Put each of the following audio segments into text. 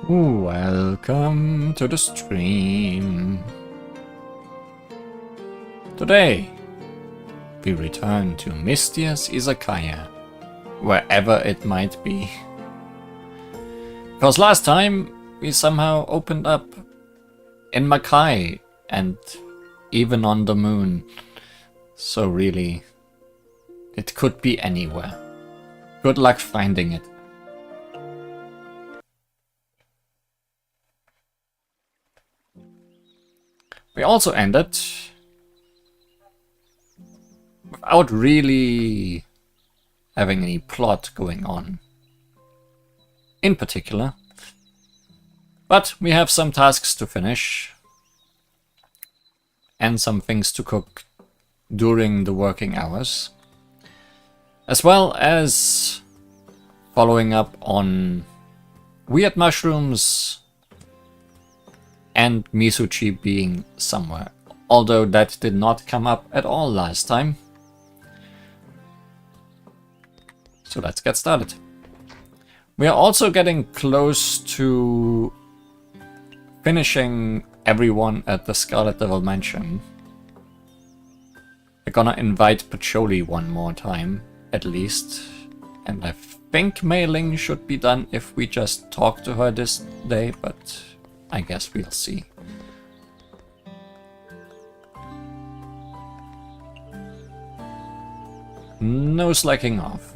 Welcome to the stream. Today, we return to Mystia's Izakaya, wherever it might be. Because last time, we somehow opened up in Makai and even on the moon. So really, it could be anywhere. Good luck finding it. We also ended without really having any plot going on in particular. But we have some tasks to finish and some things to cook during the working hours, as well as following up on weird mushrooms and Misuchi being somewhere, although that did not come up at all last time. So let's get started. We are also getting close to finishing everyone at the Scarlet Devil Mansion. We're gonna invite Pacholi one more time, at least. And I think Mei Ling should be done if we just talk to her this day, but I guess we'll see. No slacking off.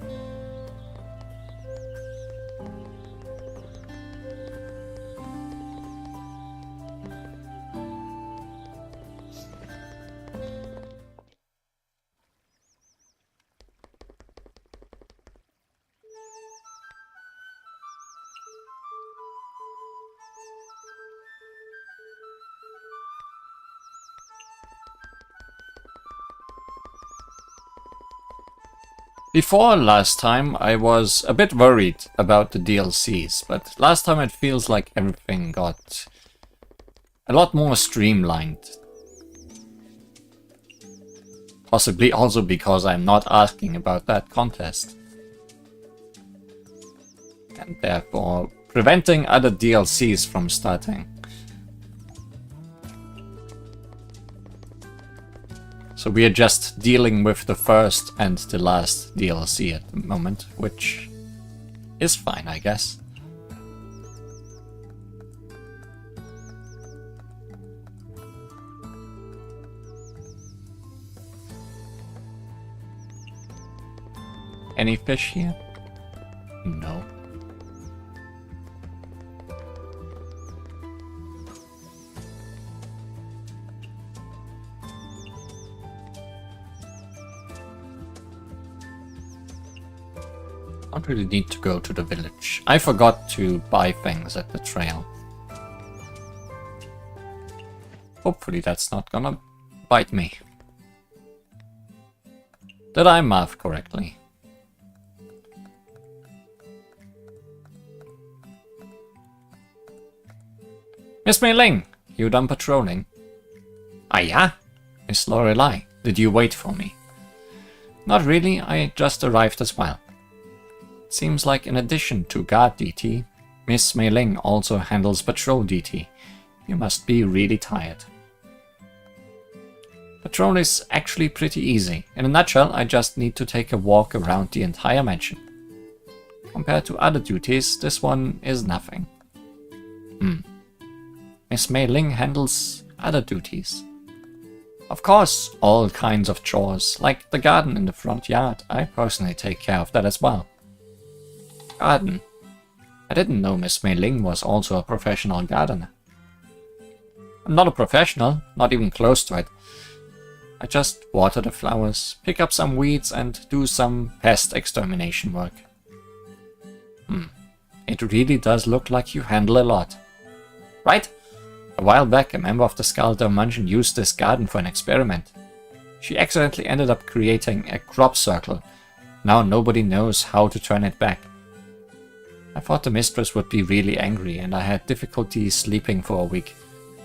Before last time, I was a bit worried about the DLCs, but last time it feels like everything got a lot more streamlined. Possibly also because I'm not asking about that contest. And therefore preventing other DLCs from starting. So we are just dealing with the first and the last DLC at the moment, which is fine, I guess. Any fish here? No. Don't really need to go to the village. I forgot to buy things at the trail. Hopefully that's not gonna bite me. Did I math correctly? Miss Mei Ling, you done patrolling? Ah yeah? Miss Lorelei, did you wait for me? Not really, I just arrived as well. Seems like in addition to guard DT, Miss Mei Ling also handles patrol DT. You must be really tired. Patrol is actually pretty easy. In a nutshell, I just need to take a walk around the entire mansion. Compared to other duties, this one is nothing. Miss Mei Ling handles other duties. Of course, all kinds of chores, like the garden in the front yard. I personally take care of that as well. Garden. I didn't know Miss Mei Ling was also a professional gardener. I'm not a professional, not even close to it. I just water the flowers, pick up some weeds and do some pest extermination work. It really does look like you handle a lot. Right? A while back, a member of the Scarlet Devil Mansion used this garden for an experiment. She accidentally ended up creating a crop circle. Now nobody knows how to turn it back. I thought the mistress would be really angry, and I had difficulty sleeping for a week.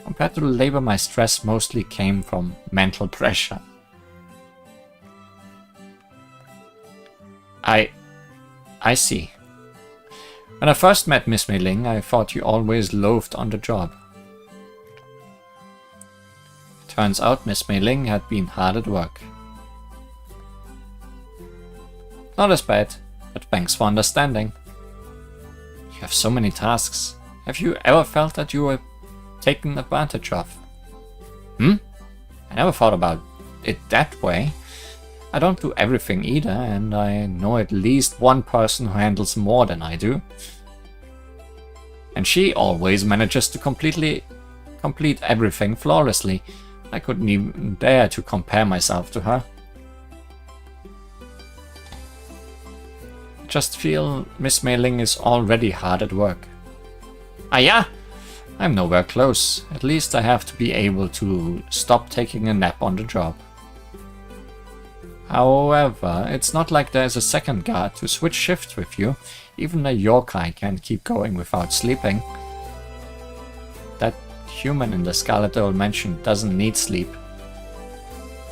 Compared to the labor, my stress mostly came from mental pressure. I see. When I first met Miss Mei Ling, I thought you always loafed on the job. Turns out Miss Mei Ling had been hard at work. Not as bad, but thanks for understanding. You have so many tasks. Have you ever felt that you were taken advantage of? I never thought about it that way. I don't do everything either, and I know at least one person who handles more than I do. And she always manages to complete everything flawlessly. I couldn't even dare to compare myself to her. I just feel Miss Mei Ling is already hard at work. Ah yeah? I'm nowhere close. At least I have to be able to stop taking a nap on the job. However, it's not like there's a second guard to switch shifts with you. Even a yokai can't keep going without sleeping. That human in the Scarlet Doll mansion doesn't need sleep.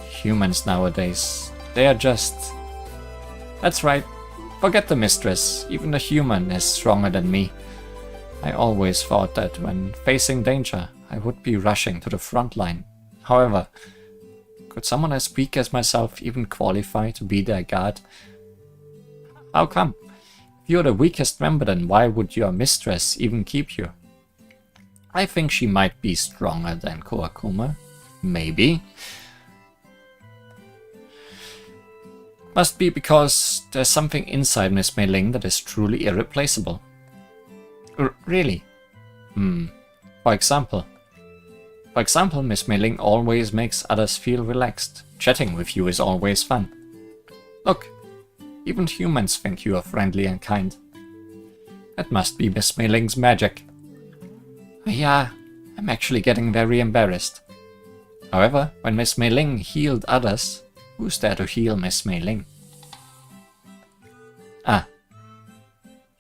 Humans nowadays, they are just... That's right, forget the mistress. Even a human is stronger than me. I always thought that when facing danger, I would be rushing to the front line. However, could someone as weak as myself even qualify to be their guard? How come? If you're the weakest member, then why would your mistress even keep you? I think she might be stronger than Koakuma. Maybe. Must be because there's something inside Miss Mei Ling that is truly irreplaceable. Really? For example, Miss Mei Ling always makes others feel relaxed. Chatting with you is always fun. Look, even humans think you are friendly and kind. That must be Miss Mei Ling's magic. Yeah, I'm actually getting very embarrassed. However, when Miss Mei Ling healed others, who's there to heal Miss Mei Ling? Ah,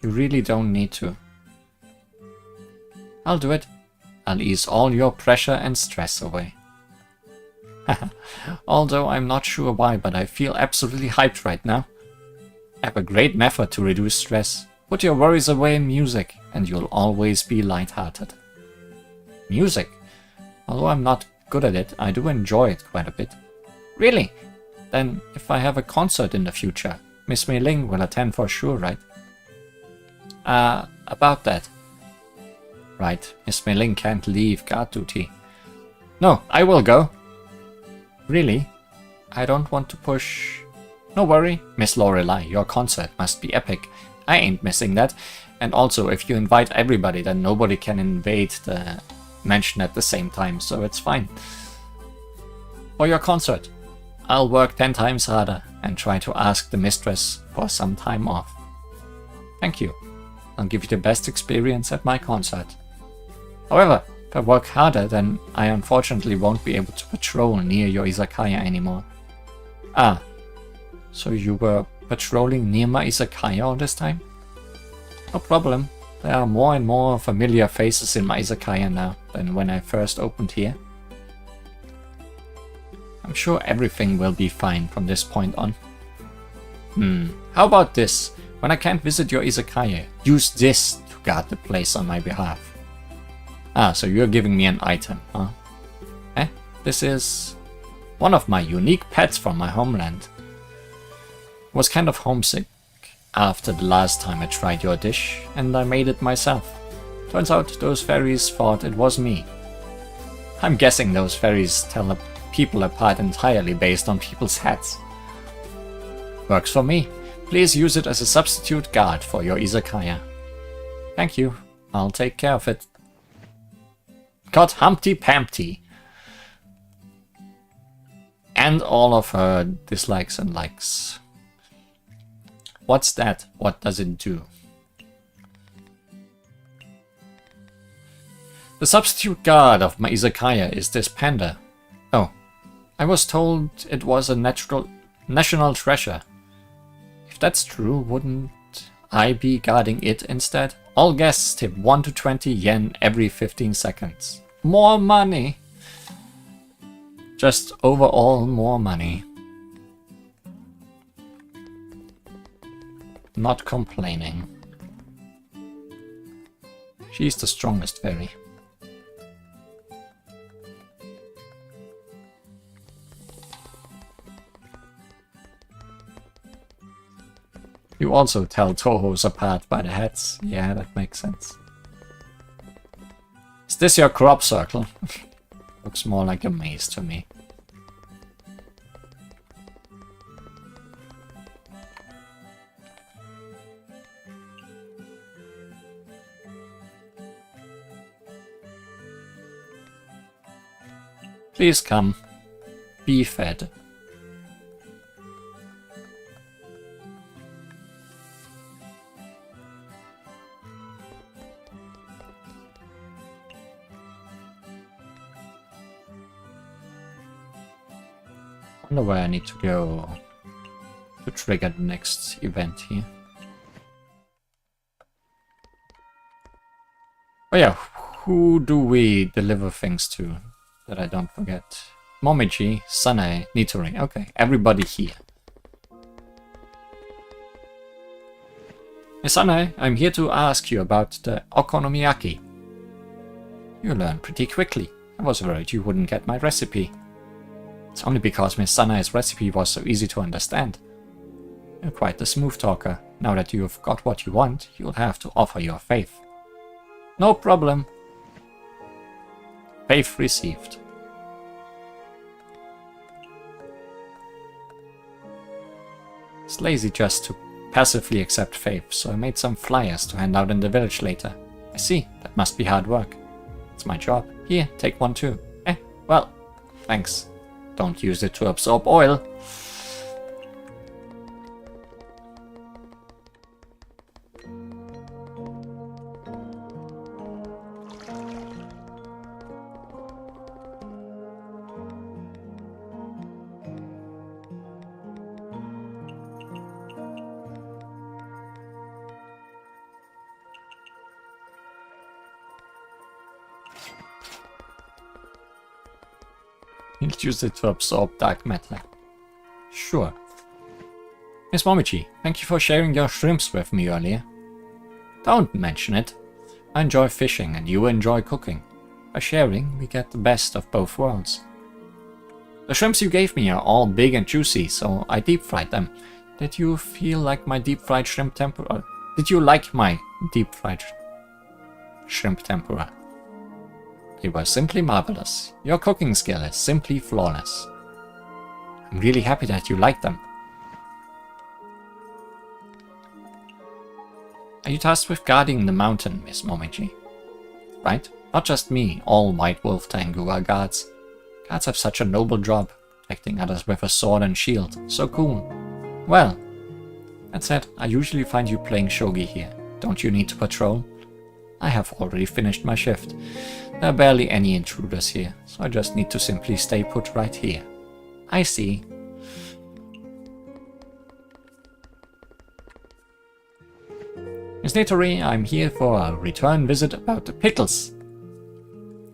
you really don't need to. I'll do it. I'll ease all your pressure and stress away. Although I'm not sure why, but I feel absolutely hyped right now. I have a great method to reduce stress. Put your worries away in music, and you'll always be lighthearted. Music? Although I'm not good at it, I do enjoy it quite a bit. Really? Then, if I have a concert in the future, Miss Mei Ling will attend for sure, right? About that. Right, Miss Mei Ling can't leave guard duty. No, I will go. Really? I don't want to push... No worry, Miss Lorelei, your concert must be epic. I ain't missing that. And also, if you invite everybody, then nobody can invade the mansion at the same time, so it's fine. For your concert, I'll work 10 times harder and try to ask the mistress for some time off. Thank you. I'll give you the best experience at my concert. However, if I work harder, then I unfortunately won't be able to patrol near your izakaya anymore. Ah, so you were patrolling near my izakaya all this time? No problem. There are more and more familiar faces in my izakaya now than when I first opened here. I'm sure everything will be fine from this point on. How about this? When I can't visit your izakaya, use this to guard the place on my behalf. Ah, so you're giving me an item, huh? This is one of my unique pets from my homeland. I was kind of homesick after the last time I tried your dish, and I made it myself. Turns out those fairies thought it was me. I'm guessing those fairies tell people apart entirely based on people's hats. Works for me. Please use it as a substitute guard for your izakaya. Thank you. I'll take care of it. Got Humpty Pampty. And all of her dislikes and likes. What's that? What does it do? The substitute guard of my izakaya is this panda. Oh, I was told it was a national treasure. If that's true, wouldn't I be guarding it instead? All guests tip 1 to 20 yen every 15 seconds. More money! Just overall more money. Not complaining. She's the strongest fairy. You also tell Touhous apart by the heads. Yeah, that makes sense. Is this your crop circle? Looks more like a maze to me. Please come. Be fed. I wonder where I need to go to trigger the next event here. Oh yeah, who do we deliver things to that I don't forget? Momiji, Sanae, Nitori. Okay, everybody here. Hey Sanae, I'm here to ask you about the okonomiyaki. You learned pretty quickly. I was worried you wouldn't get my recipe. It's only because Miss Sanae's recipe was so easy to understand. You're quite the smooth talker. Now that you've got what you want, you'll have to offer your faith. No problem. Faith received. It's lazy just to passively accept faith, so I made some flyers to hand out in the village later. I see, that must be hard work. It's my job. Here, take one too. Well, thanks. Don't use it to absorb oil. He'll use it to absorb dark matter. Sure. Miss Momiji, thank you for sharing your shrimps with me earlier. Don't mention it. I enjoy fishing and you enjoy cooking. By sharing, we get the best of both worlds. The shrimps you gave me are all big and juicy, so I deep-fried them. Did you feel like my deep-fried shrimp tempura? Did you like my deep-fried shrimp tempura? They were simply marvelous. Your cooking skill is simply flawless. I'm really happy that you like them. Are you tasked with guarding the mountain, Miss Momiji? Right? Not just me, all White Wolf Tengu are guards. Guards have such a noble job, protecting others with a sword and shield. So cool. Well, that said, I usually find you playing shogi here. Don't you need to patrol? I have already finished my shift. There are barely any intruders here, so I just need to simply stay put right here. I see. Miss Nitori, I'm here for a return visit about the pickles.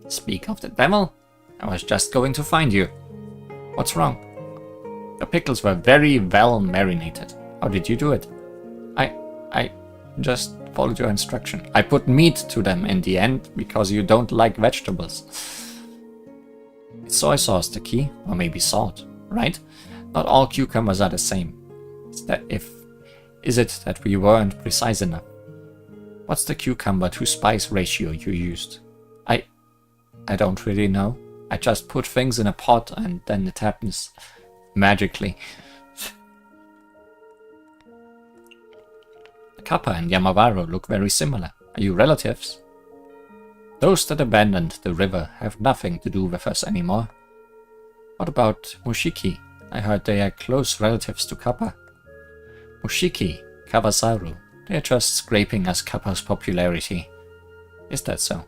Speak of the devil? I was just going to find you. What's wrong? The pickles were very well marinated. How did you do it? I just followed your instruction. I put meat to them in the end because you don't like vegetables. Is soy sauce the key? Or maybe salt, right? Not all cucumbers are the same. Is it that we weren't precise enough? What's the cucumber to spice ratio you used? I don't really know. I just put things in a pot and then it happens magically. Kappa and Yamawaro look very similar. Are you relatives? Those that abandoned the river have nothing to do with us anymore. What about Mushiki? I heard they are close relatives to Kappa. Mushiki, Kawasaru, they are just scraping us Kappa's popularity. Is that so?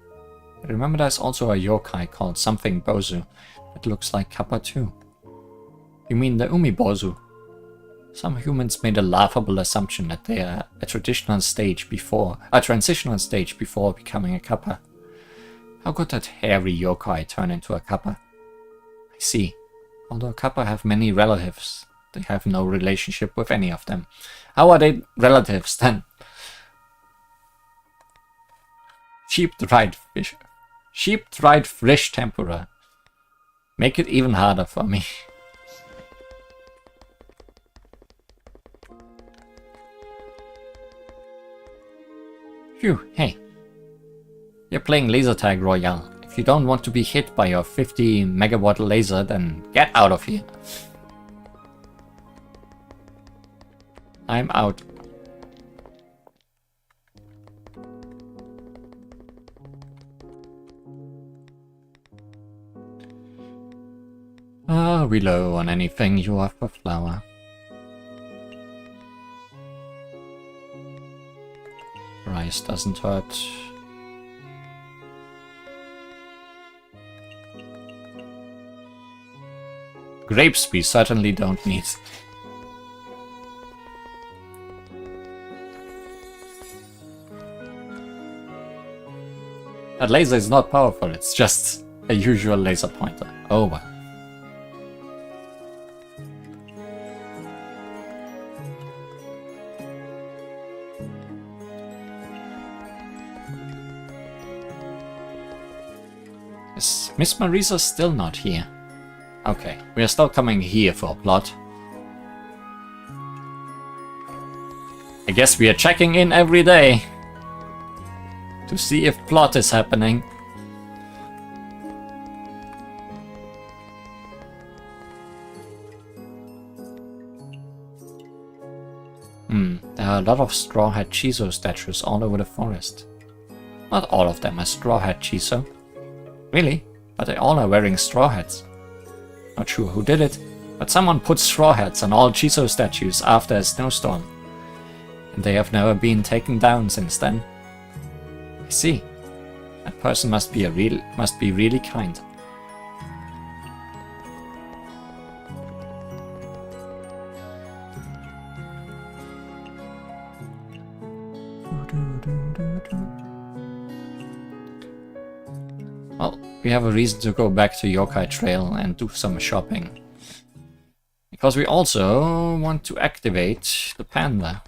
I remember there's also a yokai called something Bozu that looks like Kappa too. You mean the Umibozu? Some humans made a laughable assumption that they are a transitional stage before becoming a Kappa. How could that hairy yokai turn into a Kappa? I see. Although Kappa have many relatives, they have no relationship with any of them. How are they relatives then? Cheap dried fish. Cheap dried fish tempura. Make it even harder for me. Phew, hey. You're playing laser tag royale. If you don't want to be hit by your 50 megawatt laser, then get out of here. I'm out. Are we low on anything you offer, flower? Rice doesn't hurt. Grapes we certainly don't need. That laser is not powerful, it's just a usual laser pointer. Oh well. Is Miss Marisa still not here? Okay, we are still coming here for plot. I guess we are checking in every day to see if plot is happening. There are a lot of Straw Hat Chiso statues all over the forest. Not all of them are Straw Hat Chiso. Really? But they all are wearing straw hats. Not sure who did it, but someone put straw hats on all Chiso statues after a snowstorm. And they have never been taken down since then. I see. That person must be really kind. Well, we have a reason to go back to Yokai Trail and do some shopping. Because we also want to activate the panda.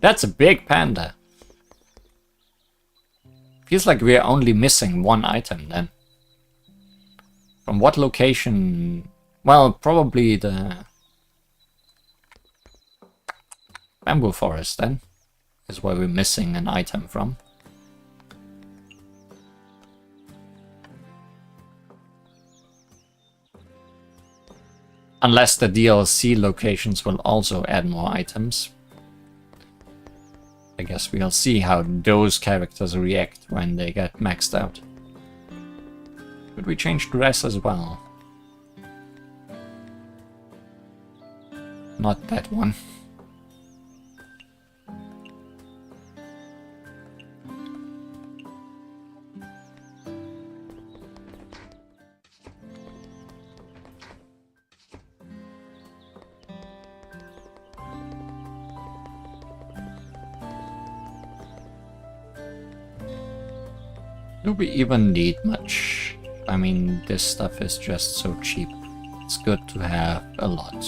That's a big panda. Feels like we are only missing one item then. From what location? Well, probably the bamboo forest then. Is where we're missing an item from. Unless the DLC locations will also add more items. I guess we'll see how those characters react when they get maxed out. Could we change dress as well? Not that one. Do we even need much? I mean, this stuff is just so cheap. It's good to have a lot.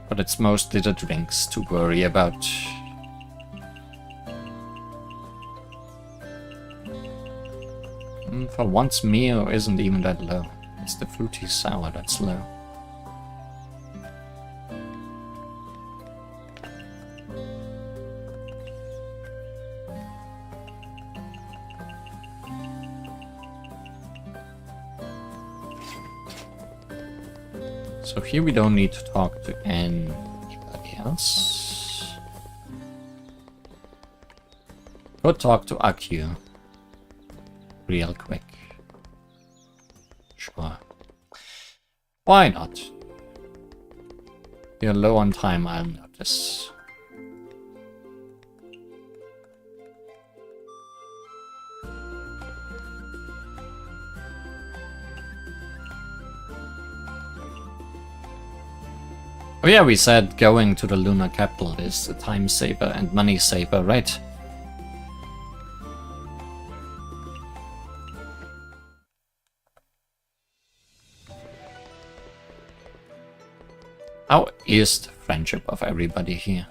But it's mostly the drinks to worry about. For once, Mio isn't even that low. It's the fruity sour that's low. So here we don't need to talk to anybody else. Go talk to Akio. Real quick. Sure. Why not? You're low on time, I'll notice. Oh yeah, we said going to the lunar capital is a time saver and money saver, right? How is the friendship of everybody here?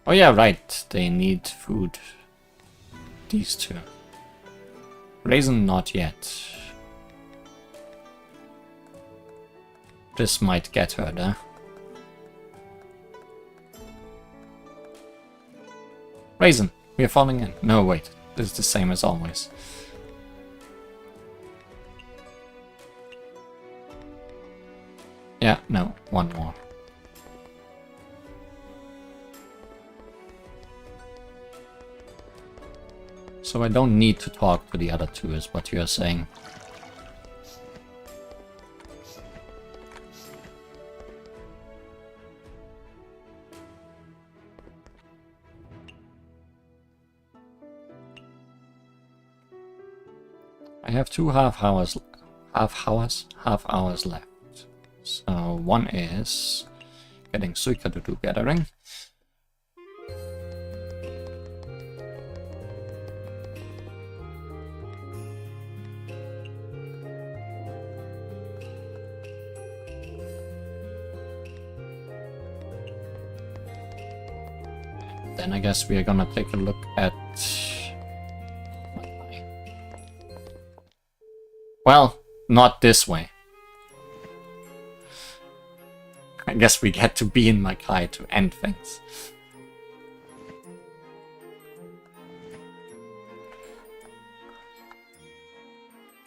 Oh yeah, right. They need food. These two. Raisin, not yet. This might get her there. Raisin, we are falling in. No, wait. This is the same as always. Yeah, no. One more. So I don't need to talk to the other two, is what you're saying. I have two half hours left. So one is getting Suika to do gathering. Then I guess we are gonna take a look at... Well, not this way. I guess we get to be in Makai to end things.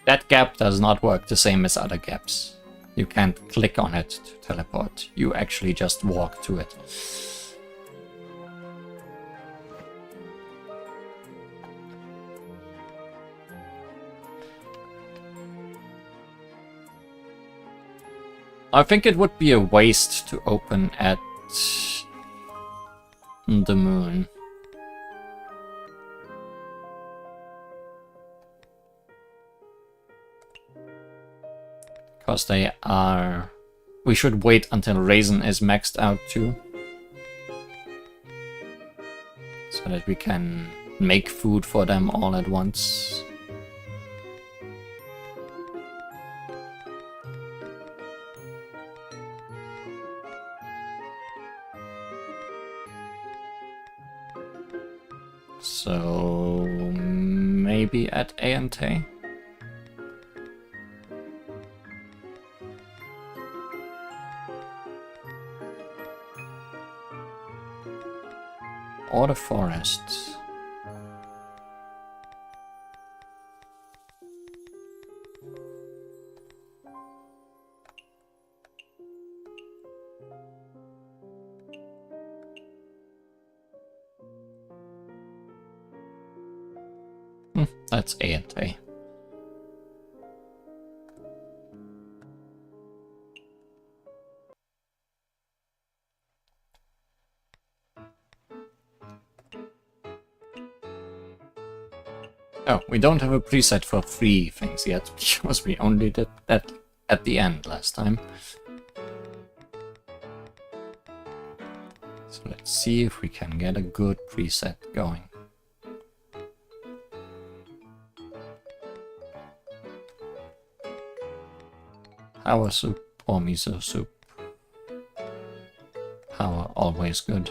That gap does not work the same as other gaps. You can't click on it to teleport. You actually just walk to it. I think it would be a waste to open at the moon. Because they are... We should wait until Raisin is maxed out too. So that we can make food for them all at once. So maybe at A&T? Or the forest. That's A&T. Oh, we don't have a preset for 3 things yet, because we only did that at the end last time. So let's see if we can get a good preset going. Power soup or miso soup. Power, always good.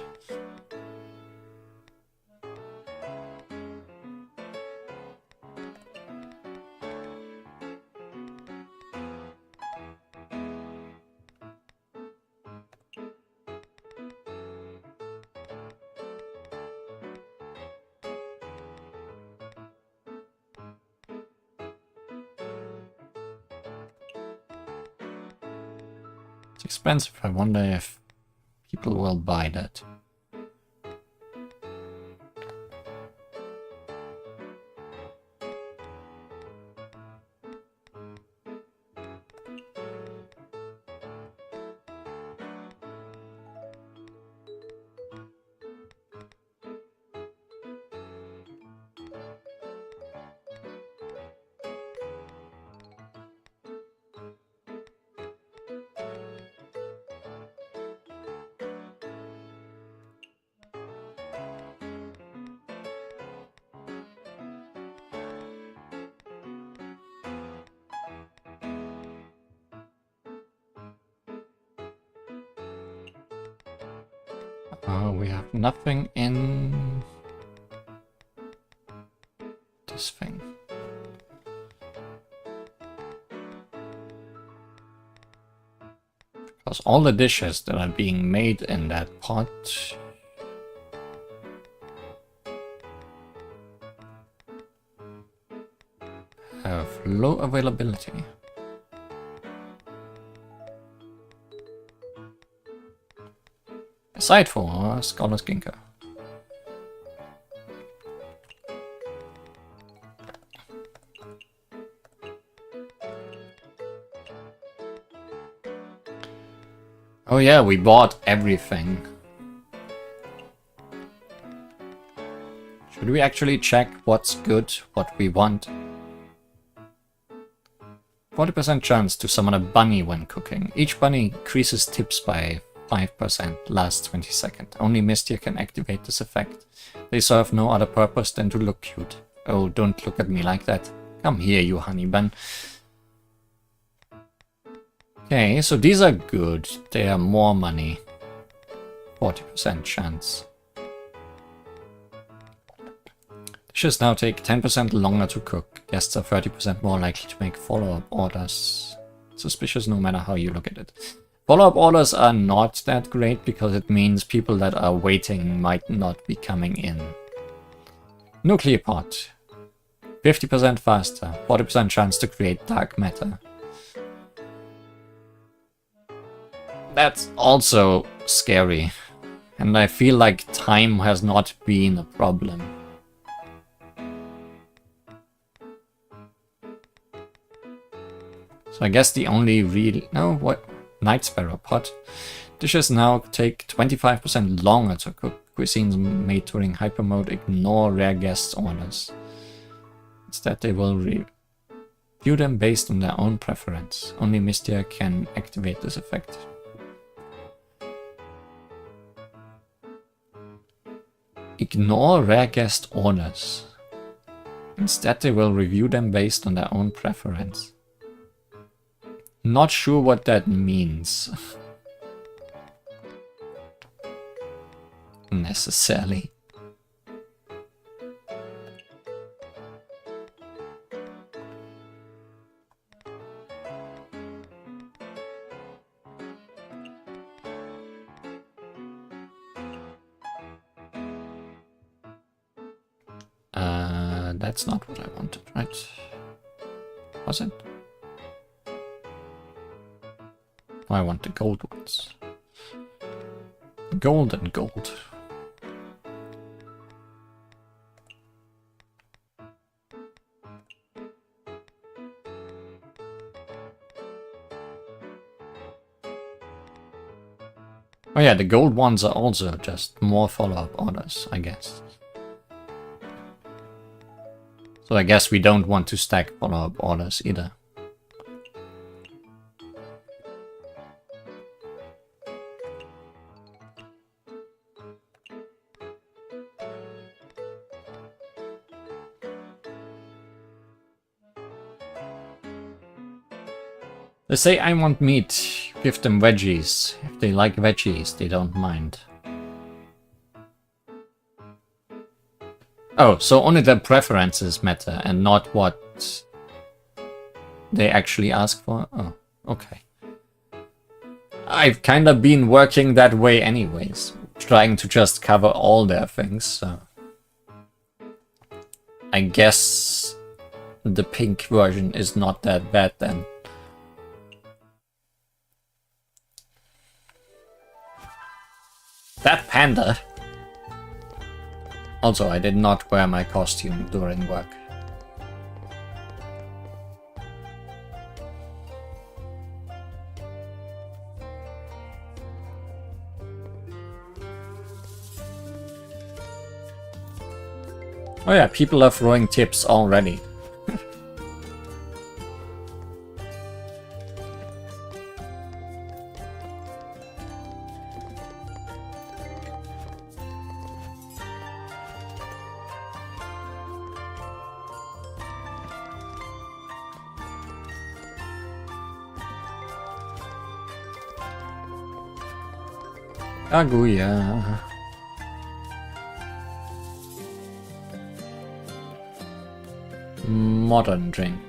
It's expensive. I wonder if people will buy that. We have nothing in this thing. Because all the dishes that are being made in that pot have low availability. Aside for Scholar's Ginkgo. Oh yeah, we bought everything. Should we actually check what's good, what we want? 40% chance to summon a bunny when cooking. Each bunny increases tips by 5% last 20 seconds. Only Mystia can activate this effect. They serve no other purpose than to look cute. Oh, don't look at me like that. Come here, you honey bun. Okay, so these are good. They are more money. 40% chance. Dishes now take 10% longer to cook. Guests are 30% more likely to make follow-up orders. Suspicious no matter how you look at it. Follow-up orders are not that great because it means people that are waiting might not be coming in. Nuclear pot. 50% faster. 40% chance to create dark matter. That's also scary. And I feel like time has not been a problem. So I guess the only real... No, what? Night Sparrow pot. Dishes now take 25% longer to cook. Cuisines made during hyper mode ignore rare guests' orders. Instead, they will review them based on their own preference. Only Mystia can activate this effect. Ignore rare guest orders. Instead, they will review them based on their own preference. Not sure what that means. Necessarily. That's not what I wanted, right? Was it? I want the gold ones. Gold and gold. Oh yeah, the gold ones are also just more follow-up orders, I guess. So I guess we don't want to stack follow-up orders either. They say I want meat, give them veggies. If they like veggies, they don't mind. Oh, so only their preferences matter and not what they actually ask for? Oh, okay. I've kind of been working that way anyways, trying to just cover all their things, so... I guess the pink version is not that bad then. That panda! Also, I did not wear my costume during work. Oh yeah, people are throwing tips already. Kaguya. modern drink.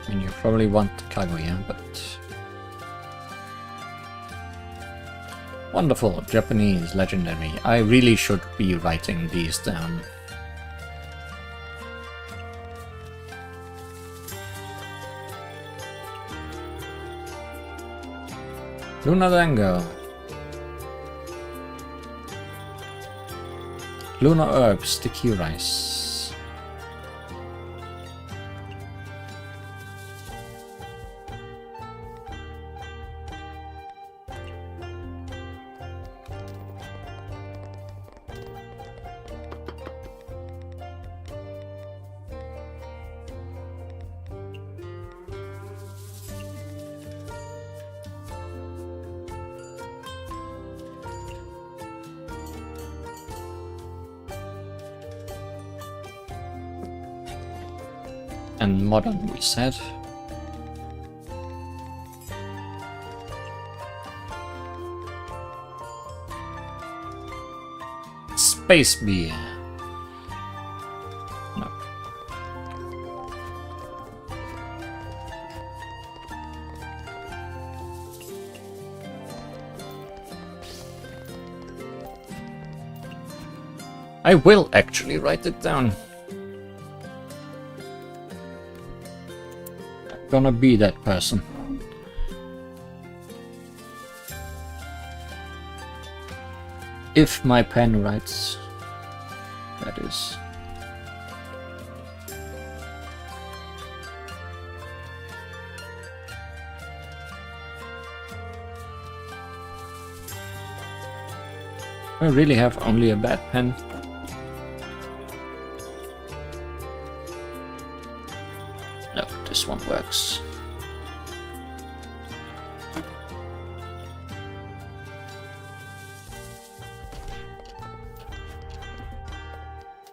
I mean, you probably want Kaguya, but... Wonderful, Japanese, legendary. I really should be writing these down. Luna Dango. Luna Herb, sticky rice. And modern, we said. Space beer. No. I will actually write it down. Gonna be that person. If my pen writes, that is. I really have only a bad pen. No, this one works.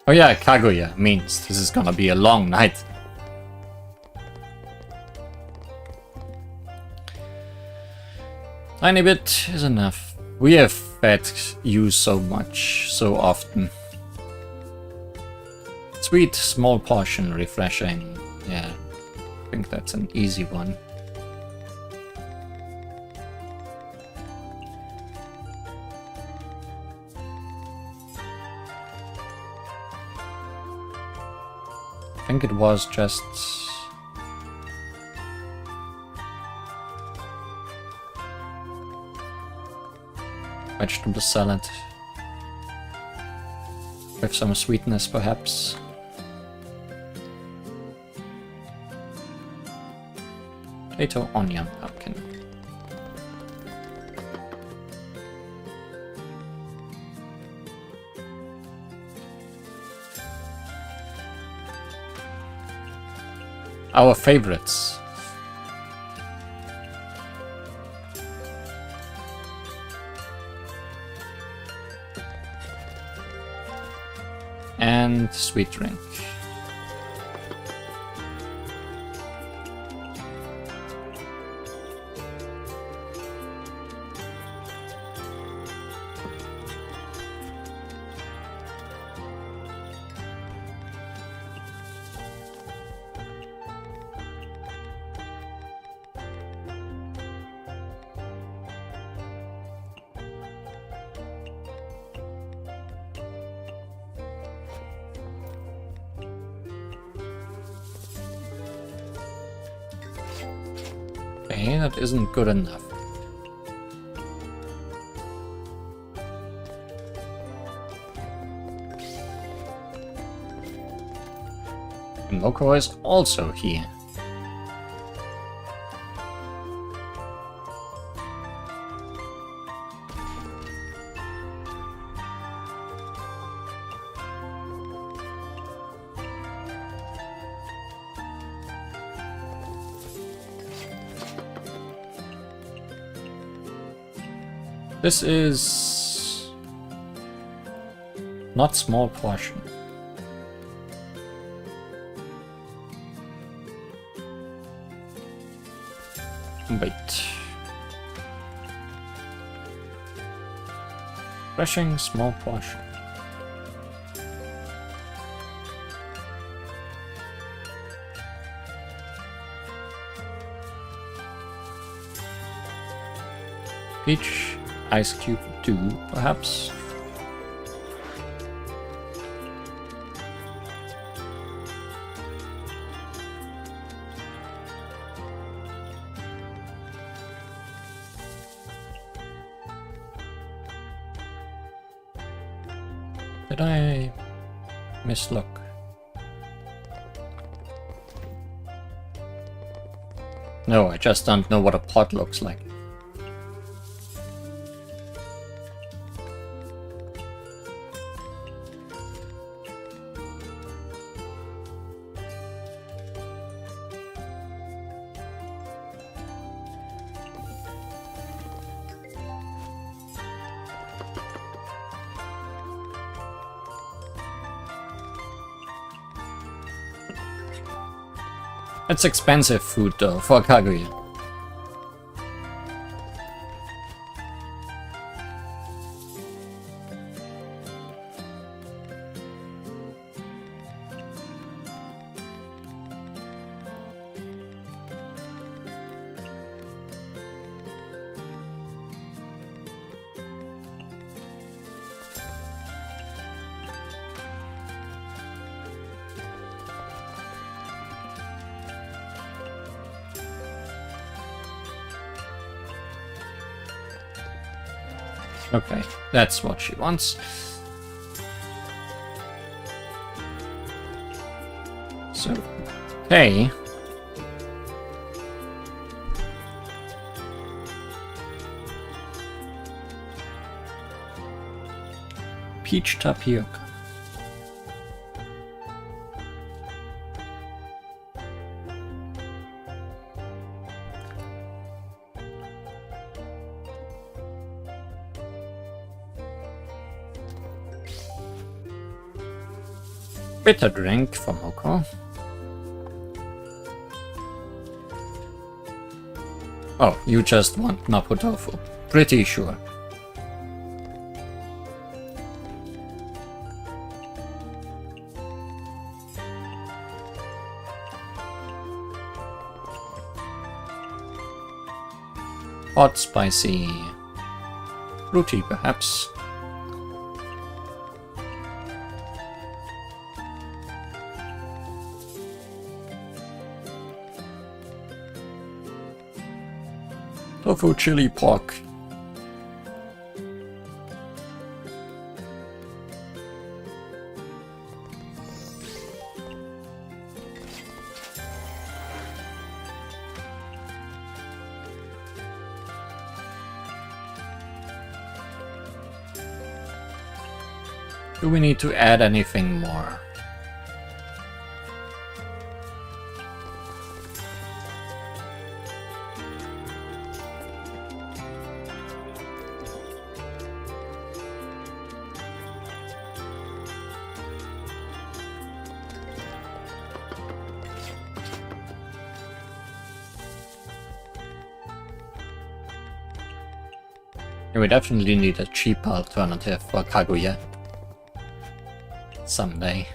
Oh yeah, Kaguya means this is gonna be a long night. Tiny bit is enough. We have fed you so much, so often. Sweet, small portion, refreshing. Yeah, I think that's an easy one. I think it was just... vegetable salad. With some sweetness, perhaps. Potato, onion, pumpkin. Our favorites. And sweet drink. Okay, that isn't good enough. And Moko is also here. This is not small portion. Wait. Refreshing small portion. Peach, ice cube 2, perhaps. Did I mislook? No, I just don't know what a pot looks like. It's expensive food though, for Kaguya. Okay, that's what she wants. So, hey. Peach tapioca. Bitter drink from Hoko. Oh, you just want Mapo tofu. Pretty sure. Hot, spicy, fruity perhaps. Tofu chili pork. Do we need to add anything more? We definitely need a cheaper alternative for Kaguya. Someday.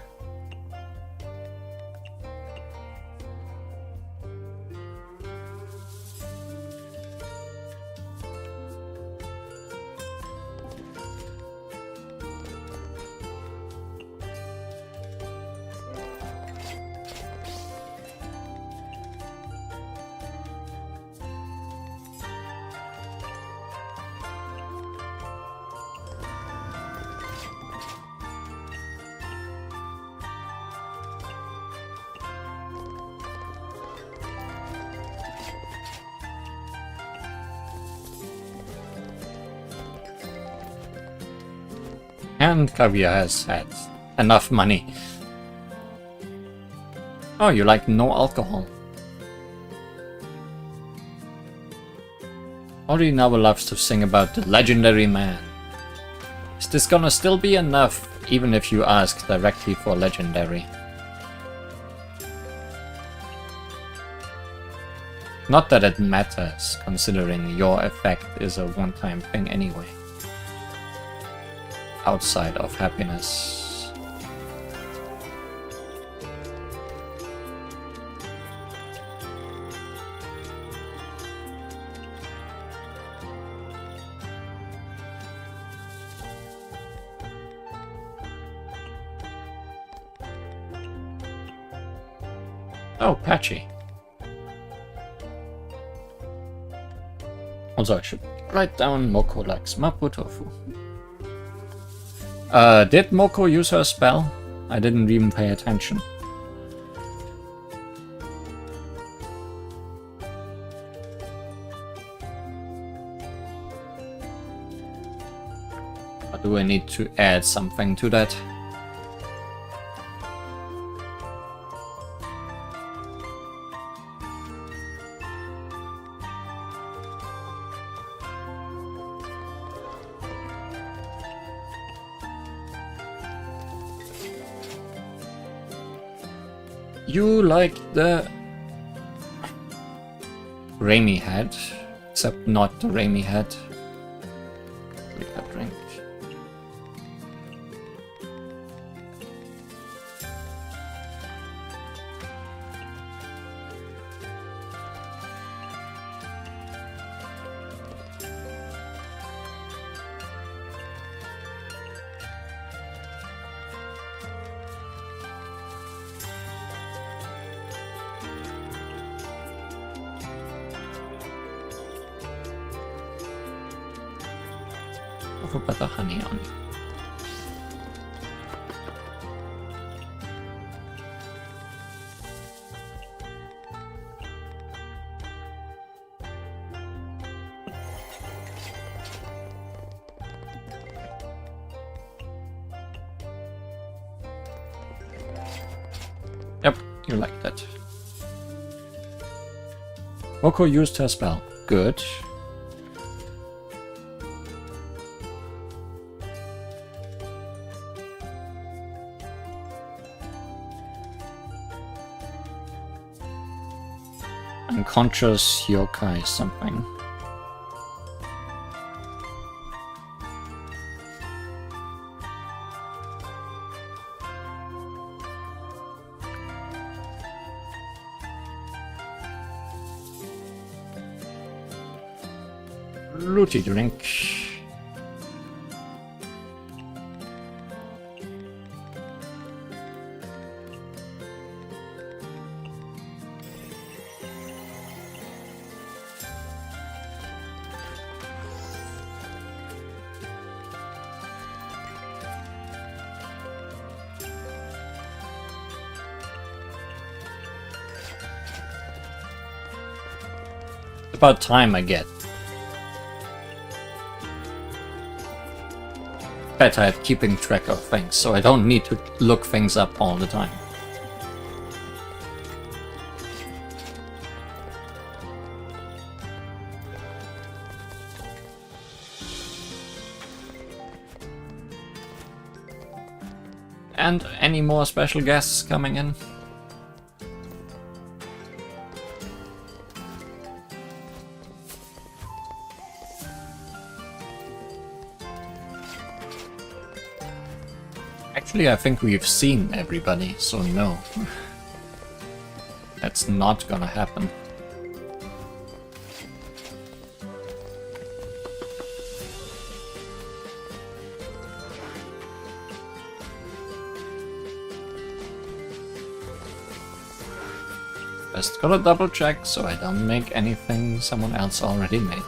And Kaguya has had enough money. Oh, you like no alcohol. Ori now loves to sing about the legendary man. Is this gonna still be enough, even if you ask directly for legendary? Not that it matters, considering your effect is a one-time thing anyway. Outside of happiness. Oh, patchy. Also, I should write down Moko likes Mapo Tofu. Did Moko use her spell? I didn't even pay attention. Or do I need to add something to that? You like the Raimi head, except not the Raimi head. Take a drink. Put the honey on. Yep, you like that. Moko used her spell. Good. Unconscious yokai something. Looty drink. About time I get better at keeping track of things, so I don't need to look things up all the time. And any more special guests coming in? Actually, I think we've seen everybody, so no. That's not gonna happen. Just gotta double check so I don't make anything someone else already made.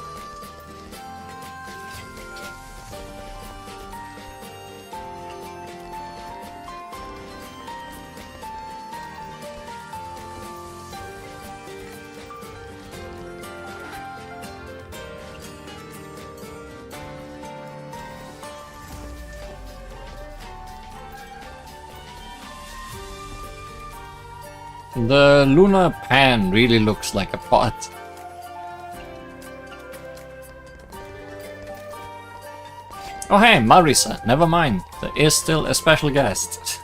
The lunar pan really looks like a pot. Oh hey, Marisa, never mind. There is still a special guest.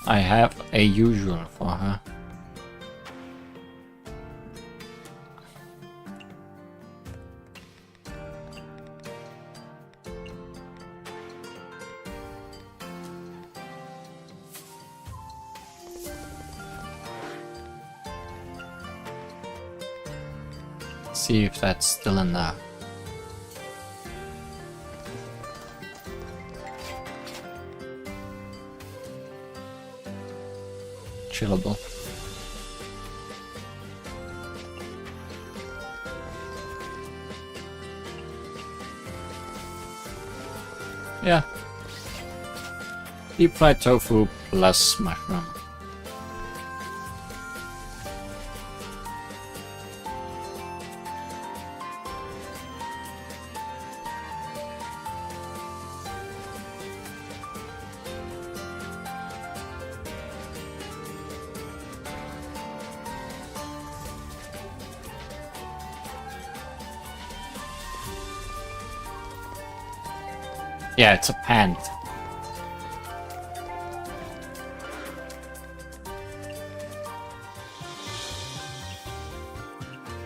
I have a usual for her. See if that's still in there. Chillable. Yeah. Deep fried tofu plus mushroom. Yeah, it's a pan.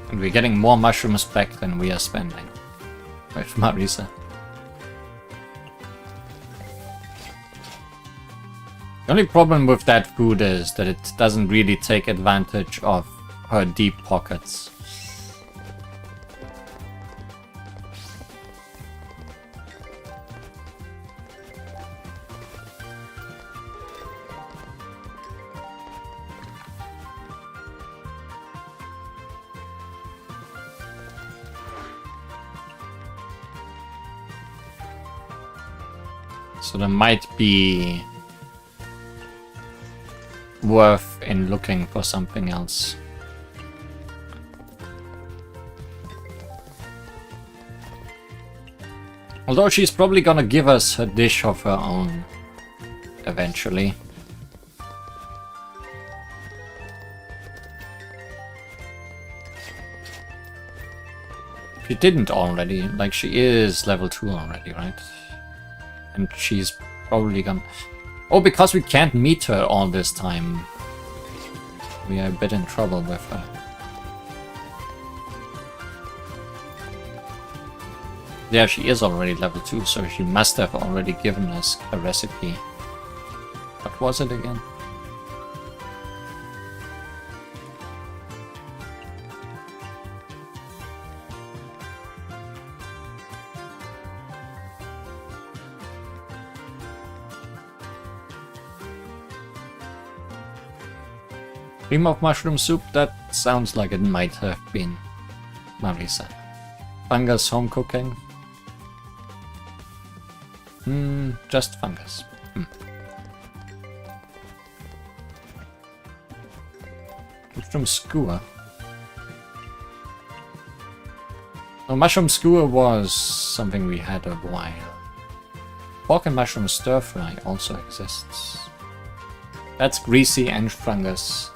And we're getting more mushrooms back than we are spending with Marisa. The only problem with that food is that it doesn't really take advantage of her deep pockets. So there might be worth in looking for something else. Although she's probably gonna give us a dish of her own eventually. If she didn't already, like she is level 2 already, right? And she's probably gonna... Oh, because we can't meet her all this time. We are a bit in trouble with her. Yeah, she is already level 2, so she must have already given us a recipe. What was it again? Cream of mushroom soup? That sounds like it might have been Marisa. Fungus home cooking? Just fungus. Mushroom skewer. Oh, mushroom skewer was something we had a while. Pork and mushroom stir fry also exists. That's greasy and fungus.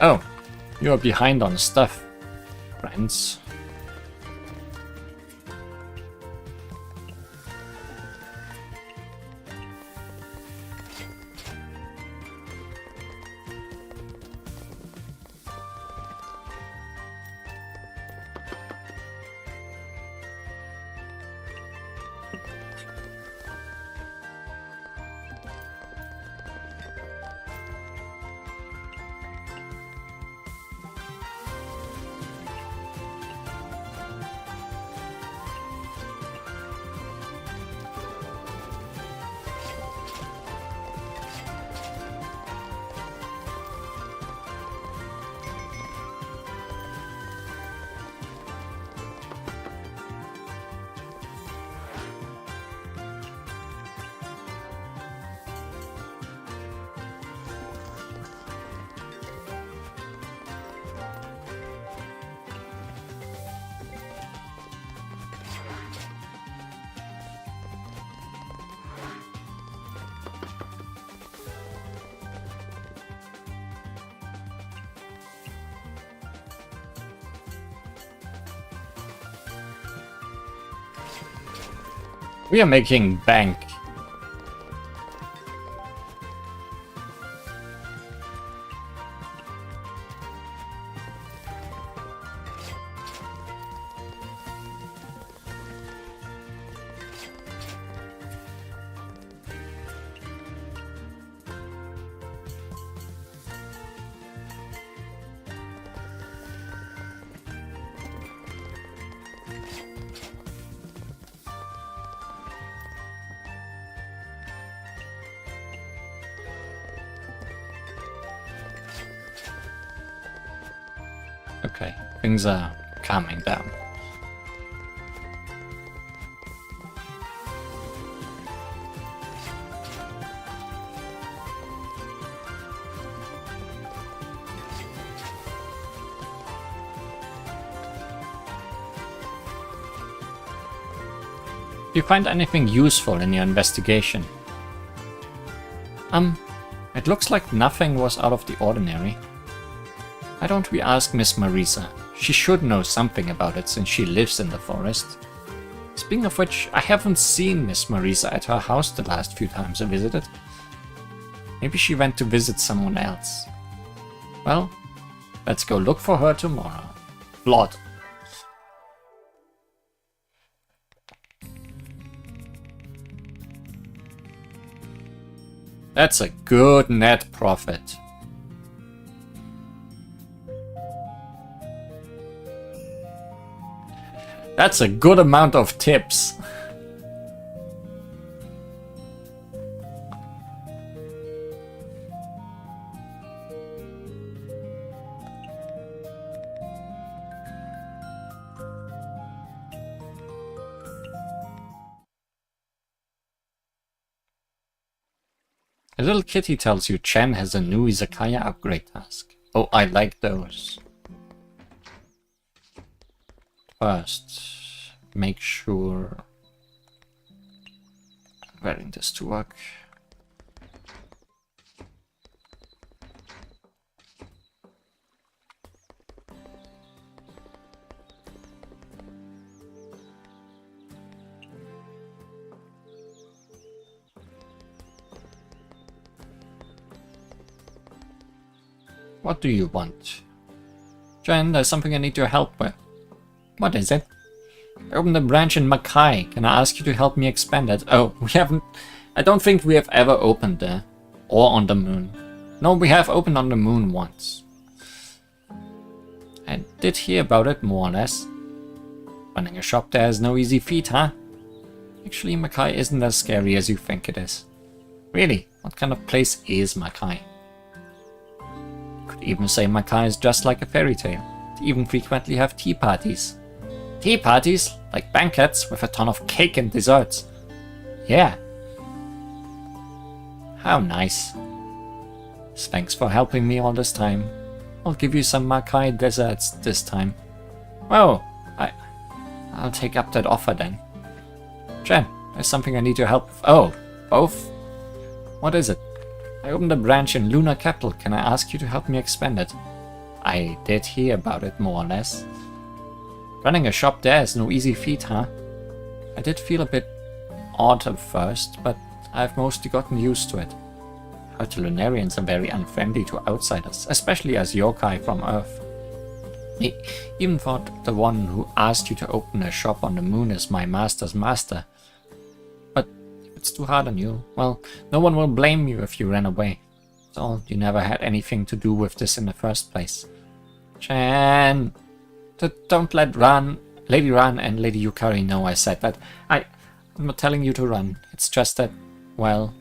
Oh, you're behind on stuff, friends. We are making bank Okay, things are calming down. Do you find anything useful in your investigation? It looks like nothing was out of the ordinary. Why don't we ask Miss Marisa? She should know something about it since she lives in the forest. Speaking of which, I haven't seen Miss Marisa at her house the last few times I visited. Maybe she went to visit someone else. Well, let's go look for her tomorrow. Blood. That's a good net profit. That's a good amount of tips. A little kitty tells you Chen has a new Izakaya upgrade task. Oh, I like those. First, make sure I'm wearing this to work. What do you want? Jen, there's something I need your help with. What is it? I opened a branch in Makai. Can I ask you to help me expand it? Oh, we haven't... I don't think we have ever opened there. Or on the moon. No, we have opened on the moon once. I did hear about it, more or less. Running a shop there is no easy feat, huh? Actually, Makai isn't as scary as you think it is. Really, what kind of place is Makai? Could even say Makai is just like a fairy tale. They even frequently have tea parties. Tea parties? Like banquets with a ton of cake and desserts. Yeah. How nice. Thanks for helping me all this time. I'll give you some Makai desserts this time. Well, I'll take up that offer then. Jen, there's something I need your help with. Oh, both? What is it? I opened a branch in Lunar Capital. Can I ask you to help me expand it? I did hear about it, more or less. Running a shop there is no easy feat, huh? I did feel a bit odd at first, but I've mostly gotten used to it. Heard the Lunarians are very unfriendly to outsiders, especially as yokai from Earth. I even thought the one who asked you to open a shop on the moon is my master's master. But if it's too hard on you, well, no one will blame you if you ran away. So you never had anything to do with this in the first place. Chan! Don't let Lady Ran and Lady Yukari know I said that. I'm not telling you to run. It's just that, well...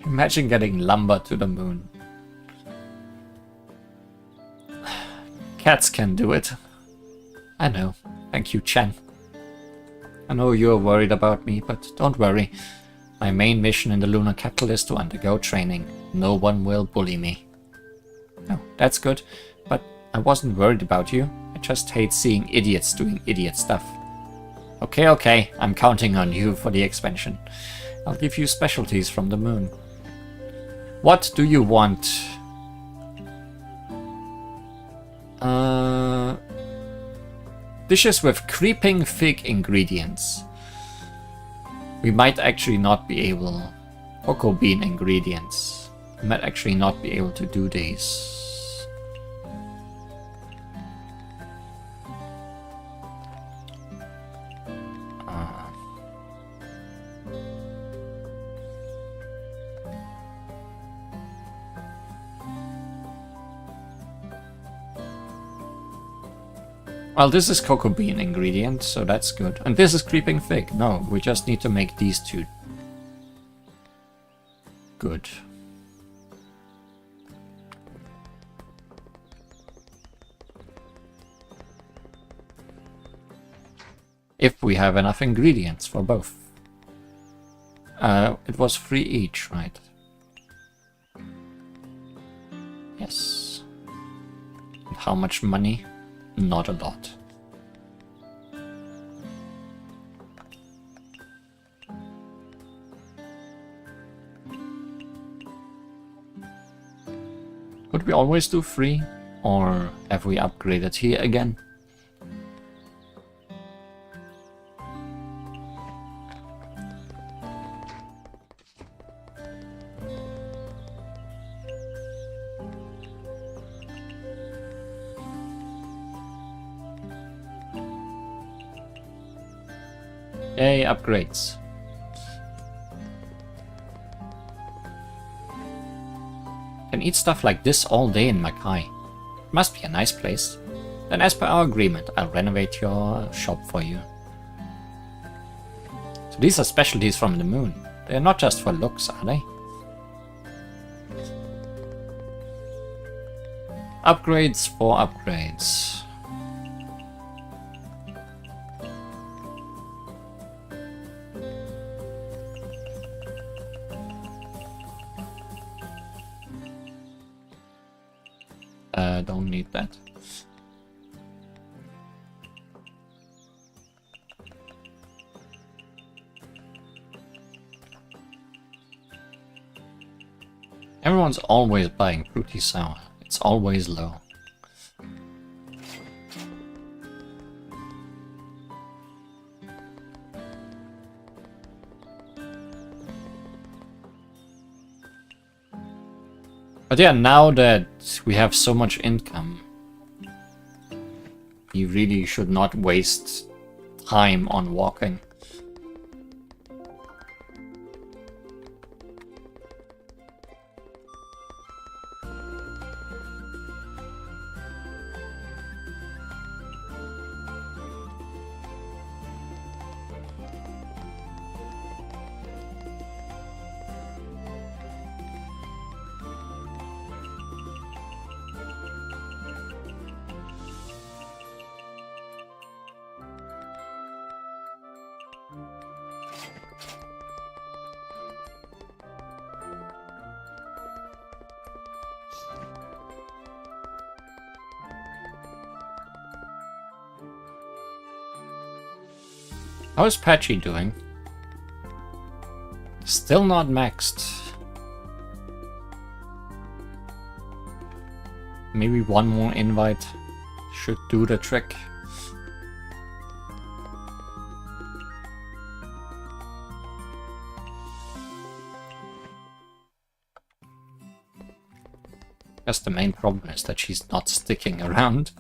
Imagine getting lumber to the moon. Cats can do it. I know. Thank you, Chen. I know you're worried about me, but don't worry. My main mission in the Lunar Capital is to undergo training. No one will bully me. Oh, that's good. But I wasn't worried about you. I just hate seeing idiots doing idiot stuff. Okay, I'm counting on you for the expansion. I'll give you specialties from the moon. What do you want? Dishes with creeping fig ingredients. We might actually not be able... Cocoa bean ingredients. We might actually not be able to do these. Well, this is cocoa bean ingredient, so that's good. And this is creeping fig. No, we just need to make these two. Good. If we have enough ingredients for both. It was 3 each, right? Yes. And how much money? Not a lot. Could we always do 3? Or have we upgraded here again? Yay, upgrades. Can eat stuff like this all day in Makai. Must be a nice place. Then as per our agreement, I'll renovate your shop for you. So these are specialties from the moon. They're not just for looks, are they? Upgrades for upgrades. Don't need that. Everyone's always buying fruity sour. It's always low. But yeah, now that we have so much income, we really should not waste time on walking. How's Patchy doing? Still not maxed. Maybe one more invite should do the trick. Guess the main problem is that she's not sticking around.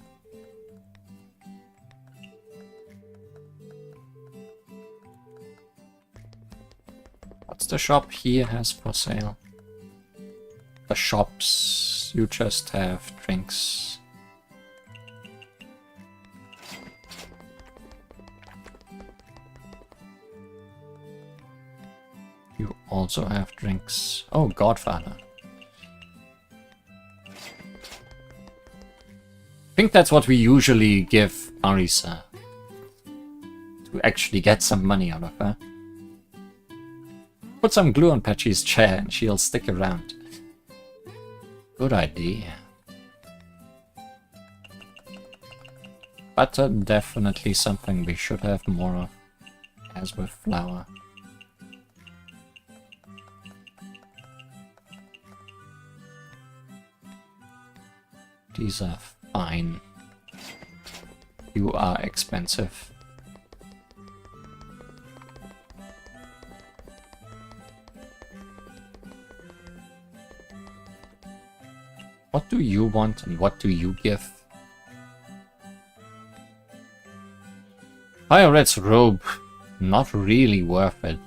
What's the shop here has for sale? The shops, you just have drinks. You also have drinks. Oh, Godfather. I think that's what we usually give Marisa. To actually get some money out of her. Put some glue on Patchy's chair and she'll stick around. Good idea. Butter, definitely something we should have more of. As with flour. These are fine. You are expensive. What do you want and what do you give? Violet's robe, not really worth it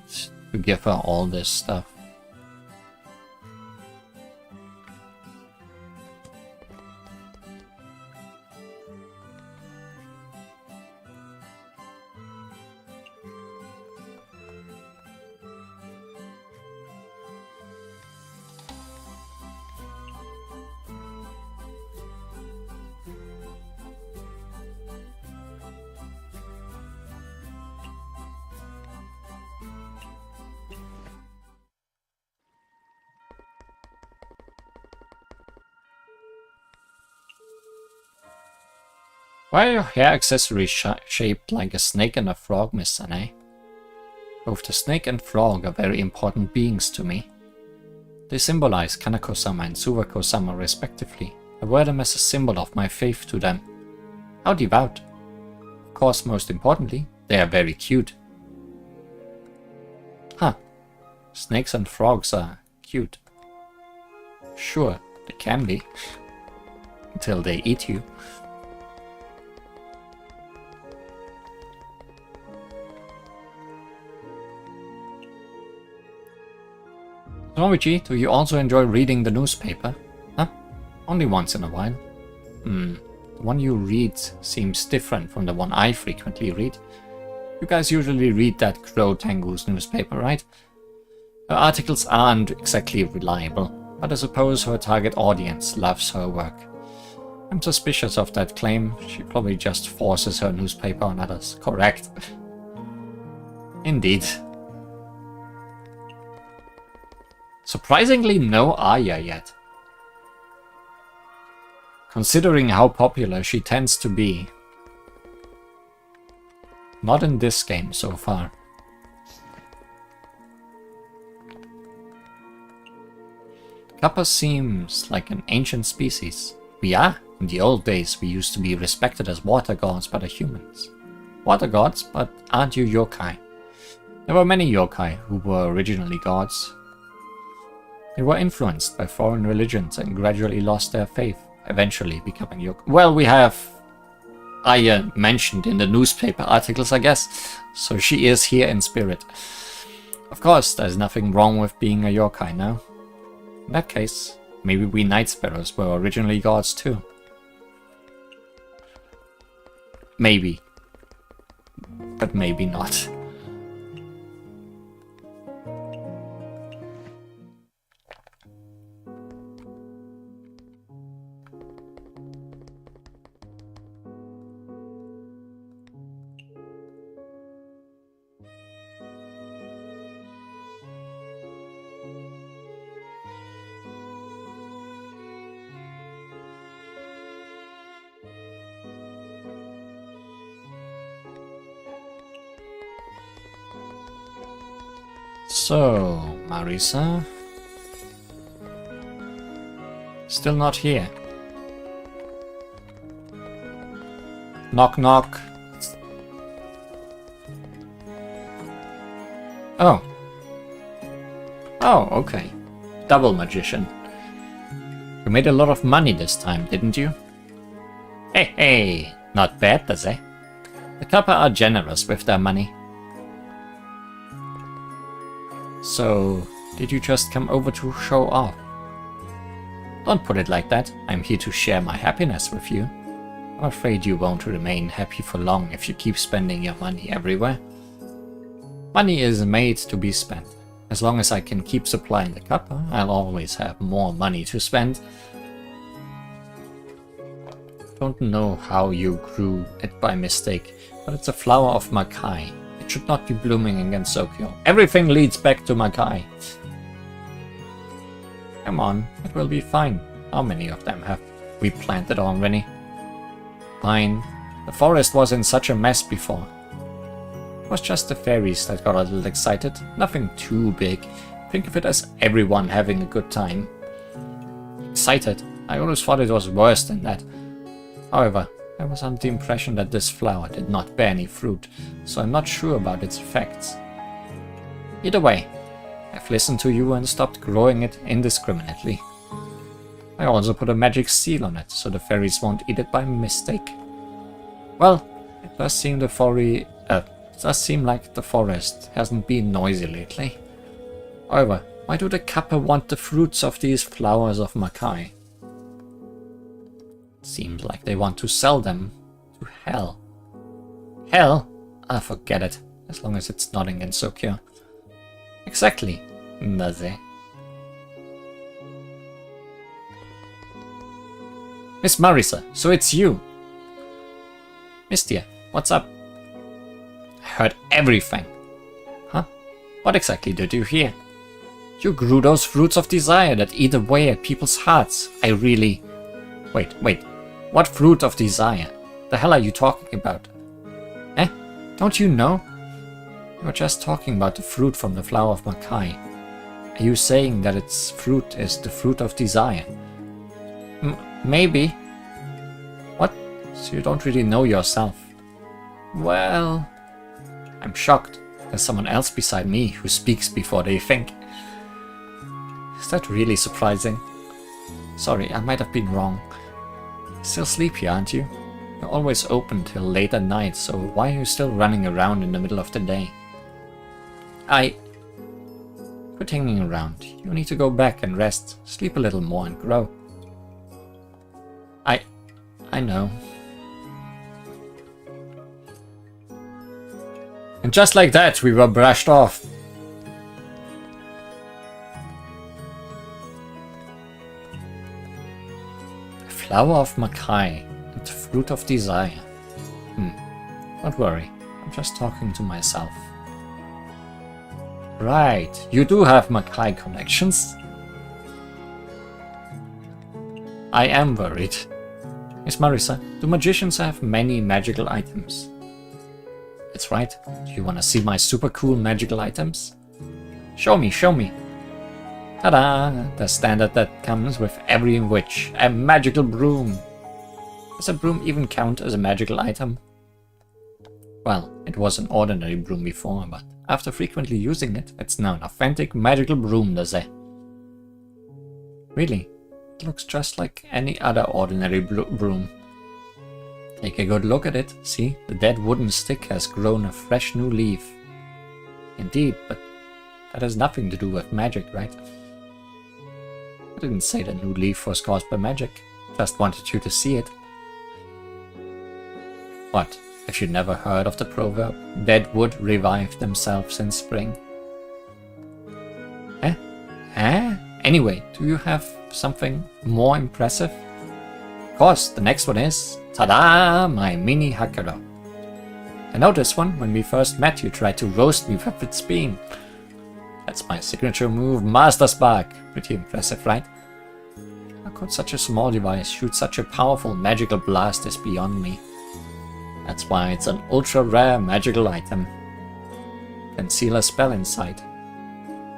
to give her all this stuff. Why are your hair accessories shaped like a snake and a frog, Miss Sanae? Both the snake and frog are very important beings to me. They symbolize Kanako-sama and Suwako-sama respectively. I wear them as a symbol of my faith to them. How devout. Of course, most importantly, they are very cute. Huh. Snakes and frogs are cute. Sure, they can be. Until they eat you. Norwich, do you also enjoy reading the newspaper? Huh? Only once in a while. The one you read seems different from the one I frequently read. You guys usually read that Crow Tengu's newspaper, right? Her articles aren't exactly reliable, but I suppose her target audience loves her work. I'm suspicious of that claim. She probably just forces her newspaper on others. Correct. Indeed. Surprisingly, no Aya yet. Considering how popular she tends to be. Not in this game so far. Kappa seems like an ancient species. We are. In the old days, we used to be respected as water gods by the humans. Water gods, but aren't you yokai? There were many yokai who were originally gods. They were influenced by foreign religions and gradually lost their faith, eventually becoming yokai. Well, we have Aya mentioned in the newspaper articles, I guess, so she is here in spirit. Of course, there's nothing wrong with being a yokai now. In that case, maybe we Night Sparrows were originally gods too. Maybe. But maybe not. So, Marisa? Still not here. Knock knock. Oh. Oh, okay. Double magician. You made a lot of money this time, didn't you? Hey, hey! Not bad, does it? The Kappa are generous with their money. So, did you just come over to show off? Don't put it like that. I'm here to share my happiness with you. I'm afraid you won't remain happy for long if you keep spending your money everywhere. Money is made to be spent. As long as I can keep supplying the Kappa, I'll always have more money to spend. Don't know how you grew it by mistake, but it's a flower of Makai. It should not be blooming in Gensokyo. Everything leads back to Makai. Come on, it will be fine. How many of them have we planted already? Fine. The forest was in such a mess before. It was just the fairies that got a little excited. Nothing too big. Think of it as everyone having a good time. Excited? I always thought it was worse than that. However, I was under the impression that this flower did not bear any fruit, so I'm not sure about its effects. Either way, I've listened to you and stopped growing it indiscriminately. I also put a magic seal on it, so the fairies won't eat it by mistake. Well, it does seem like the forest hasn't been noisy lately. However, why do the Kappa want the fruits of these flowers of Makai? Seems like they want to sell them to hell. Hell? Ah, forget it. As long as it's not in Gensokyo. Exactly. Does it? Miss Marisa, so it's you. Mystia, what's up? I heard everything. Huh? What exactly did you hear? You grew those fruits of desire that eat away at people's hearts. I really... Wait. What fruit of desire? the hell are you talking about? Eh? Don't you know? You were just talking about the fruit from the flower of Makai. Are you saying that its fruit is the fruit of desire? Maybe. What? So you don't really know yourself? Well, I'm shocked. There's someone else beside me who speaks before they think. Is that really surprising? Sorry, I might have been wrong. You're still sleepy, aren't you? You're always open till late at night, so why are you still running around in the middle of the day? Quit hanging around. You need to go back and rest. Sleep a little more and grow. I know. And just like that, we were brushed off. Flower of Makai and the fruit of desire. Don't worry, I'm just talking to myself. Right, you do have Makai connections. I am worried. Miss Marisa, do magicians have many magical items? That's right. Do you want to see my super cool magical items? Show me, show me. Ta-da! The standard that comes with every witch. A magical broom. Does a broom even count as a magical item? Well, it was an ordinary broom before, but after frequently using it, it's now an authentic magical broom, does it? Really? It looks just like any other ordinary broom. Take a good look at it. See, the dead wooden stick has grown a fresh new leaf. Indeed, but that has nothing to do with magic, right? I didn't say the new leaf was caused by magic. Just wanted you to see it. What? Have you never heard of the proverb, dead wood revive themselves in spring? Anyway, do you have something more impressive? Of course, the next one is, ta-da, my mini Hakuro. I know this one. When we first met, you tried to roast me with its beam. That's my signature move, Master Spark. Pretty impressive, right? How could such a small device shoot such a powerful magical blast is beyond me. That's why it's an ultra rare magical item. Can seal a spell inside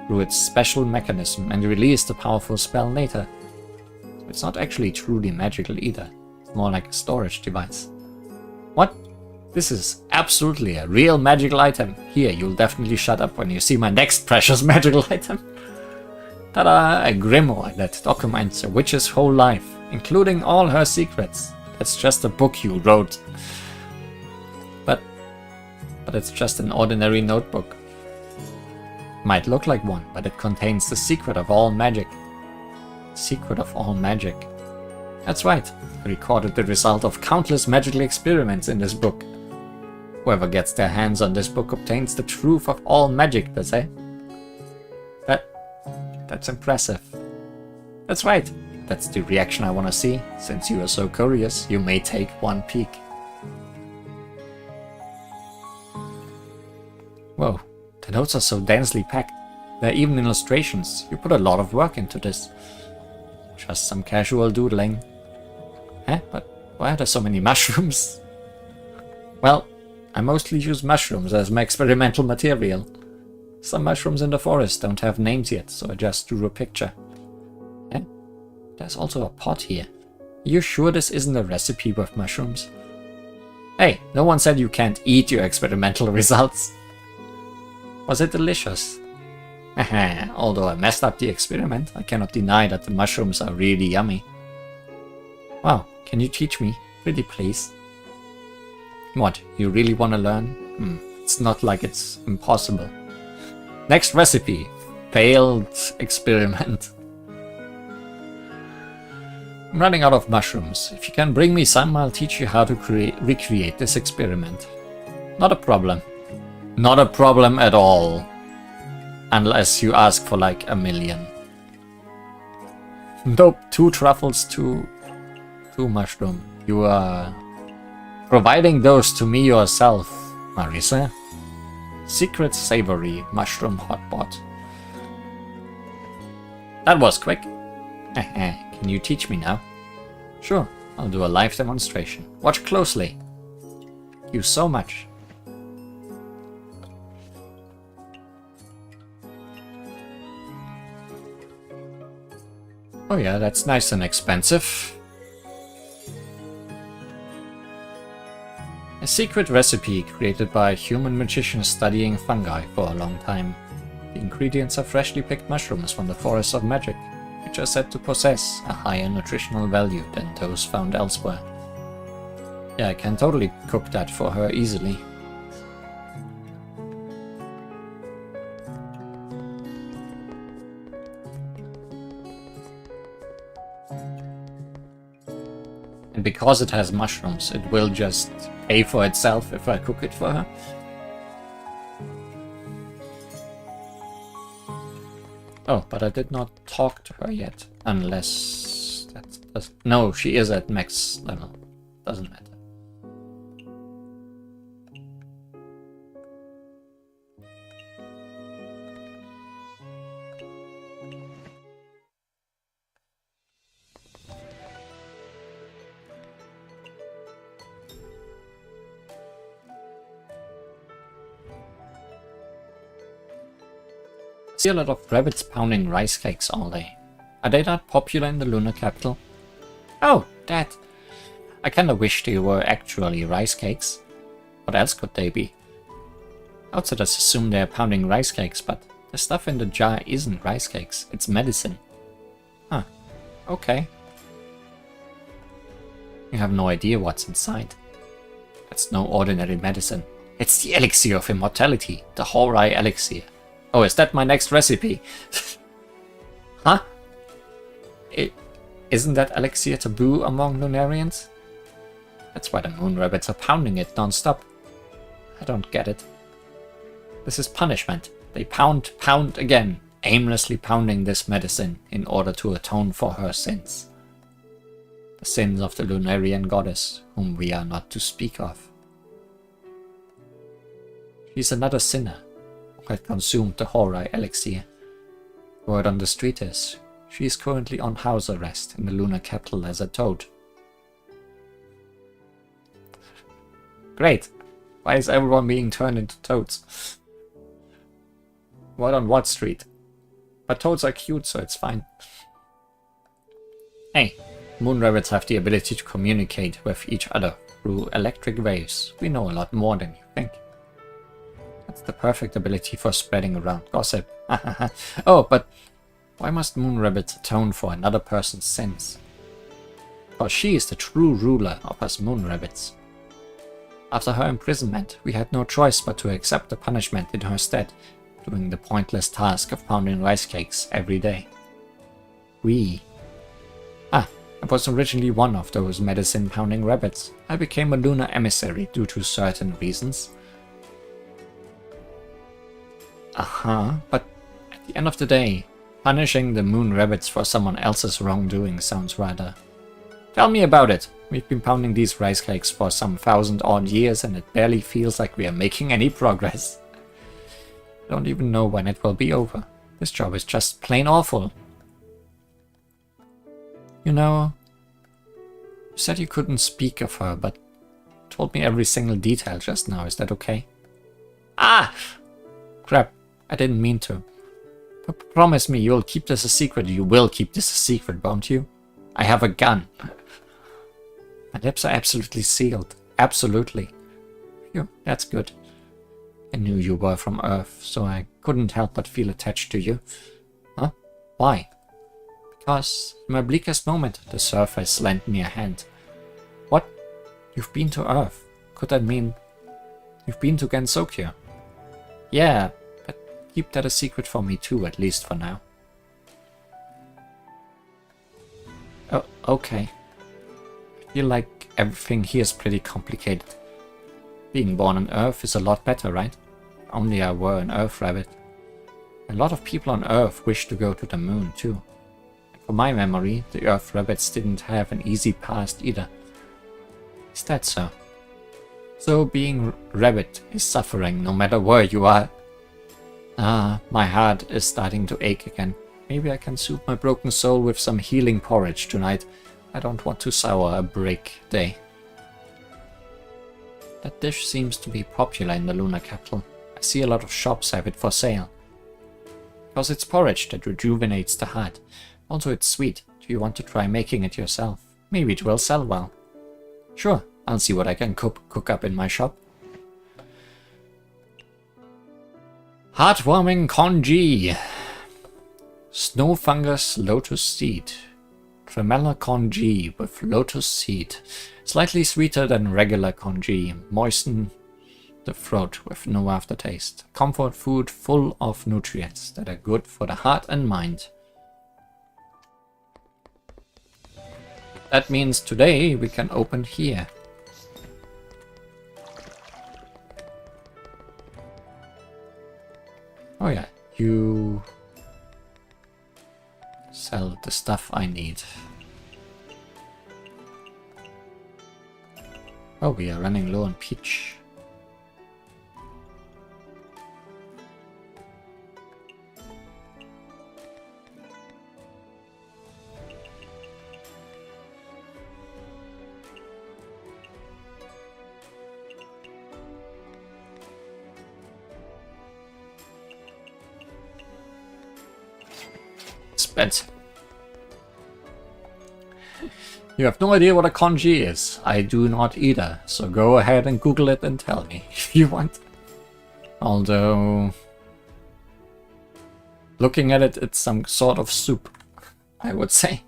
through its special mechanism and release the powerful spell later. So it's not actually truly magical either. It's more like a storage device. What? This is absolutely a real magical item. Here, you'll definitely shut up when you see my next precious magical item. Ta-da! A grimoire that documents a witch's whole life, including all her secrets. That's just a book you wrote. But it's just an ordinary notebook. Might look like one, but it contains the secret of all magic. Secret of all magic. That's right. I recorded the result of countless magical experiments in this book. Whoever gets their hands on this book obtains the truth of all magic, does it? That's impressive. That's right. That's the reaction I want to see. Since you are so curious, you may take one peek. Whoa, the notes are so densely packed. There are even illustrations. You put a lot of work into this. Just some casual doodling. But why are there so many mushrooms? Well, I mostly use mushrooms as my experimental material. Some mushrooms in the forest don't have names yet, so I just drew a picture. There's also a pot here. Are you sure this isn't a recipe with mushrooms? Hey, no one said you can't eat your experimental results. Was it delicious? Although I messed up the experiment, I cannot deny that the mushrooms are really yummy. Wow, can you teach me? Pretty please. What, you really want to learn? It's not like it's impossible. Next recipe. Failed experiment. I'm running out of mushrooms. If you can bring me some, I'll teach you how to recreate this experiment. Not a problem. Not a problem at all. Unless you ask for like 1 million. Nope, 2 truffles, 2 mushroom. You are providing those to me yourself, Marisa. Secret savory mushroom hotpot. That was quick. Can you teach me now? Sure, I'll do a live demonstration. Watch closely. you so much. Oh yeah, that's nice and expensive. A secret recipe created by a human magician studying fungi for a long time. The ingredients are freshly picked mushrooms from the forests of magic, which are said to possess a higher nutritional value than those found elsewhere. Yeah, I can totally cook that for her easily. And because it has mushrooms, it will just pay for itself if I cook it for her. Oh, but I did not talk to her yet, unless that's... No, she is at max level. Doesn't matter. I see a lot of rabbits pounding rice cakes all day. Are they not popular in the lunar capital? Oh, that. I kinda wish they were actually rice cakes. What else could they be? Outsiders assume they're pounding rice cakes, but the stuff in the jar isn't rice cakes, it's medicine. Huh, okay. You have no idea what's inside. That's no ordinary medicine. It's the elixir of immortality, the Touhou elixir. Oh, is that my next recipe? Huh? Isn't that elixir taboo among Lunarians? That's why the moon rabbits are pounding it non-stop. I don't get it. This is punishment. They pound again, aimlessly pounding this medicine in order to atone for her sins. The sins of the Lunarian goddess, whom we are not to speak of. She's another sinner who had consumed the Touhou elixir. Word on the street is, she is currently on house arrest in the lunar capital as a toad. Great! Why is everyone being turned into toads? What on what street? But toads are cute, so it's fine. Hey, moon rabbits have the ability to communicate with each other through electric waves. We know a lot more than you think. That's the perfect ability for spreading around gossip. Oh, but why must moon rabbits atone for another person's sins? For she is the true ruler of us moon rabbits. After her imprisonment, we had no choice but to accept the punishment in her stead, doing the pointless task of pounding rice cakes every day. I was originally one of those medicine-pounding rabbits. I became a lunar emissary due to certain reasons. But at the end of the day, punishing the moon rabbits for someone else's wrongdoing sounds rather... Tell me about it! We've been pounding these rice cakes for some 1,000-odd years and it barely feels like we are making any progress. I don't even know when it will be over. This job is just plain awful. You know, you said you couldn't speak of her, but told me every single detail just now. Is that okay? Ah! Crap, I didn't mean to. But promise me you'll keep this a secret. You will keep this a secret, won't you? I have a gun. My lips are absolutely sealed. Absolutely. Phew, that's good. I knew you were from Earth, so I couldn't help but feel attached to you. Huh? Why? Because in my bleakest moment, the surface lent me a hand. What? You've been to Earth? Could that mean you've been to Gensokyo? Yeah, but keep that a secret for me too, at least for now. Oh, okay. I feel like everything here is pretty complicated. Being born on Earth is a lot better, right? If only I were an Earth rabbit. A lot of people on Earth wish to go to the moon too. And from my memory, the Earth rabbits didn't have an easy past either. Is that so? So being rabbit is suffering no matter where you are. Ah, my heart is starting to ache again. Maybe I can soothe my broken soul with some healing porridge tonight. I don't want to sour a break day. That dish seems to be popular in the lunar capital. I see a lot of shops have it for sale. Because it's porridge that rejuvenates the heart. Also, it's sweet. Do you want to try making it yourself? Maybe it will sell well. Sure, I'll see what I can cook up in my shop. Heartwarming congee. Snow fungus lotus seed. Tremella congee with lotus seed. Slightly sweeter than regular congee. Moisten the throat with no aftertaste. Comfort food full of nutrients that are good for the heart and mind. That means today we can open here. Oh yeah, you sell the stuff I need. Oh, we are running low on peach. Expensive. You have no idea what a congee is. I do not either, so go ahead and Google it and tell me if you want. Although, looking at it, it's some sort of soup, I would say.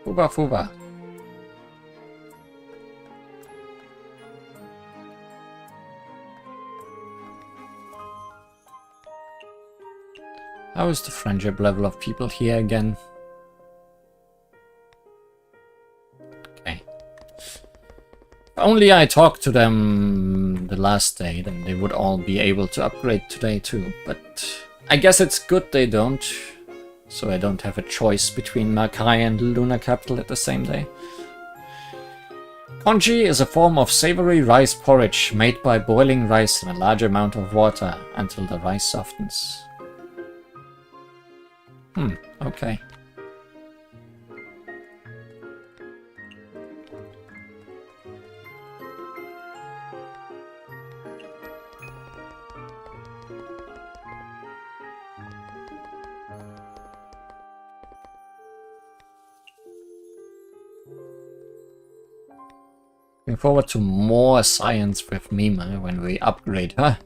Fuba Fuba. How is the friendship level of people here again? Okay. If only I talked to them the last day, then they would all be able to upgrade today too. But I guess it's good they don't. So I don't have a choice between Makai and the lunar capital at the same day. Congee is a form of savory rice porridge made by boiling rice in a large amount of water until the rice softens. Okay. Looking forward to more science with Mima when we upgrade her.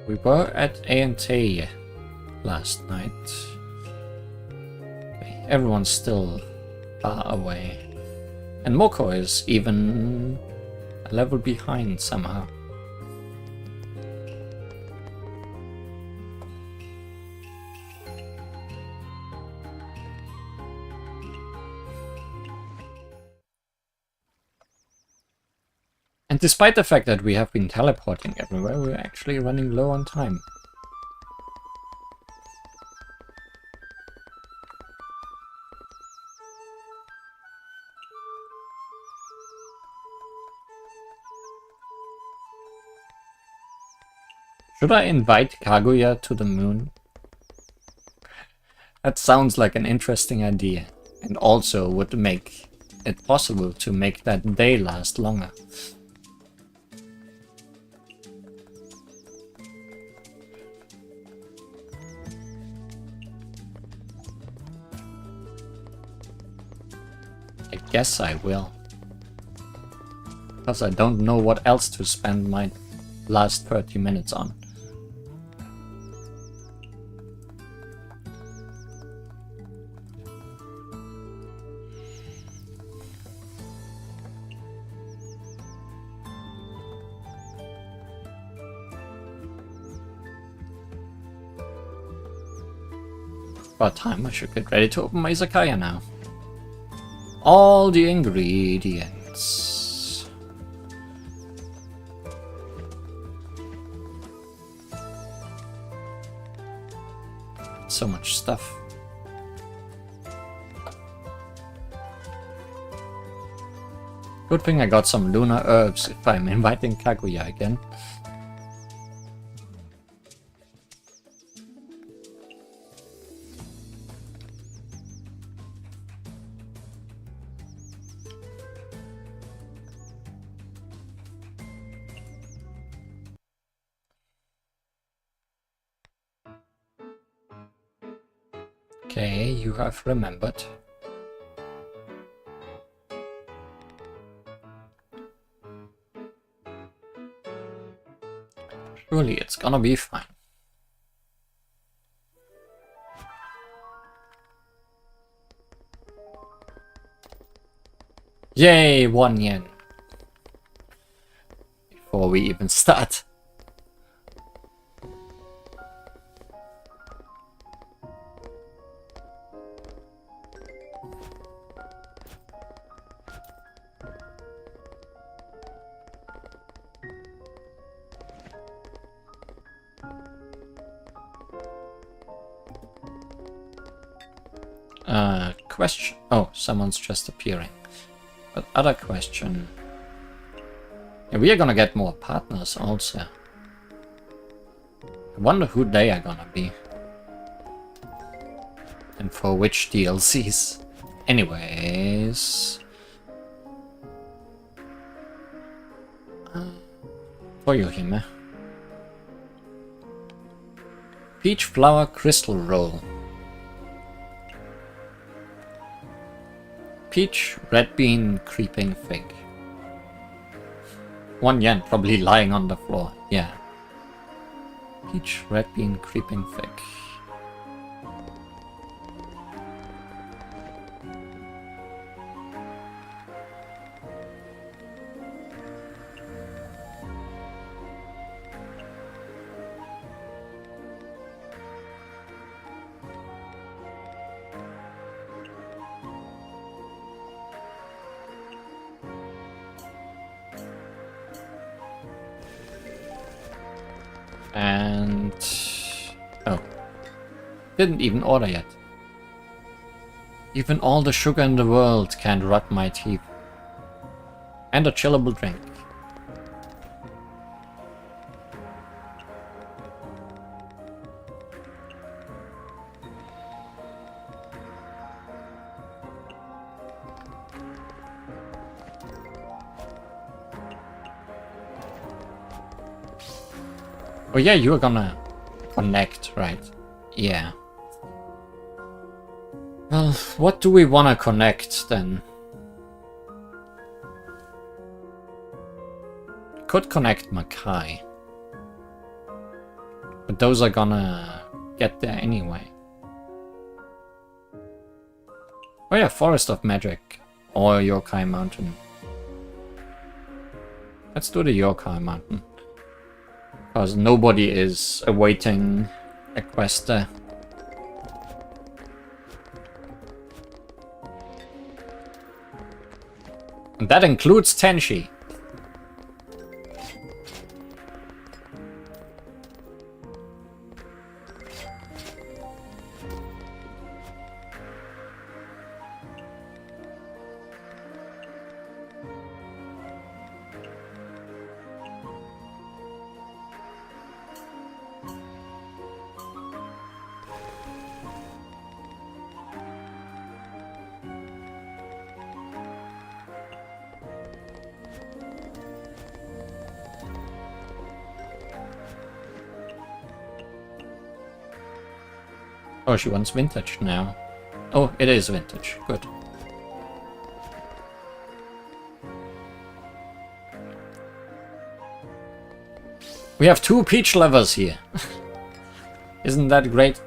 We were at A&T last night. Okay, everyone's still far away. And Moko is even a level behind somehow. And despite the fact that we have been teleporting everywhere, we're actually running low on time. Should I invite Kaguya to the moon? That sounds like an interesting idea, and also would make it possible to make that day last longer. I guess I will. Because I don't know what else to spend my last 30 minutes on. About time, I should get ready to open my Izakaya now. All the ingredients. So much stuff. Good thing I got some lunar herbs if I'm inviting Kaguya again. Okay, you have remembered. Surely it's gonna be fine. Yay, 1 yen. Before we even start. Question. Oh, someone's just appearing. But other question. Yeah, we are gonna get more partners also. I wonder who they are gonna be. And for which DLCs. Anyways. For you, Hime. Peach flower crystal roll. Peach, red bean, creeping fig. 1 yen, probably lying on the floor. Yeah. Peach, red bean, creeping fig. And... oh. Didn't even order yet. Even all the sugar in the world can't rot my teeth. And a chillable drink. Oh yeah, you're gonna connect, right? Yeah. Well, what do we wanna connect then? Could connect Makai. But those are gonna get there anyway. Oh yeah, Forest of Magic. Or Yokai Mountain. Let's do the Yokai Mountain. Because nobody is awaiting a quest there. And that includes Tenshi. Oh, she wants vintage now. Oh, it is vintage. Good. We have 2 peach lovers here. Isn't that great?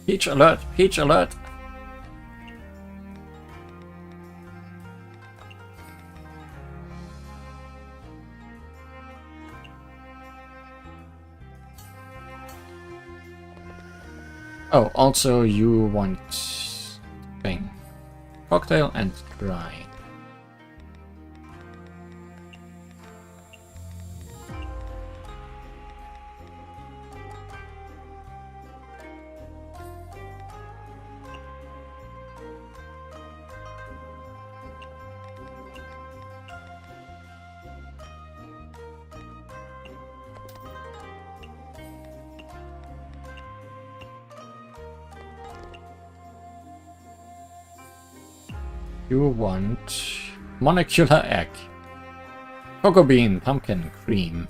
Peach alert! Peach alert! Oh, also you want thing. Cocktail and dry. You want molecular egg, cocoa bean, pumpkin cream.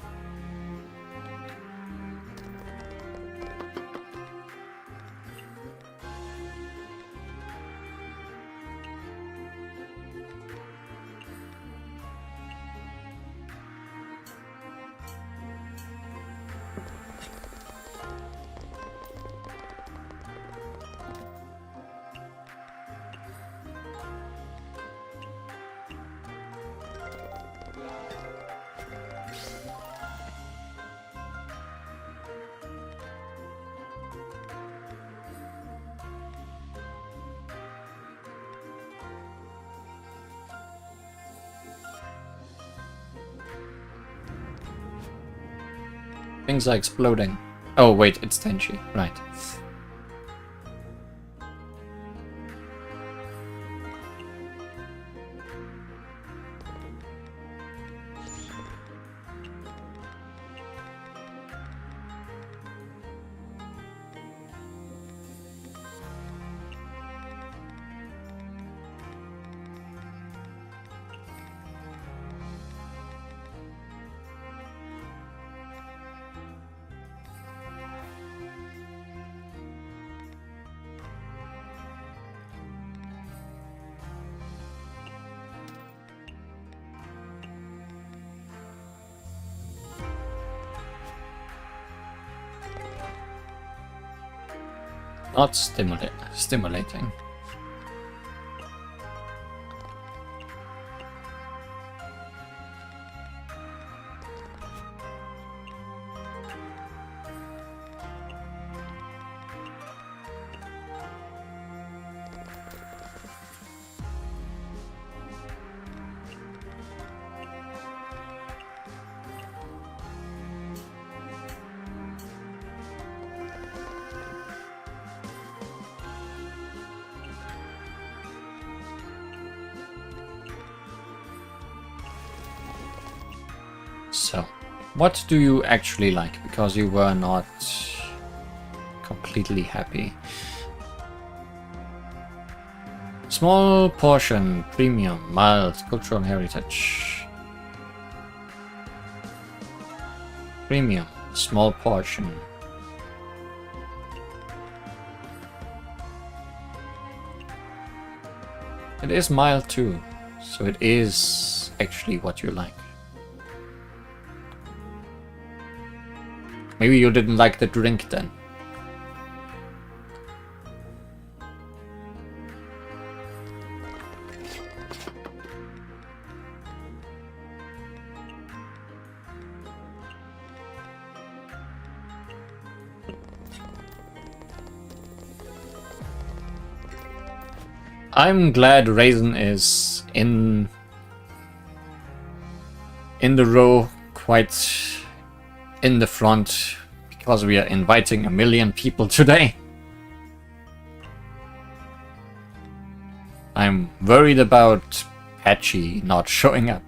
Things are exploding. Oh wait, it's Tenchi, right. Not stimulating. So, what do you actually like? Because you were not completely happy. Small portion, premium, mild, cultural heritage. Premium, small portion. It is mild too, so it is actually what you like. Maybe you didn't like the drink then. I'm glad Raisin is in the row, quite in the front, because we are inviting 1 million people today. I'm worried about Patchy not showing up.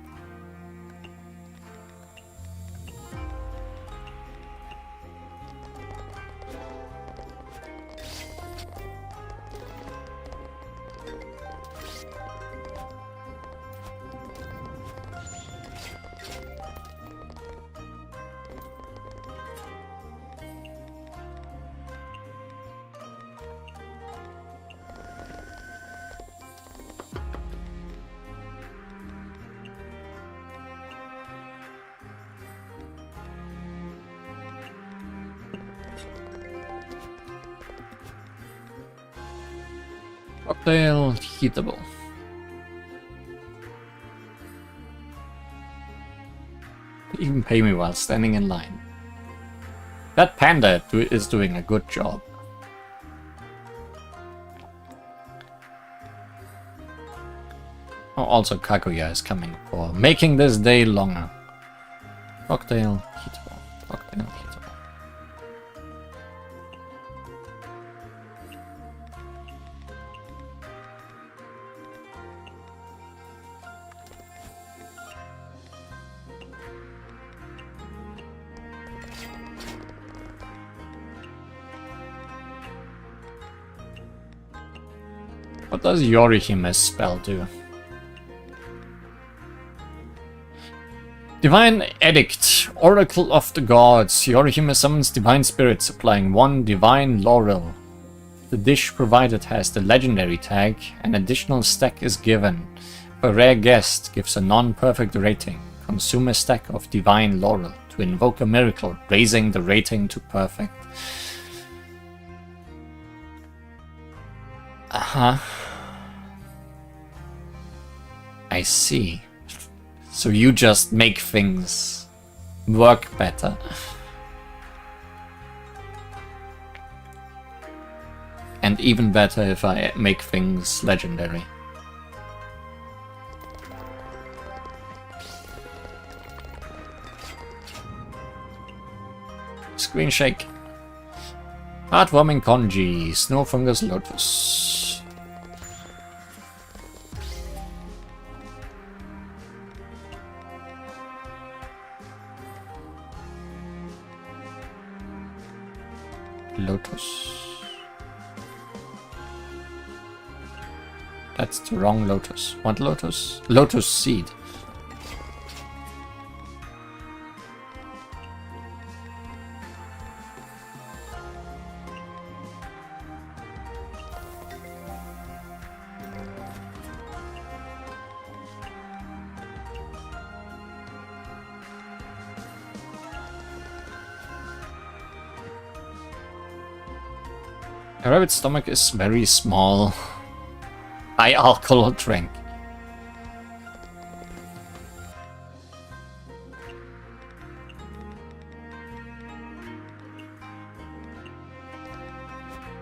Cocktail heatable. Even pay me while standing in line. That panda is doing a good job. Oh, also Kaguya is coming for making this day longer. Cocktail heatable. Cocktail heatable. What does Yorihime's spell do? Divine Edict, Oracle of the Gods. Yorihime summons divine spirits, applying 1 divine laurel. The dish provided has the legendary tag. An additional stack is given. A rare guest gives a non-perfect rating. Consume a stack of divine laurel to invoke a miracle, raising the rating to perfect. I see. So you just make things work better. And even better if I make things legendary. Screen shake. Heartwarming Konji, Snow Fungus Lotus. Lotus. That's the wrong lotus. What lotus? Lotus seed. A rabbit's stomach is very small. High alcohol drink.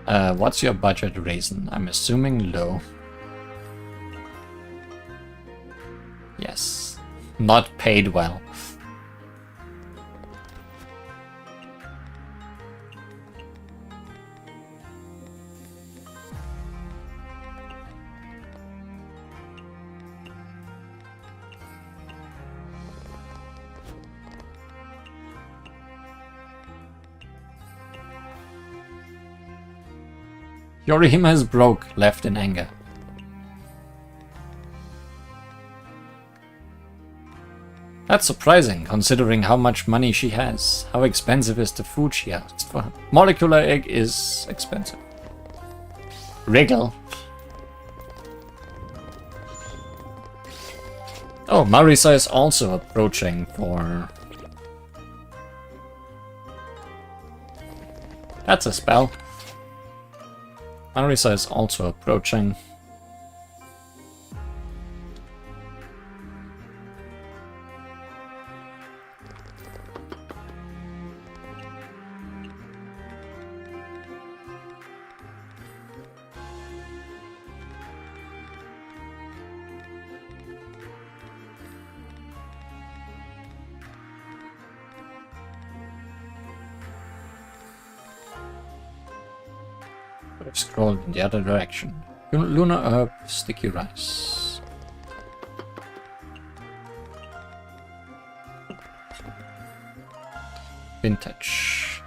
What's your budget, Raisin? I'm assuming low. Yes. Not paid well. Yorihime is broke, left in anger. That's surprising, considering how much money she has. How expensive is the food she asked for? Molecular egg is expensive. Wriggle. Oh, Marisa is also approaching for... That's a spell. Marisa is also approaching. I've scrolled in the other direction. Lunar herb, sticky rice. Vintage.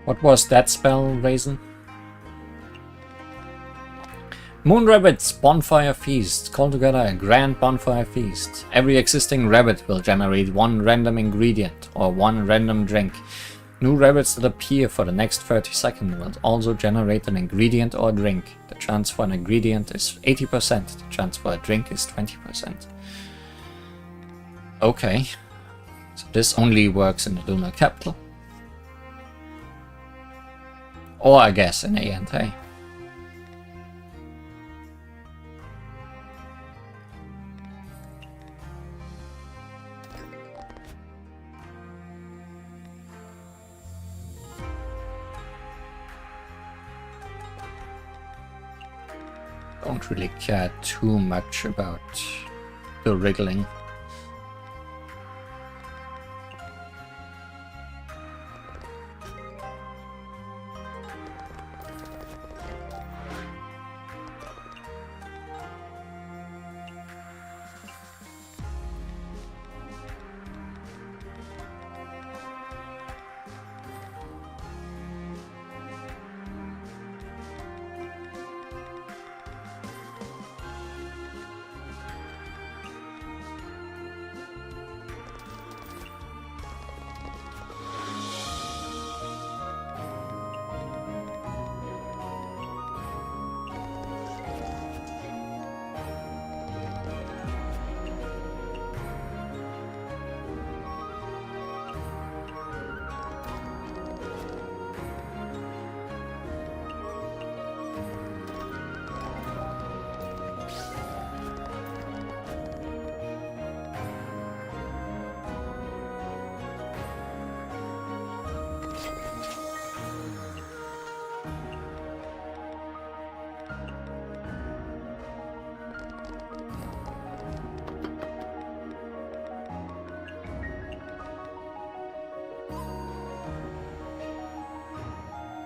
What was that spell, Raisin? Moon Rabbit's Bonfire Feast. Call together a grand bonfire feast. Every existing rabbit will generate 1 random ingredient or 1 random drink. New rabbits that appear for the next 30 seconds will also generate an ingredient or a drink. The chance for an ingredient is 80%, the chance for a drink is 20%. Okay, so this only works in the lunar capital. Or I guess in A and A. Don't really care too much about the wriggling.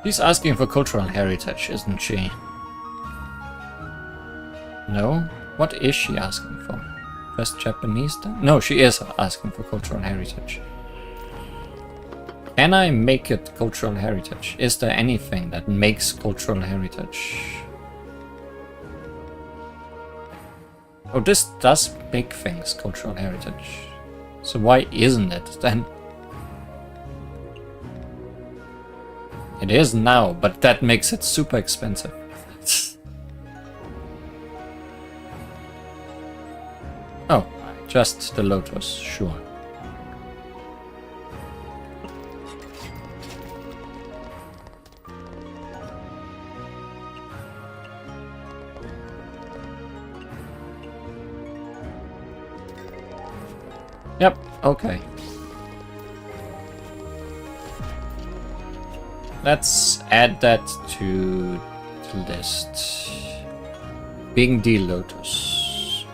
She's asking for cultural heritage, isn't she? No? What is she asking for? First Japanese then? No, she is asking for cultural heritage. Can I make it cultural heritage? Is there anything that makes cultural heritage? Oh, this does make things cultural heritage. So why isn't it then? It is now, but that makes it super expensive. Oh, just the lotus, sure. Yep, okay. Let's add that to the list. Big D Lotus.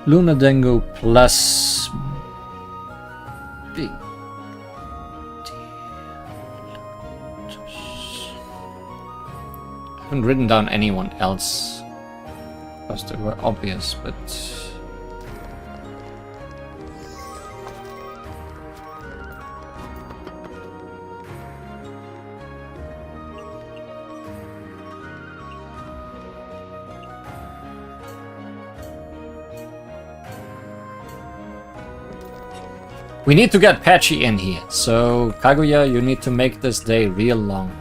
Luna Dengo plus Big D Lotus. I haven't written down anyone else because they were obvious, but we need to get Patchy in here, so Kaguya, you need to make this day real long.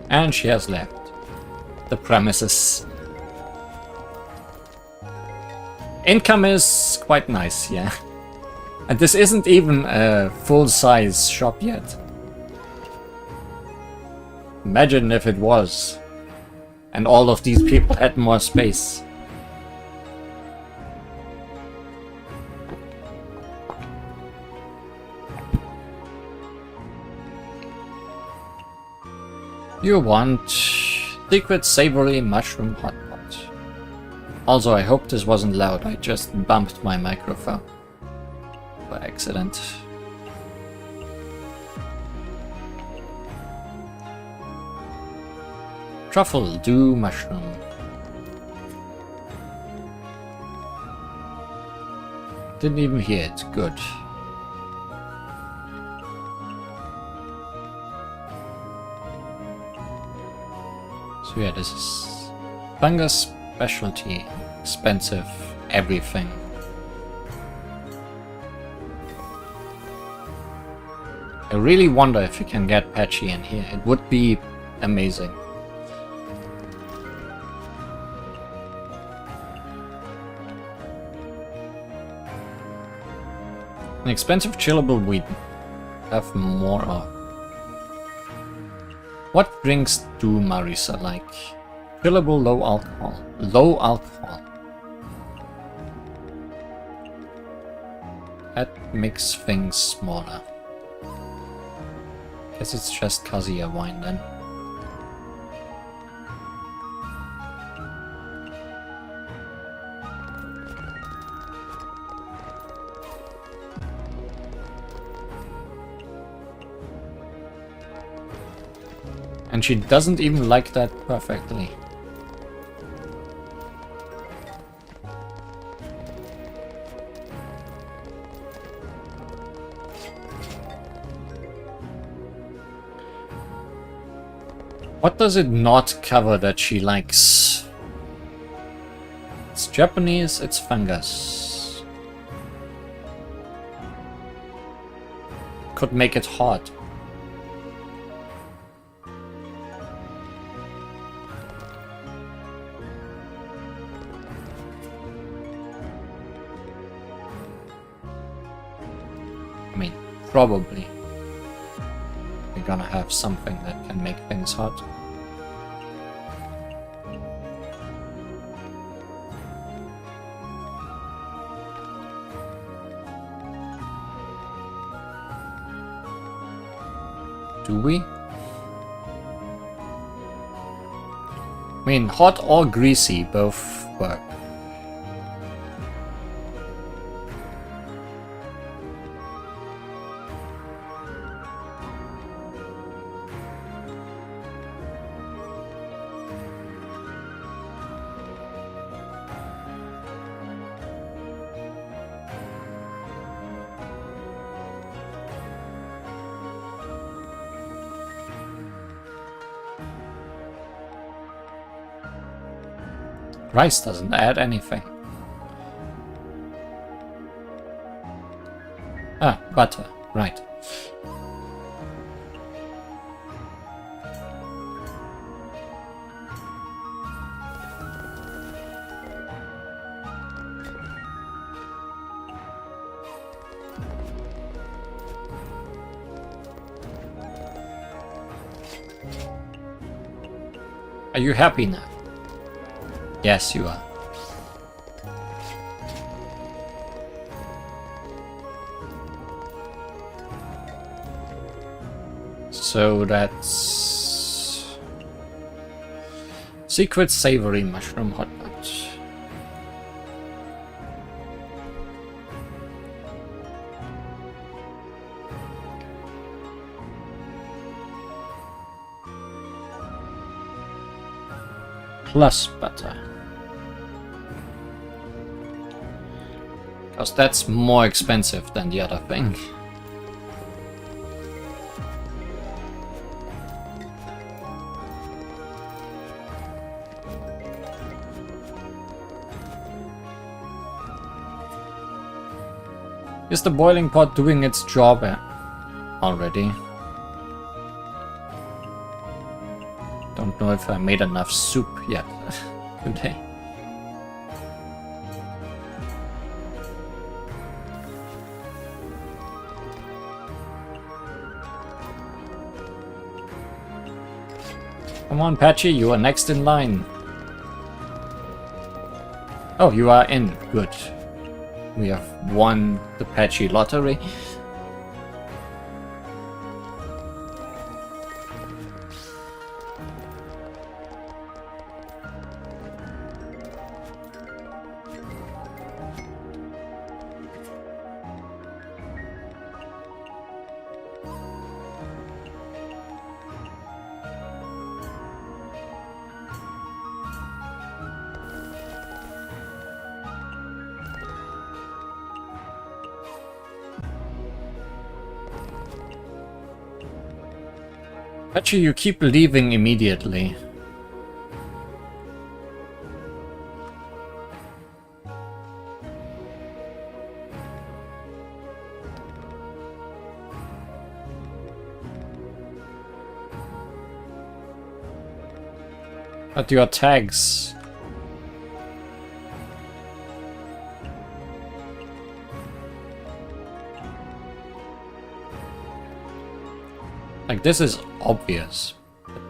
And she has left the premises. Income is quite nice, yeah. And this isn't even a full-size shop yet. Imagine if it was. And all of these people had more space. You want secret savory mushroom hot pot. Also, I hope this wasn't loud. I just bumped my microphone by accident. Truffle, dew mushroom. Didn't even hear it. Good. So yeah, this is fungus specialty. Expensive everything. I really wonder if you can get Patchy in here. It would be amazing. An expensive chillable weed. Have more of. What drinks do Marisa like? Chillable low alcohol. Low alcohol. That makes things smaller. Guess it's just Kazuya wine then. And she doesn't even like that perfectly. What does it not cover that she likes? It's Japanese, it's fungus. Could make it hot. I mean, probably. We're gonna have something that can make things hot. Do we? I mean, hot or greasy both work. Rice doesn't add anything. Ah, butter, right. Are you happy now? Yes, you are. So that's secret savory mushroom hot pot. Plus butter. Because that's more expensive than the other thing. Is the boiling pot doing its job already? Don't know if I made enough soup yet today. Come on, Patchy, you are next in line. Oh, you are in. Good. We have won the Patchy lottery. Actually, you keep leaving immediately. But your tags... Like, this is obvious. But...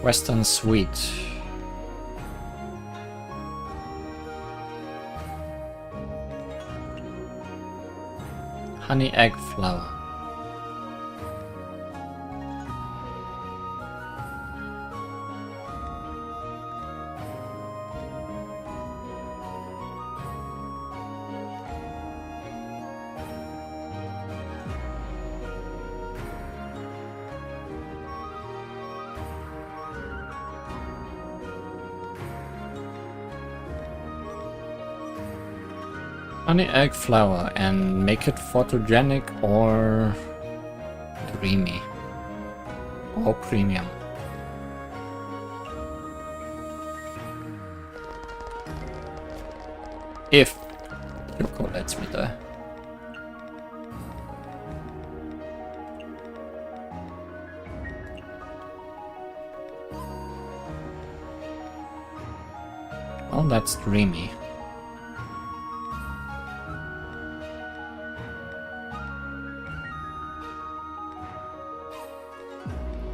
Western Sweet. Honey egg flour. Honey egg flour and make it photogenic or dreamy or premium. If Yoko lets me there. Oh, that's dreamy.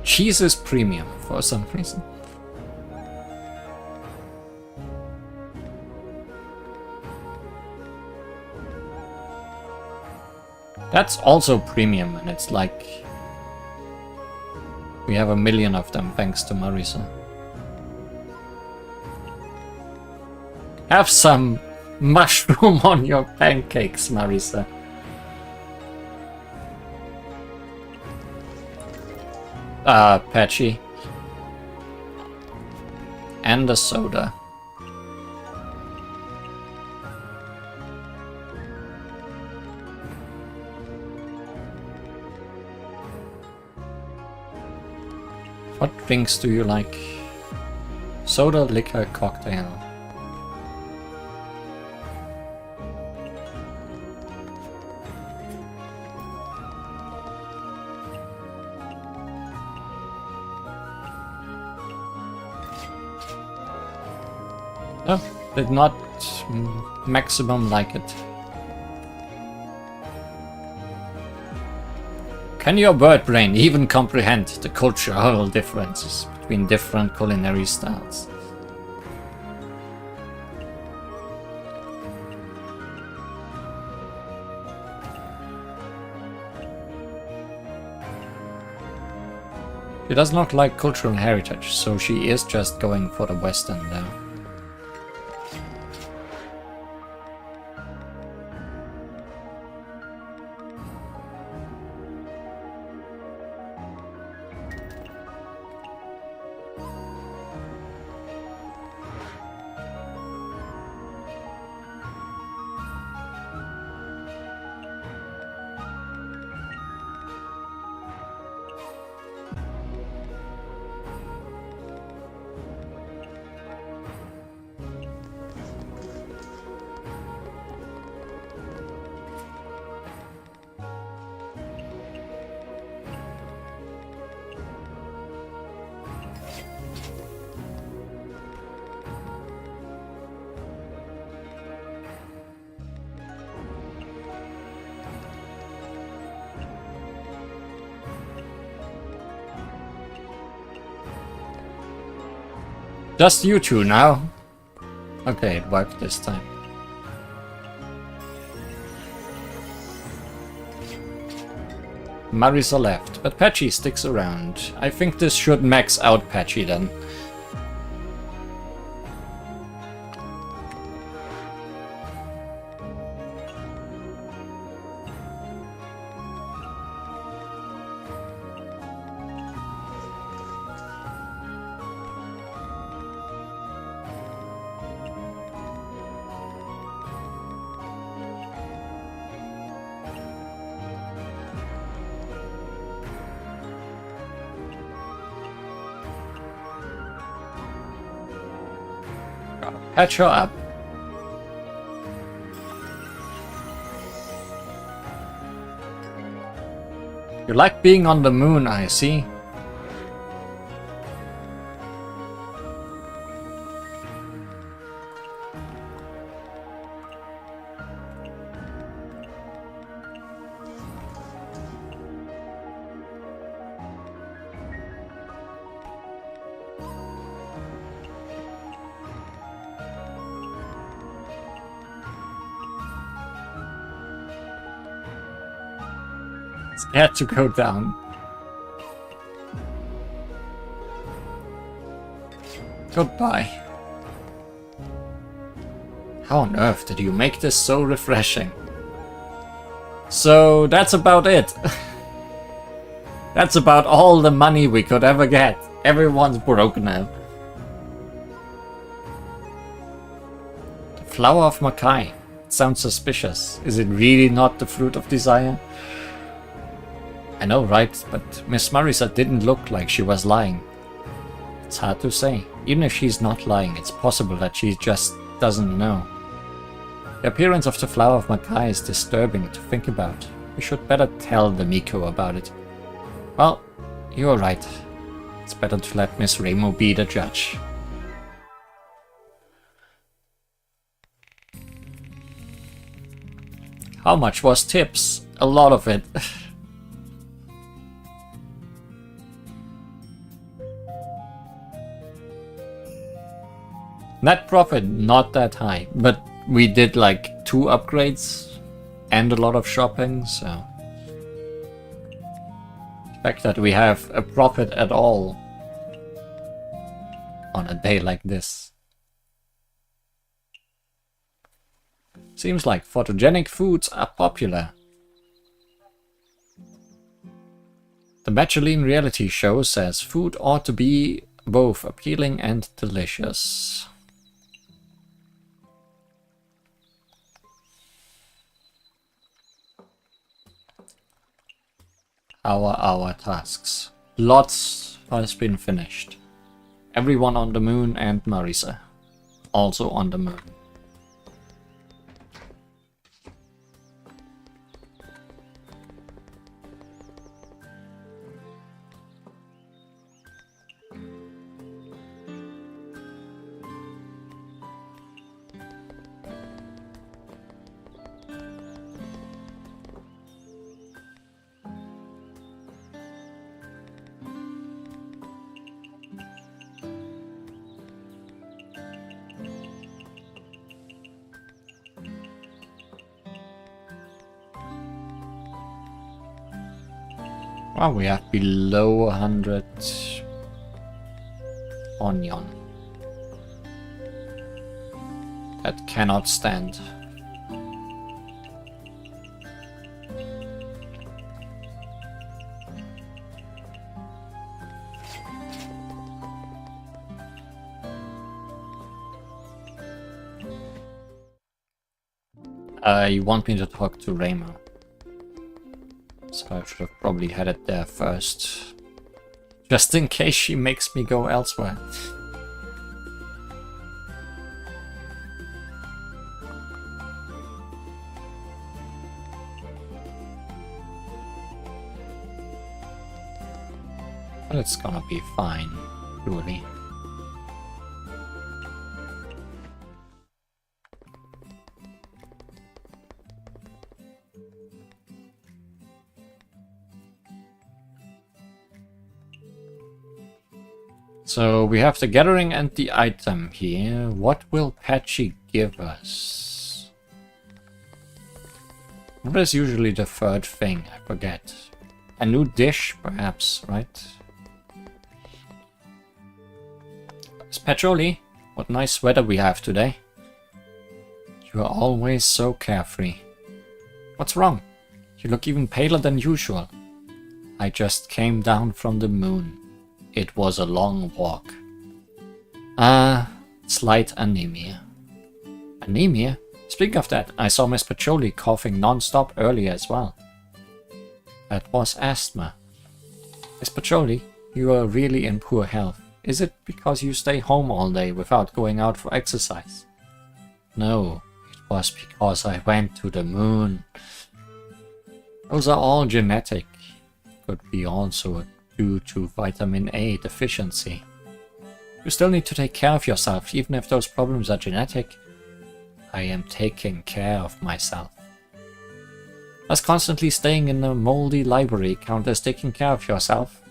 Cheese is premium for some reason. That's also premium, and it's like we have 1 million of them thanks to Marisa. Have some mushroom on your pancakes, Marisa. Patchy. And a soda. What drinks do you like? Soda, liquor, cocktail. Oh, did not maximum like it. Can your bird brain even comprehend the cultural differences between different culinary styles? She does not like cultural heritage, so she is just going for the Western now. Just you two now? Okay, it worked this time. Marisa left, but Patchy sticks around. I think this should max out Patchy then. Gotta patch her up. You like being on the moon, I see. Scared to go down. Goodbye. How on earth did you make this so refreshing? So that's about it. That's about all the money we could ever get. Everyone's broke now. The flower of Makai. Sounds suspicious. Is it really not the fruit of desire? I know, right? But Miss Marisa didn't look like she was lying. It's hard to say. Even if she's not lying, it's possible that she just doesn't know. The appearance of the flower of Makai is disturbing to think about. We should better tell the Miko about it. Well, you're right. It's better to let Miss Remo be the judge. How much was tips? A lot of it. Net profit, not that high, but we did like 2 upgrades and a lot of shopping, so the fact that we have a profit at all on a day like this. Seems like photogenic foods are popular. The Michelin reality show says food ought to be both appealing and delicious. Our tasks. Lots has been finished. Everyone on the moon and Marisa. Also on the moon. Well, we have below 100 onion. That cannot stand. You want me to talk to Remo? So I should have probably had it there first. Just in case she makes me go elsewhere. But it's gonna be fine, surely. So we have the gathering and the item here. What will Patchy give us? What is usually the third thing? I forget. A new dish, perhaps, right? Spatcholi, what nice weather we have today. You are always so carefree. What's wrong? You look even paler than usual. I just came down from the moon. It was a long walk. Slight anemia. Anemia? Speaking of that, I saw Miss Patchouli coughing non-stop earlier as well. That was asthma. Miss Patchouli, you are really in poor health. Is it because you stay home all day without going out for exercise? No, it was because I went to the moon. Those are all genetic. Could be also due to vitamin A deficiency. You still need to take care of yourself, even if those problems are genetic. I am taking care of myself. Does constantly staying in a moldy library count as taking care of yourself?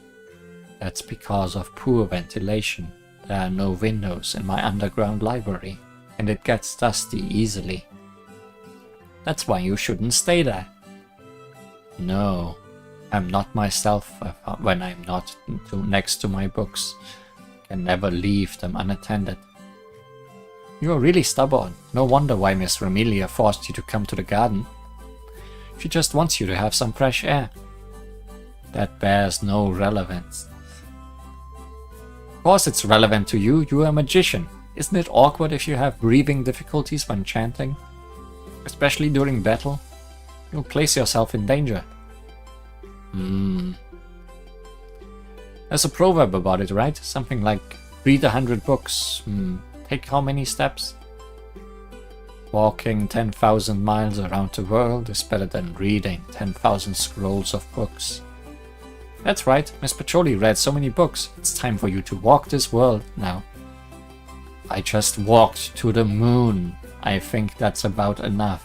That's because of poor ventilation. There are no windows in my underground library, and it gets dusty easily. That's why you shouldn't stay there. No, I'm not myself when I'm not next to my books. I can never leave them unattended. You're really stubborn. No wonder why Miss Romelia forced you to come to the garden. She just wants you to have some fresh air. That bears no relevance. Of course it's relevant to you. You're a magician. Isn't it awkward if you have breathing difficulties when chanting? Especially during battle? You'll place yourself in danger. There's a proverb about it, right? Something like, read 100 books. Take how many steps? Walking 10,000 miles around the world is better than reading 10,000 scrolls of books. That's right, Miss Pacholi read so many books. It's time for you to walk this world now. I just walked to the moon. I think that's about enough.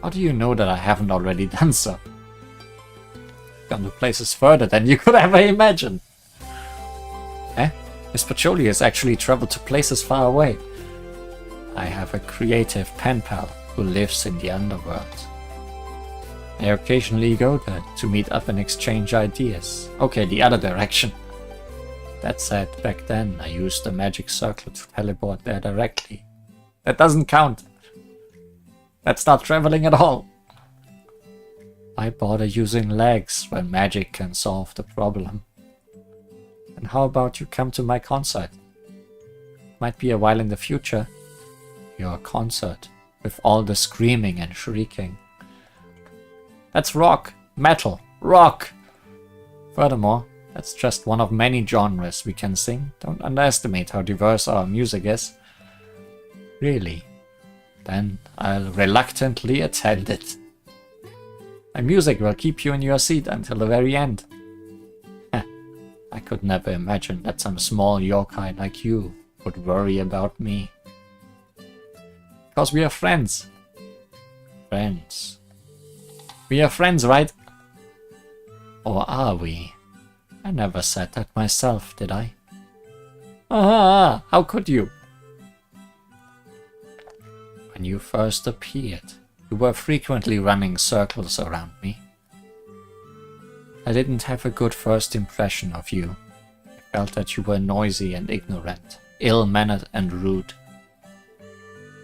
How do you know that I haven't already done so? Gone to places further than you could ever imagine. Miss Pacholi has actually traveled to places far away. I have a creative pen pal who lives in the underworld. I occasionally go there to meet up and exchange ideas. Okay, the other direction. That said, back then I used the magic circle to teleport there directly. That doesn't count. That's not traveling at all. Why bother using legs when magic can solve the problem? And how about you come to my concert? Might be a while in the future. Your concert, with all the screaming and shrieking. That's rock, metal, rock! Furthermore, that's just one of many genres we can sing. Don't underestimate how diverse our music is. Really? Then I'll reluctantly attend it. My music will keep you in your seat until the very end. I could never imagine that some small yokai like you would worry about me. Because we are friends. Friends. We are friends, right? Or are we? I never said that myself, did I? How could you? When you first appeared, you were frequently running circles around me. I didn't have a good first impression of you. I felt that you were noisy and ignorant, ill-mannered and rude.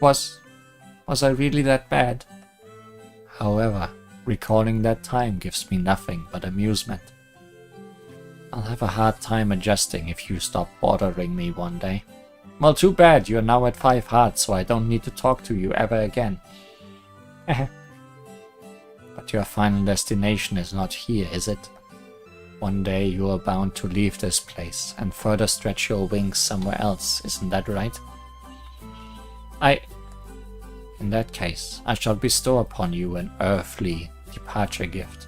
Was I really that bad? However, recalling that time gives me nothing but amusement. I'll have a hard time adjusting if you stop bothering me one day. Well, too bad, you're now at 5 hearts, so I don't need to talk to you ever again. But your final destination is not here, is it? One day you are bound to leave this place and further stretch your wings somewhere else, isn't that right? In that case, I shall bestow upon you an early departure gift.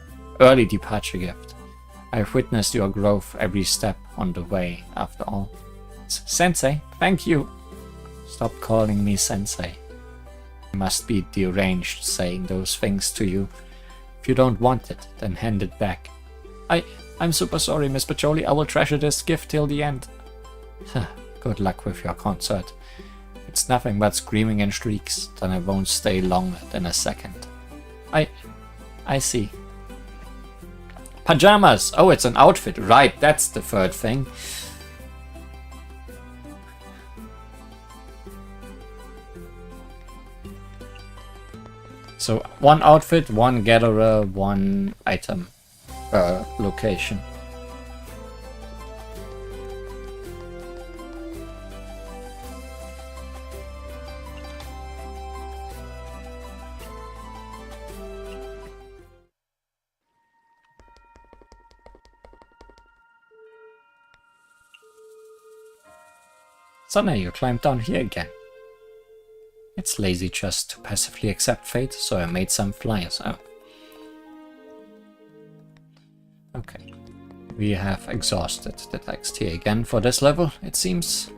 I've witnessed your growth every step on the way, after all. Sensei, thank you! Stop calling me Sensei. I must be deranged saying those things to you. If you don't want it, then hand it back. I'm super sorry, Miss Pacholi. I will treasure this gift till the end. Good luck with your concert. If it's nothing but screaming and shrieks, then I won't stay longer than a second. I see. Pajamas! Oh, it's an outfit. Right, that's the third thing. So, one outfit, one gatherer, one item per location. Sana, you climbed down here again. It's lazy just to passively accept fate, so I made some flyers. Oh. Okay. We have exhausted the text here again for this level, it seems.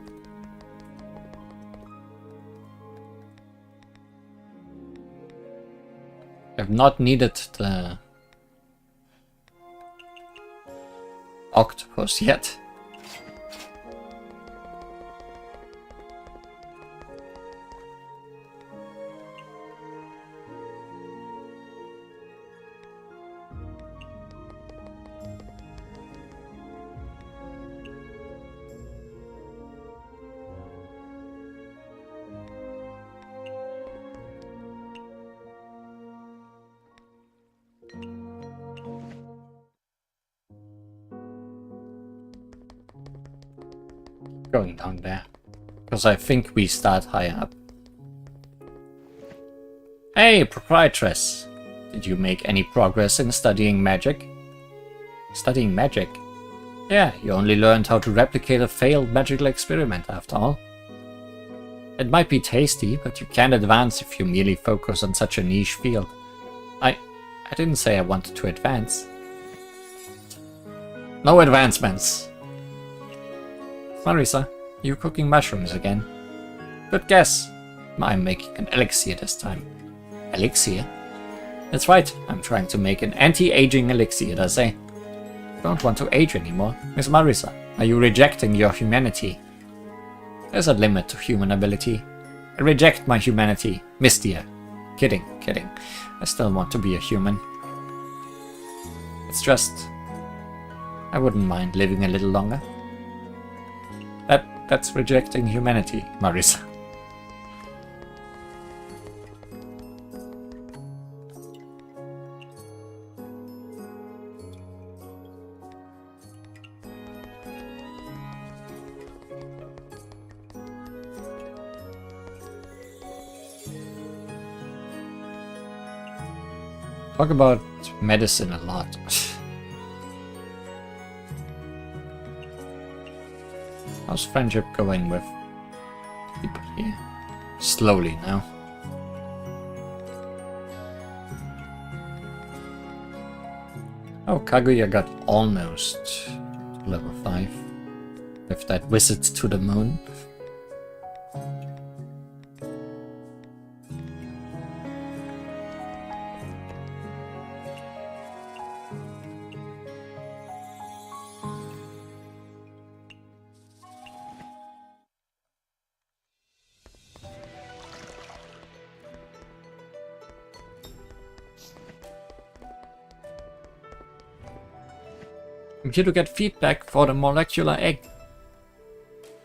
I've not needed the octopus yet. Going down there, because I think we start higher up. Hey, proprietress! Did you make any progress in studying magic? Studying magic? Yeah, you only learned how to replicate a failed magical experiment after all. It might be tasty, but you can't advance if you merely focus on such a niche field. I didn't say I wanted to advance. No advancements! Marisa, you cooking mushrooms again? Good guess. I'm making an elixir this time. Elixir? That's right, I'm trying to make an anti-aging elixir, I say. Don't want to age anymore. Miss Marisa, are you rejecting your humanity? There's a limit to human ability. I reject my humanity. Mystia. Kidding, kidding. I still want to be a human. It's just... I wouldn't mind living a little longer. That's rejecting humanity, Marisa. Talk about medicine a lot. How's friendship going with people here? Slowly now. Oh, Kaguya got almost to level 5 with that visit to the moon. I'm here to get feedback for the molecular egg.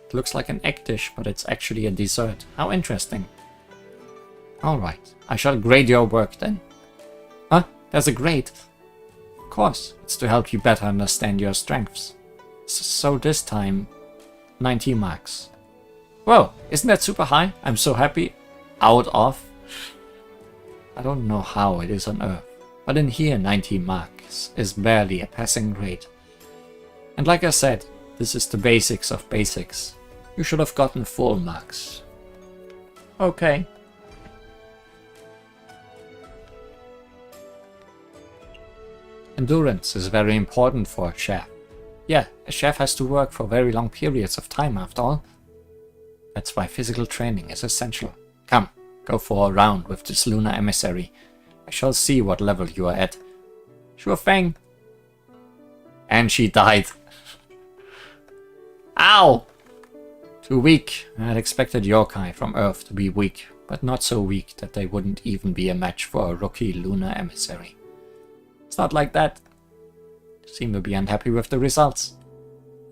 It looks like an egg dish, but it's actually a dessert. How interesting. Alright, I shall grade your work then. Huh? There's a grade? Of course, it's to help you better understand your strengths. So this time, 90 marks. Whoa, isn't that super high? I'm so happy. Out of. I don't know how it is on Earth, but in here 90 marks is barely a passing grade. And like I said, this is the basics of basics. You should have gotten full marks. Okay. Endurance is very important for a chef. Yeah, a chef has to work for very long periods of time after all. That's why physical training is essential. Come, go for a round with this lunar emissary. I shall see what level you are at. Sure thing. And she died. Ow! Too weak. I had expected yokai from Earth to be weak, but not so weak that they wouldn't even be a match for a rookie lunar emissary. It's not like that. Seem to be unhappy with the results.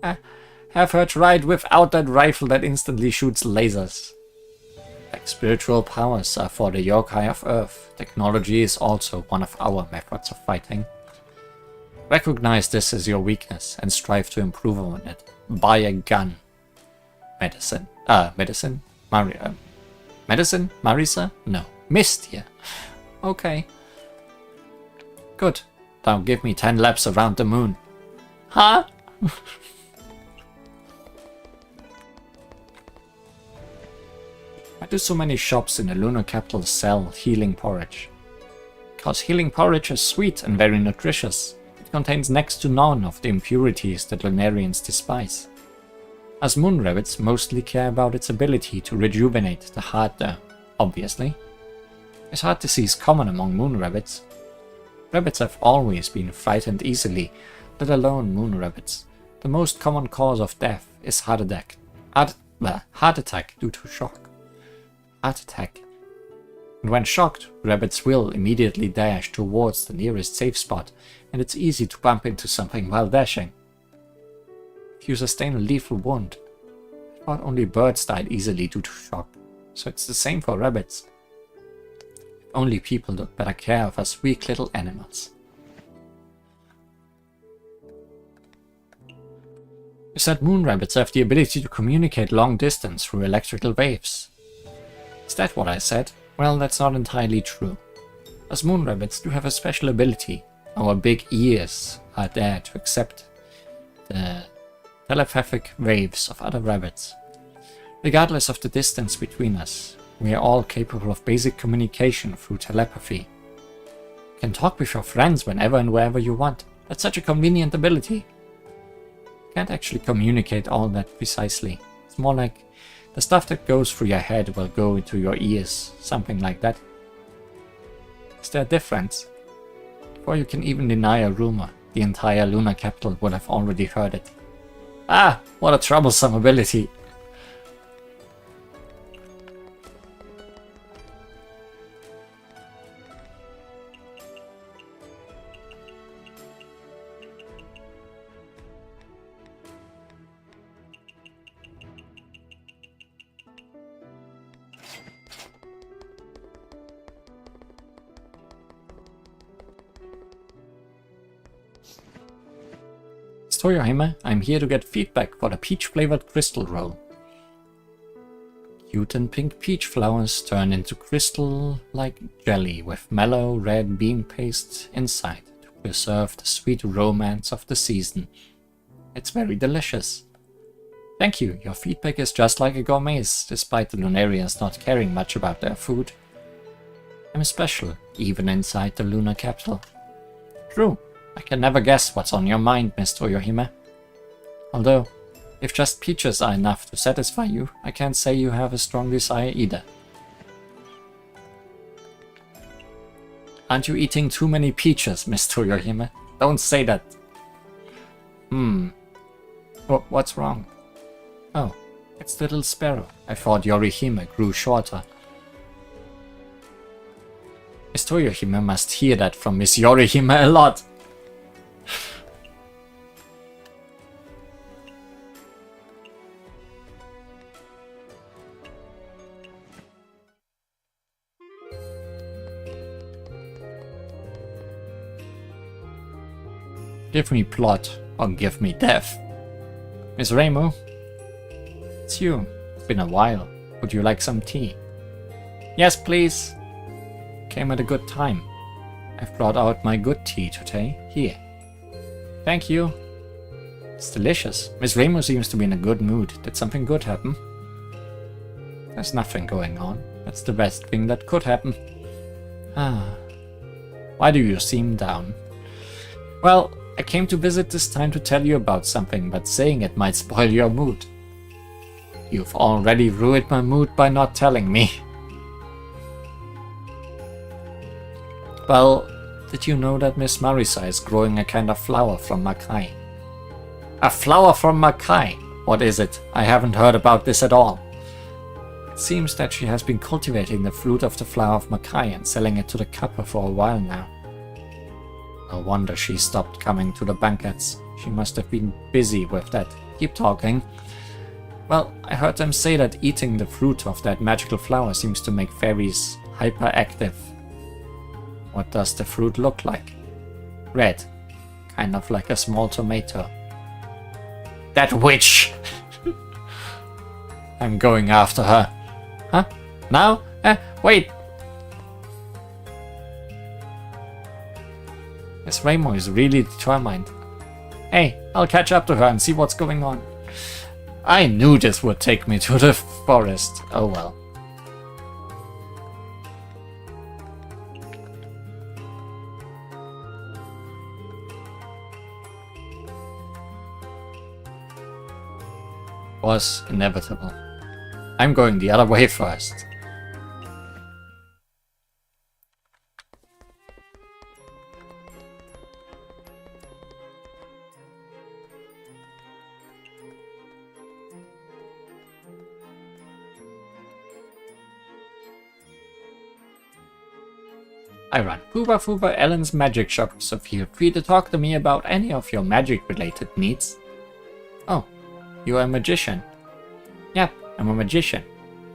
Have her tried without that rifle that instantly shoots lasers. Like spiritual powers are for the yokai of Earth, technology is also one of our methods of fighting. Recognize this as your weakness and strive to improve on it. Buy a gun. Medicine. Medicine? Medicine? Marisa? No. Mystia. Okay. Good. Now give me 10 laps around the moon. Huh? Why do so many shops in the lunar capital sell healing porridge? Because healing porridge is sweet and very nutritious. It contains next to none of the impurities that Lunarians despise. As moon rabbits mostly care about its ability to rejuvenate the heart though, obviously. Is heart disease common among moon rabbits? Rabbits have always been frightened easily, let alone moon rabbits. The most common cause of death is heart attack. Heart attack due to shock. Heart attack. And when shocked, rabbits will immediately dash towards the nearest safe spot, and it's easy to bump into something while dashing. If you sustain a lethal wound, I thought only birds died easily due to shock, so it's the same for rabbits. If only people took better care of us weak little animals. You said moon rabbits have the ability to communicate long distance through electrical waves. Is that what I said? Well, that's not entirely true. As moon rabbits do have a special ability. Our big ears are there to accept the telepathic waves of other rabbits. Regardless of the distance between us, we are all capable of basic communication through telepathy. You can talk with your friends whenever and wherever you want. That's such a convenient ability. You can't actually communicate all that precisely. It's more like the stuff that goes through your head will go into your ears, something like that. Is there a difference? Before you can even deny a rumor, the entire lunar capital would have already heard it. Ah, what a troublesome ability! Toyohime, I'm here to get feedback for the peach-flavored crystal roll. Cute and pink peach flowers turn into crystal-like jelly with mellow red bean paste inside to preserve the sweet romance of the season. It's very delicious. Thank you, your feedback is just like a gourmet's, despite the Lunarians not caring much about their food. I'm special, even inside the lunar capital. True. I can never guess what's on your mind, Miss Toyohime. Although, if just peaches are enough to satisfy you, I can't say you have a strong desire either. Aren't you eating too many peaches, Miss Toyohime? Don't say that. What's wrong? Oh, it's Little Sparrow. I thought Yorihime grew shorter. Miss Toyohime must hear that from Miss Yorihime a lot. Give me plot, or give me death. Miss Reimu? It's you. It's been a while. Would you like some tea? Yes, please. Came at a good time. I've brought out my good tea today. Here. Thank you. It's delicious. Miss Reimu seems to be in a good mood. Did something good happen? There's nothing going on. That's the best thing that could happen. Ah. Why do you seem down? Well, I came to visit this time to tell you about something, but saying it might spoil your mood. You've already ruined my mood by not telling me. Well, did you know that Miss Marisa is growing a kind of flower from Makai? A flower from Makai? What is it? I haven't heard about this at all. It seems that she has been cultivating the fruit of the flower of Makai and selling it to the Kappa for a while now. No wonder she stopped coming to the banquets. She must have been busy with that. Keep talking. Well, I heard them say that eating the fruit of that magical flower seems to make fairies hyperactive. What does the fruit look like? Red. Kind of like a small tomato. That witch! I'm going after her. Huh? Now? Wait! Miss Reimu is really determined. Hey, I'll catch up to her and see what's going on. I knew this would take me to the forest. Oh well. was inevitable. I'm going the other way first. I run Pooba Fooba Ellen's magic shop, so feel free to talk to me about any of your magic-related needs. Oh, you are a magician? Yep, I'm a magician.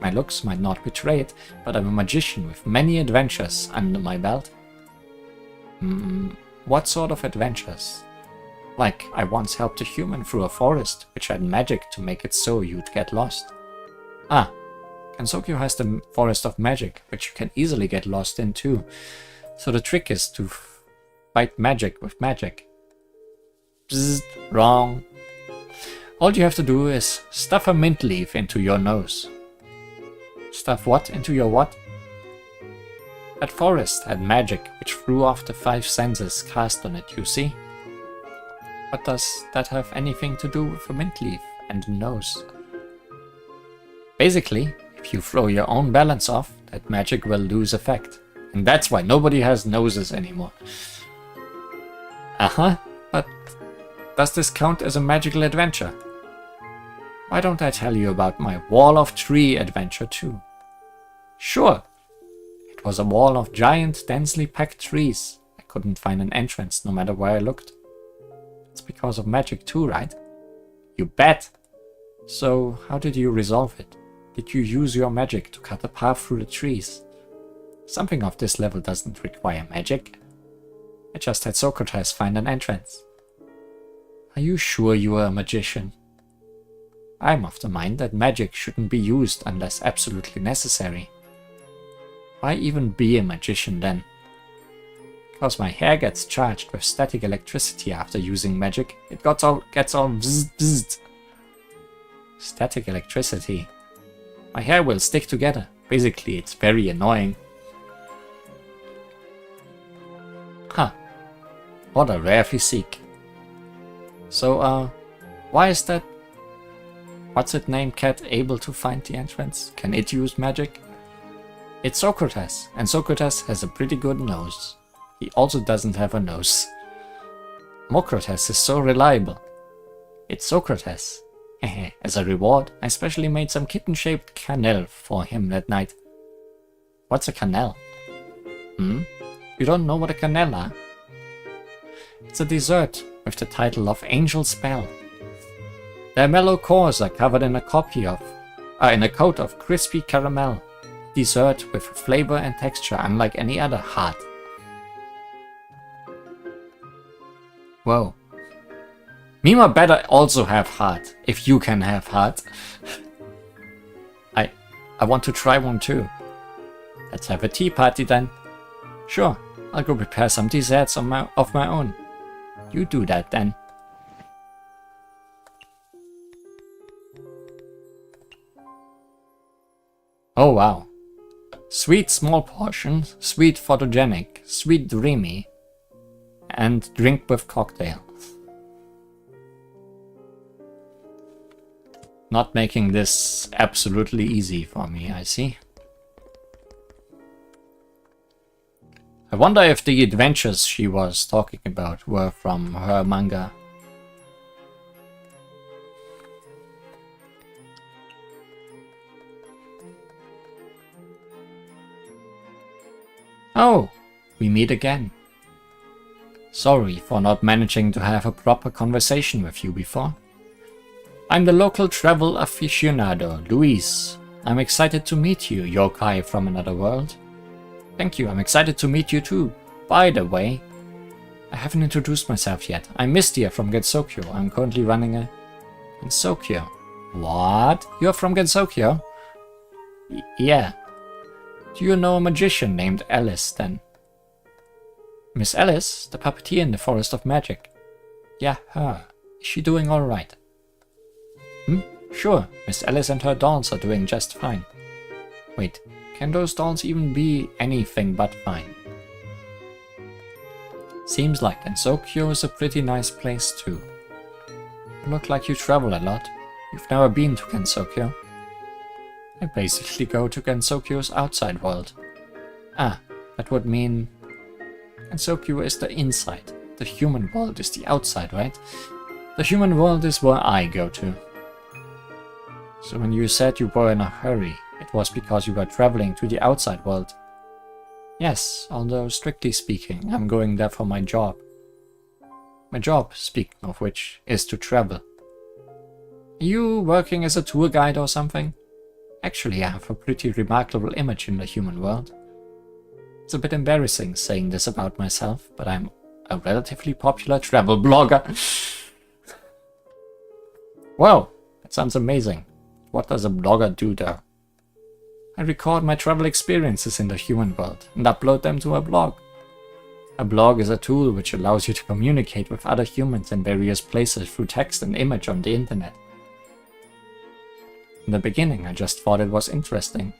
My looks might not betray it, but I'm a magician with many adventures under my belt. What sort of adventures? Like, I once helped a human through a forest, which had magic to make it so you'd get lost. Ah, Gensokyo has the Forest of Magic, which you can easily get lost in too. So the trick is to fight magic with magic. Bzzzt, wrong. All you have to do is stuff a mint leaf into your nose. Stuff what into your what? That forest had magic which threw off the 5 senses cast on it, you see? What does that have anything to do with a mint leaf and a nose? Basically, if you throw your own balance off, that magic will lose effect. And that's why nobody has noses anymore. But does this count as a magical adventure? Why don't I tell you about my Wall of Tree adventure too? Sure. It was a wall of giant, densely packed trees. I couldn't find an entrance no matter where I looked. It's because of magic too, right? You bet! So, how did you resolve it? Did you use your magic to cut a path through the trees? Something of this level doesn't require magic. I just had Socrates find an entrance. Are you sure you are a magician? I'm of the mind that magic shouldn't be used unless absolutely necessary. Why even be a magician then? Because my hair gets charged with static electricity after using magic, it gets all bzzz bzzz. Static electricity. My hair will stick together. Basically, it's very annoying. Huh. What a rare physique. So, why is that what's-it-named cat able to find the entrance? Can it use magic? It's Socrates, and Socrates has a pretty good nose. He also doesn't have a nose. Mocrates is so reliable. It's Socrates. As a reward, I specially made some kitten-shaped cannelle for him that night. What's a cannelle? You don't know what a cannelle are? It's a dessert with the title of Angel Spell. Their mellow cores are covered in a coat of crispy caramel. Dessert with flavor and texture unlike any other heart. Whoa. Mima better also have heart, if you can have heart. I want to try one too. Let's have a tea party then. Sure, I'll go prepare some desserts of my own. You do that then. Oh wow. Sweet small portion, sweet photogenic, sweet dreamy, and drink with cocktail. Not making this absolutely easy for me, I see. I wonder if the adventures she was talking about were from her manga. Oh, we meet again. Sorry for not managing to have a proper conversation with you before. I'm the local travel aficionado, Luis. I'm excited to meet you, yokai from another world. Thank you, I'm excited to meet you too. By the way, I haven't introduced myself yet. I'm Mystia from Gensokyo. I'm currently running a... Gensokyo? What? You're from Gensokyo? Yeah. Do you know a magician named Alice then? Miss Alice, the puppeteer in the Forest of Magic. Yeah, her. Is she doing alright? Sure, Miss Alice and her dolls are doing just fine. Wait, can those dolls even be anything but fine? Seems like Gensokyo is a pretty nice place too. You look like you travel a lot. You've never been to Gensokyo? I basically go to Gensokyo's outside world. Ah, that would mean Gensokyo is the inside. The human world is the outside, right? The human world is where I go to. So when you said you were in a hurry, it was because you were traveling to the outside world. Yes, although strictly speaking, I'm going there for my job. My job, speaking of which, is to travel. Are you working as a tour guide or something? Actually, I have a pretty remarkable image in the human world. It's a bit embarrassing saying this about myself, but I'm a relatively popular travel blogger. Wow, that sounds amazing. What does a blogger do though? I record my travel experiences in the human world and upload them to a blog. A blog is a tool which allows you to communicate with other humans in various places through text and image on the internet. In the beginning, I just thought it was interesting.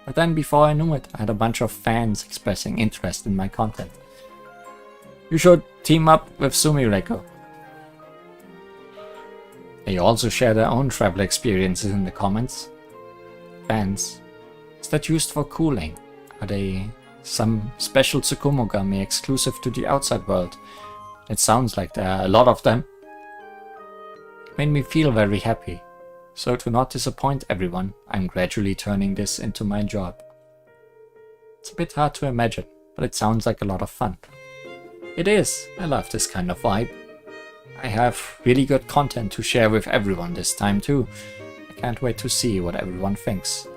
But then before I knew it, I had a bunch of fans expressing interest in my content. You should team up with Sumireko. They also share their own travel experiences in the comments. Fans. Is that used for cooling? Are they some special Tsukumogami exclusive to the outside world? It sounds like there are a lot of them. It made me feel very happy. So to not disappoint everyone, I'm gradually turning this into my job. It's a bit hard to imagine, but it sounds like a lot of fun. It is. I love this kind of vibe. I have really good content to share with everyone this time too. I can't wait to see what everyone thinks.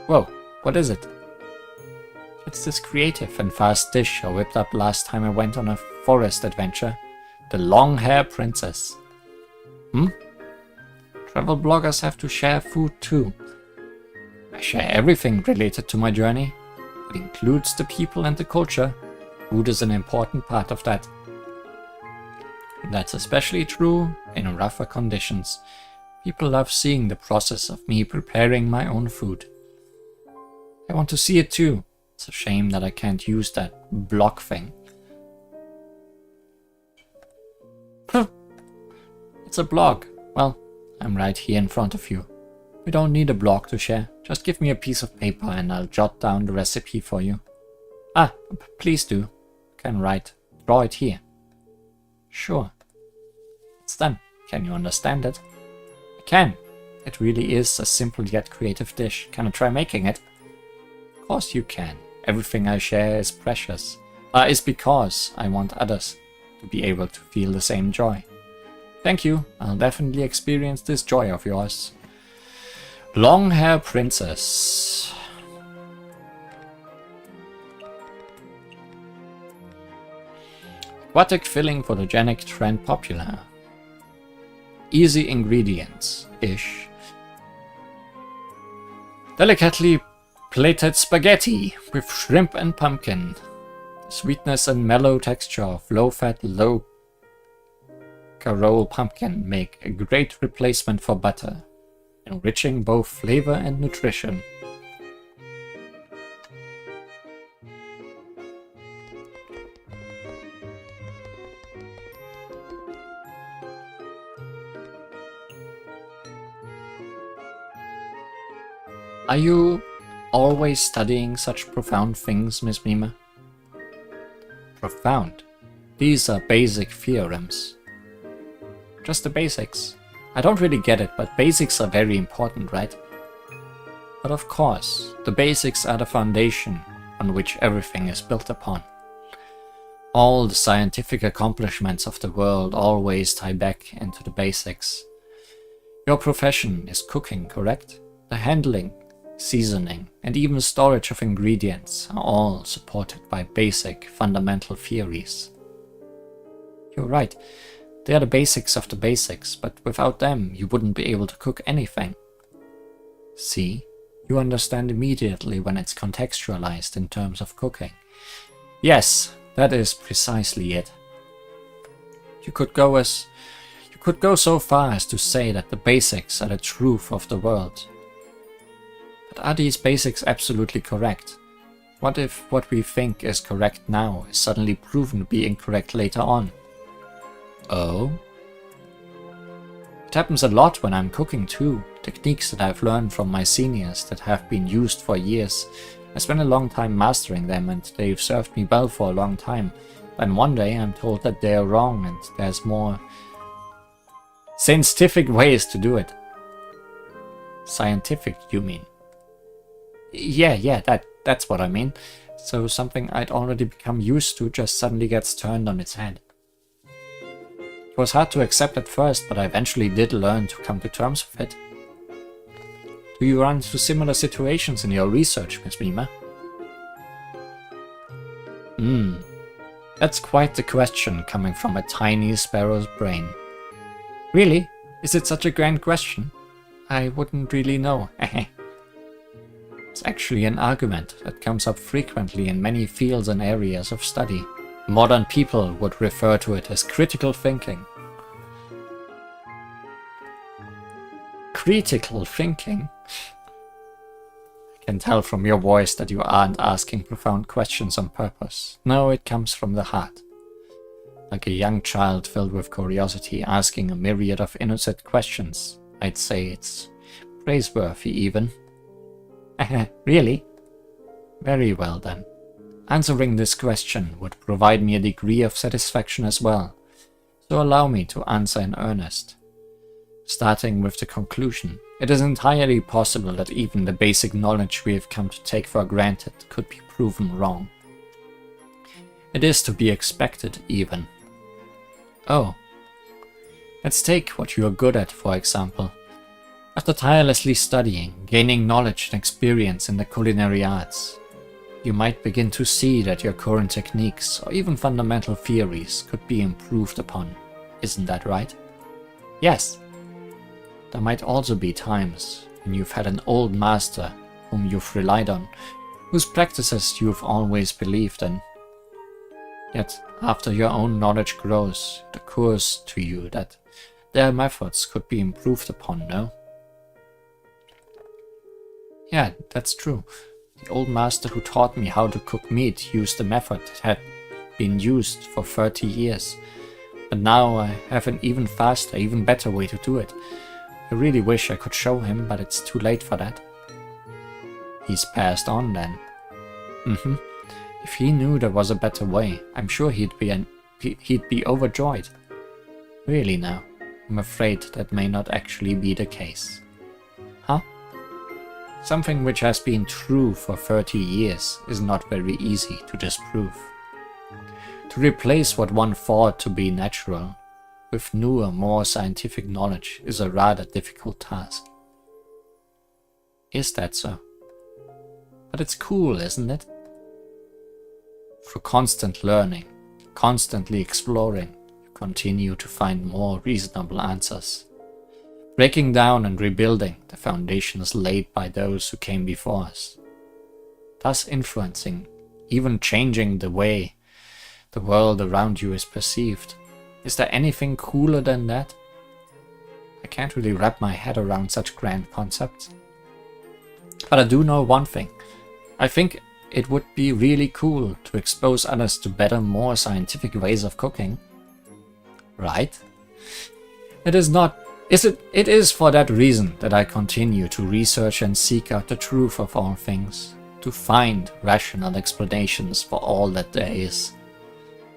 Whoa, what is it? It's this creative and fast dish I whipped up last time I went on a forest adventure. The long hair princess. Travel bloggers have to share food too. I share everything related to my journey. It includes the people and the culture. Food is an important part of that. That's especially true in rougher conditions. People love seeing the process of me preparing my own food. I want to see it too. It's a shame that I can't use that blog thing. It's a blog. Well, I'm right here in front of you. We don't need a blog to share. Just give me a piece of paper and I'll jot down the recipe for you. Ah, please do. You can write. Draw it here. Sure. It's done. Can you understand it? I can. It really is a simple yet creative dish. Can I try making it? Of course you can. Everything I share is precious. Is because I want others to be able to feel the same joy. Thank you. I'll definitely experience this joy of yours. Long hair princess. Aquatic filling photogenic trend popular. Easy ingredients-ish. Delicately plated spaghetti with shrimp and pumpkin. Sweetness and mellow texture of low-fat, low-carol pumpkin make a great replacement for butter, enriching both flavor and nutrition. Are you always studying such profound things, Miss Mima? Profound? These are basic theorems. Just the basics. I don't really get it, but basics are very important, right? But of course, the basics are the foundation on which everything is built upon. All the scientific accomplishments of the world always tie back into the basics. Your profession is cooking, correct? The handling, seasoning, and even storage of ingredients are all supported by basic, fundamental theories. You're right, they are the basics of the basics, but without them you wouldn't be able to cook anything. See, you understand immediately when it's contextualized in terms of cooking. Yes, that is precisely it. You could go so far as to say that the basics are the truth of the world. But are these basics absolutely correct? What if what we think is correct now is suddenly proven to be incorrect later on? Oh? It happens a lot when I'm cooking too. Techniques that I've learned from my seniors that have been used for years. I spent a long time mastering them and they've served me well for a long time. Then one day I'm told that they're wrong and there's more scientific ways to do it. Scientific, you mean? Yeah, that's what I mean. So something I'd already become used to just suddenly gets turned on its head. It was hard to accept at first, but I eventually did learn to come to terms with it. Do you run into similar situations in your research, Miss Mima? That's quite the question coming from a tiny sparrow's brain. Really? Is it such a grand question? I wouldn't really know. It's actually an argument that comes up frequently in many fields and areas of study. Modern people would refer to it as critical thinking. Critical thinking? I can tell from your voice that you aren't asking profound questions on purpose. No, it comes from the heart. Like a young child filled with curiosity asking a myriad of innocent questions. I'd say it's praiseworthy even. Really? Very well then. Answering this question would provide me a degree of satisfaction as well, so allow me to answer in earnest. Starting with the conclusion, it is entirely possible that even the basic knowledge we have come to take for granted could be proven wrong. It is to be expected even. Oh. Let's take what you are good at, for example. After tirelessly studying, gaining knowledge and experience in the culinary arts, you might begin to see that your current techniques or even fundamental theories could be improved upon. Isn't that right? Yes. There might also be times when you've had an old master whom you've relied on, whose practices you've always believed in. Yet, after your own knowledge grows, it occurs to you that their methods could be improved upon, no? Yeah, that's true. The old master who taught me how to cook meat used a method that had been used for 30 years. But now I have an even faster, even better way to do it. I really wish I could show him, but it's too late for that. He's passed on then. If he knew there was a better way, I'm sure he'd be overjoyed. Really now, I'm afraid that may not actually be the case. Huh? Something which has been true for 30 years is not very easy to disprove. To replace what one thought to be natural with newer, more scientific knowledge is a rather difficult task. Is that so? But it's cool, isn't it? Through constant learning, constantly exploring, you continue to find more reasonable answers. Breaking down and rebuilding the foundations laid by those who came before us. Thus influencing, even changing the way the world around you is perceived. Is there anything cooler than that? I can't really wrap my head around such grand concepts. But I do know one thing. I think it would be really cool to expose others to better, more scientific ways of cooking. Right? It is for that reason that I continue to research and seek out the truth of all things, to find rational explanations for all that there is.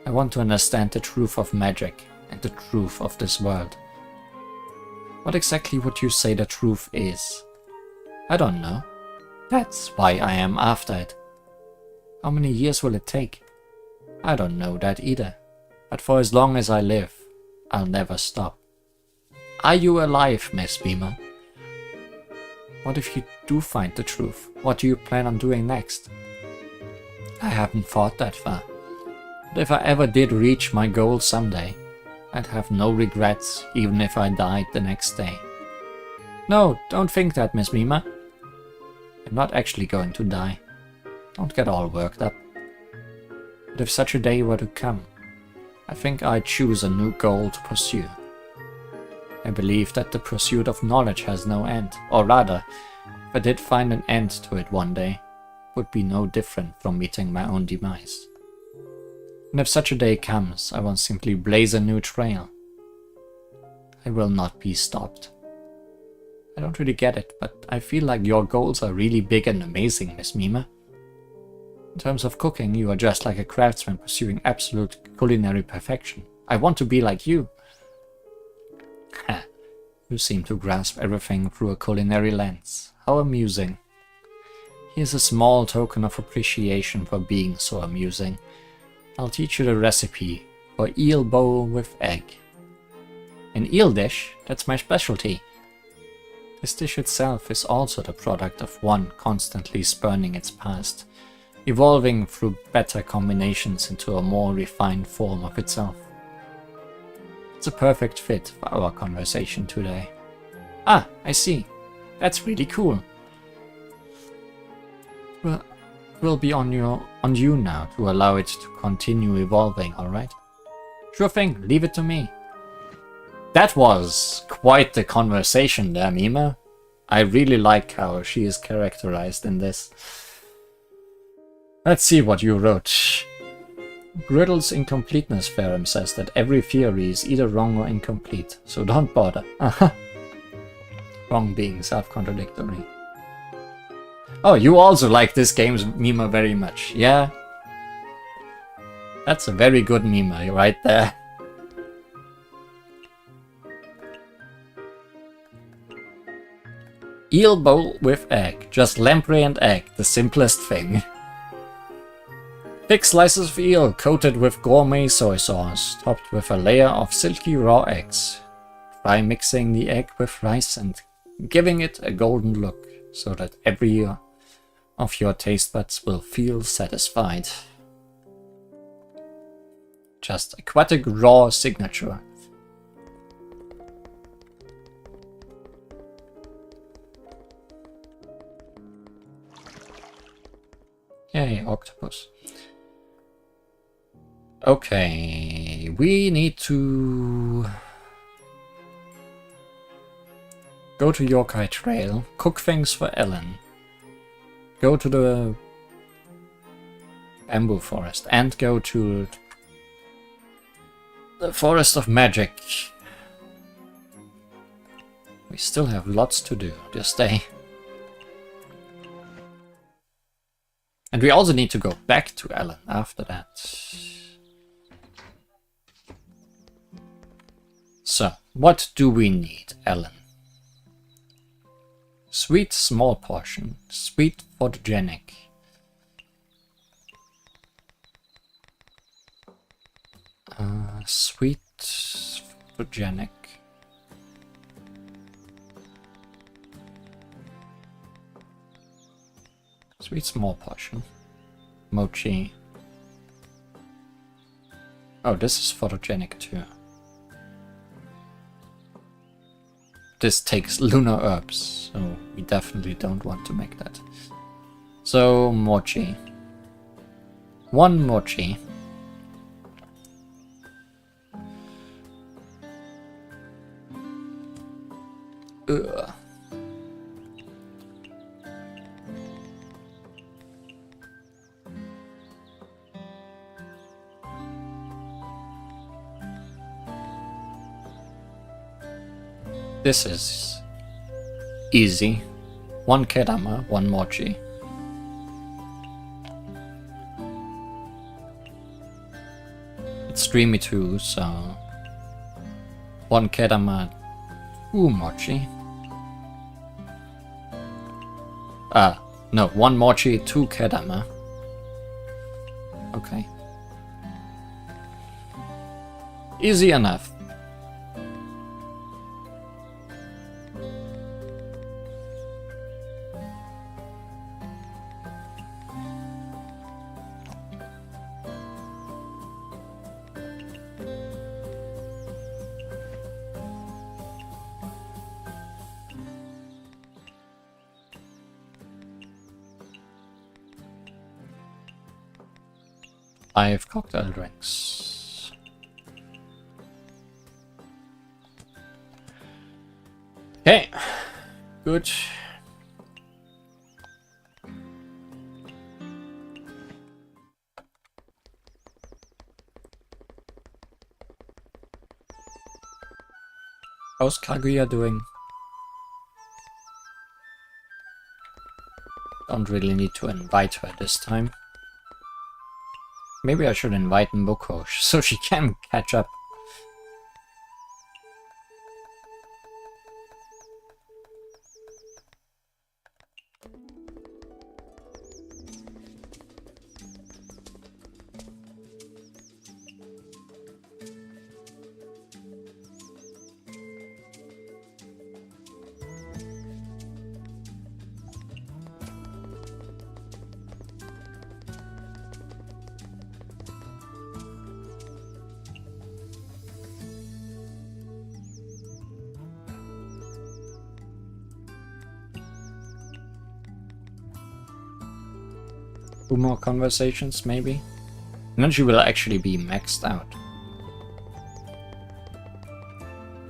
I want to understand the truth of magic and the truth of this world. What exactly would you say the truth is? I don't know. That's why I am after it. How many years will it take? I don't know that either. But for as long as I live, I'll never stop. Are you alive, Miss Mima? What if you do find the truth? What do you plan on doing next? I haven't thought that far. But if I ever did reach my goal someday, I'd have no regrets even if I died the next day. No, don't think that, Miss Mima. I'm not actually going to die. Don't get all worked up. But if such a day were to come, I think I'd choose a new goal to pursue. I believe that the pursuit of knowledge has no end, or rather, if I did find an end to it one day, it would be no different from meeting my own demise. And if such a day comes, I won't simply blaze a new trail. I will not be stopped. I don't really get it, but I feel like your goals are really big and amazing, Miss Mima. In terms of cooking, you are just like a craftsman pursuing absolute culinary perfection. I want to be like you. Ha, you seem to grasp everything through a culinary lens. How amusing. Here's a small token of appreciation for being so amusing. I'll teach you the recipe for eel bowl with egg. An eel dish? That's my specialty. This dish itself is also the product of one constantly spurning its past, evolving through better combinations into a more refined form of itself. It's a perfect fit for our conversation today. Ah, I see. That's really cool. Well, it will be on you now to allow it to continue evolving, alright? Sure thing, leave it to me. That was quite the conversation there, Mima. I really like how she is characterized in this. Let's see what you wrote. Griddle's incompleteness theorem says that every theory is either wrong or incomplete, so don't bother. Aha. Wrong being self-contradictory. Oh, you also like this game's Mima very much, yeah? That's a very good Mima right there. Eel bowl with egg. Just lamprey and egg, the simplest thing. Thick slices of eel coated with gourmet soy sauce, topped with a layer of silky raw eggs. Try mixing the egg with rice and giving it a golden look, so that every of your taste buds will feel satisfied. Just aquatic raw signature. Yay, octopus. Okay, we need to go to Yokai Trail, cook things for Ellen, go to the bamboo forest, and go to the Forest of Magic. We still have lots to do this day. And we also need to go back to Ellen after that. So, what do we need, Ellen? Sweet small portion, sweet photogenic. Sweet photogenic. Sweet small portion. Mochi. Oh, this is photogenic too. This takes lunar herbs, so we definitely don't want to make that. So, mochi. One mochi. Ugh. This is easy. One kedama, one mochi. It's dreamy too, so one kedama, two mochi. No, one mochi, two kedama. Okay. Easy enough. Five cocktail drinks. Okay, good. How's Kaguya doing? Don't really need to invite her this time. Maybe I should invite Mboko so she can catch up. Two more conversations, maybe? And then she will actually be maxed out.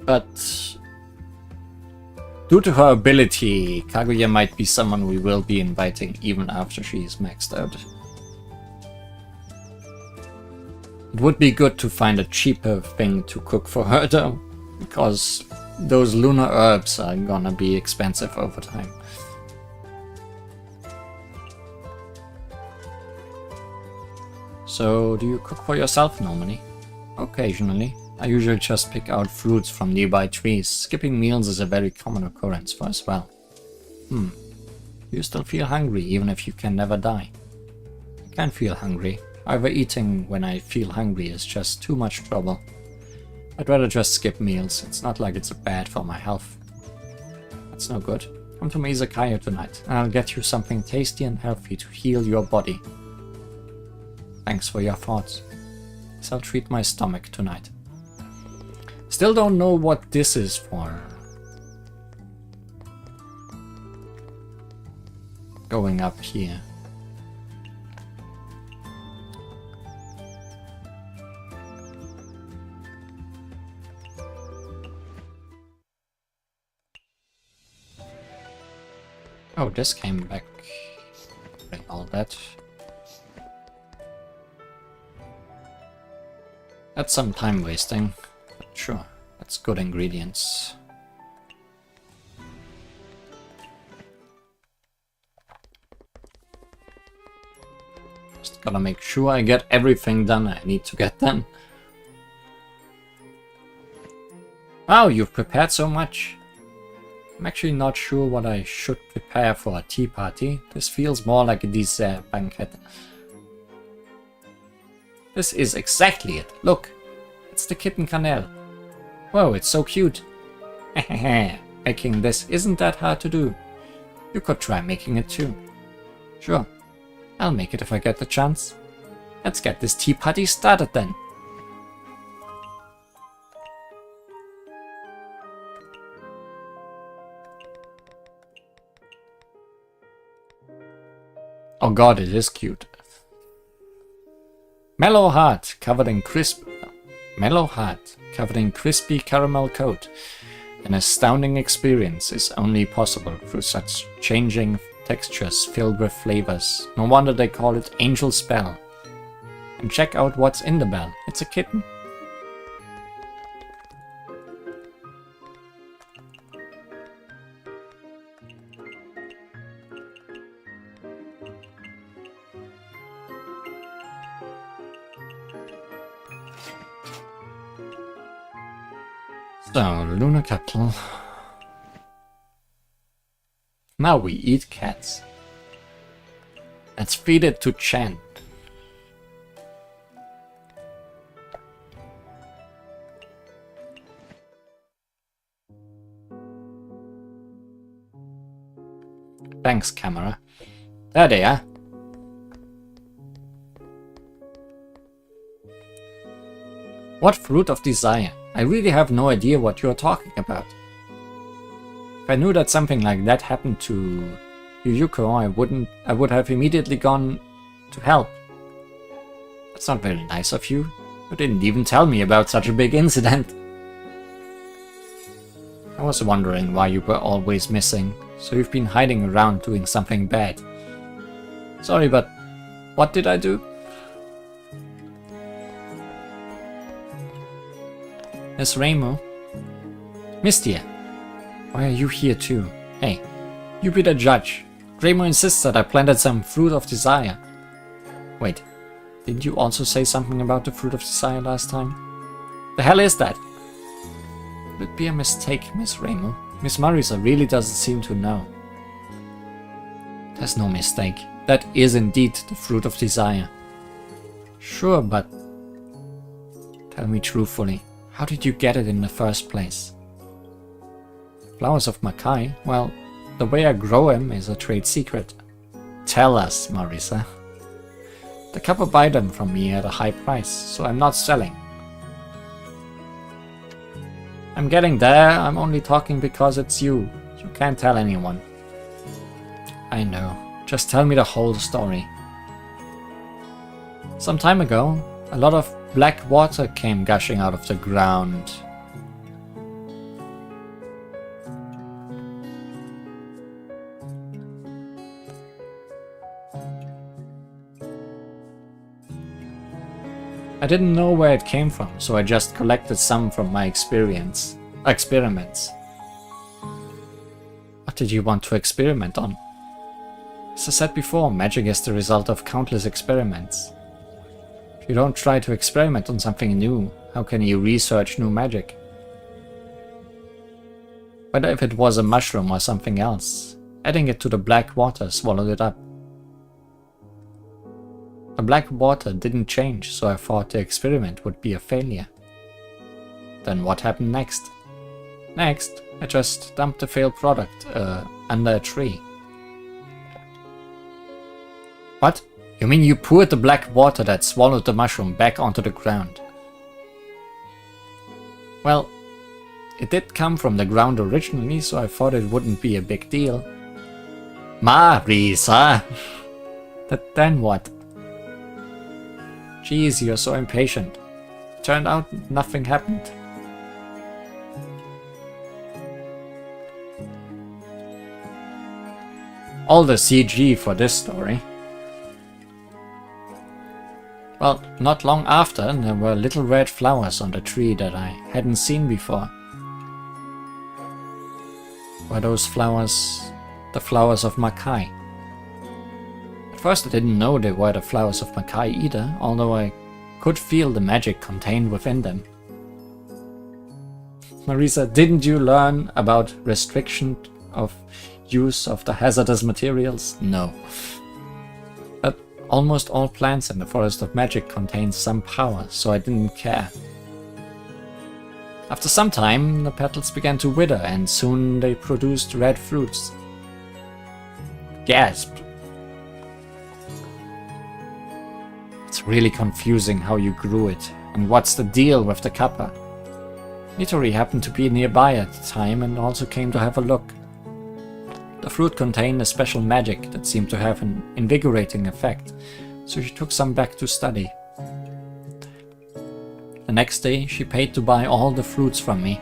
But due to her ability, Kaguya might be someone we will be inviting even after she is maxed out. It would be good to find a cheaper thing to cook for her though, because those lunar herbs are gonna be expensive over time. So, do you cook for yourself normally? Occasionally. I usually just pick out fruits from nearby trees. Skipping meals is a very common occurrence for as well. Do you still feel hungry even if you can never die? I can feel hungry. However, eating when I feel hungry is just too much trouble. I'd rather just skip meals. It's not like it's bad for my health. That's no good. Come to my Izakaya tonight, and I'll get you something tasty and healthy to heal your body. Thanks for your thoughts. I'll treat my stomach tonight. Still don't know what this is for. Going up here. Oh, this came back. All that. That's some time wasting, but sure, that's good ingredients. Just gotta make sure I get everything done I need to get done. Wow, you've prepared so much. I'm actually not sure what I should prepare for a tea party. This feels more like a dessert banquet. This is exactly it. Look, it's the kitten Canel. Whoa, it's so cute. Making this isn't that hard to do. You could try making it too. Sure, I'll make it if I get the chance. Let's get this tea party started then. Oh god, it is cute. Mellow heart covered in crispy caramel coat. An astounding experience is only possible through such changing textures filled with flavors. No wonder they call it Angel Spell. And check out what's in the bell. It's a kitten. So, lunar capital. Now we eat cats. Let's feed it to Chan. Thanks, camera. There they are. What fruit of desire? I really have no idea what you're talking about. If I knew that something like that happened to Yuyuko, I would have immediately gone to help. That's not very nice of you. You didn't even tell me about such a big incident. I was wondering why you were always missing, so you've been hiding around doing something bad. Sorry, but what did I do? Miss Reimu, Mystia, why are you here too? Hey, you be the judge. Greymo insists that I planted some fruit of desire. Wait, didn't you also say something about the fruit of desire last time? The hell is that? Could it be a mistake, Miss Greymo? Miss Marisa really doesn't seem to know. There's no mistake. That is indeed the fruit of desire. Sure, but... Tell me truthfully, how did you get it in the first place? Flowers of Makai? Well, the way I grow them is a trade secret. Tell us, Marisa. The couple buy them from me at a high price, so I'm not selling. I'm getting there, I'm only talking because it's you. You can't tell anyone. I know. Just tell me the whole story. Some time ago, a lot of black water came gushing out of the ground. I didn't know where it came from, so I just collected some from my experiments. What did you want to experiment on? As I said before, magic is the result of countless experiments. If you don't try to experiment on something new, how can you research new magic? Whether if it was a mushroom or something else, adding it to the black water swallowed it up. The black water didn't change, so I thought the experiment would be a failure. Then what happened next? Next, I just dumped the failed product under a tree. What? You mean you poured the black water that swallowed the mushroom back onto the ground? Well, it did come from the ground originally, so I thought it wouldn't be a big deal. Marisa! Then what? Jeez, you're so impatient. Turned out nothing happened. All the CG for this story. Well, not long after, there were little red flowers on the tree that I hadn't seen before. Were those flowers the flowers of Makai? At first I didn't know they were the flowers of Makai either, although I could feel the magic contained within them. Marisa, didn't you learn about restriction of use of the hazardous materials? No. But almost all plants in the Forest of Magic contain some power, so I didn't care. After some time, the petals began to wither and soon they produced red fruits. Gasp! It's really confusing how you grew it, and what's the deal with the kappa. Nitori happened to be nearby at the time and also came to have a look. The fruit contained a special magic that seemed to have an invigorating effect, so she took some back to study. The next day she paid to buy all the fruits from me,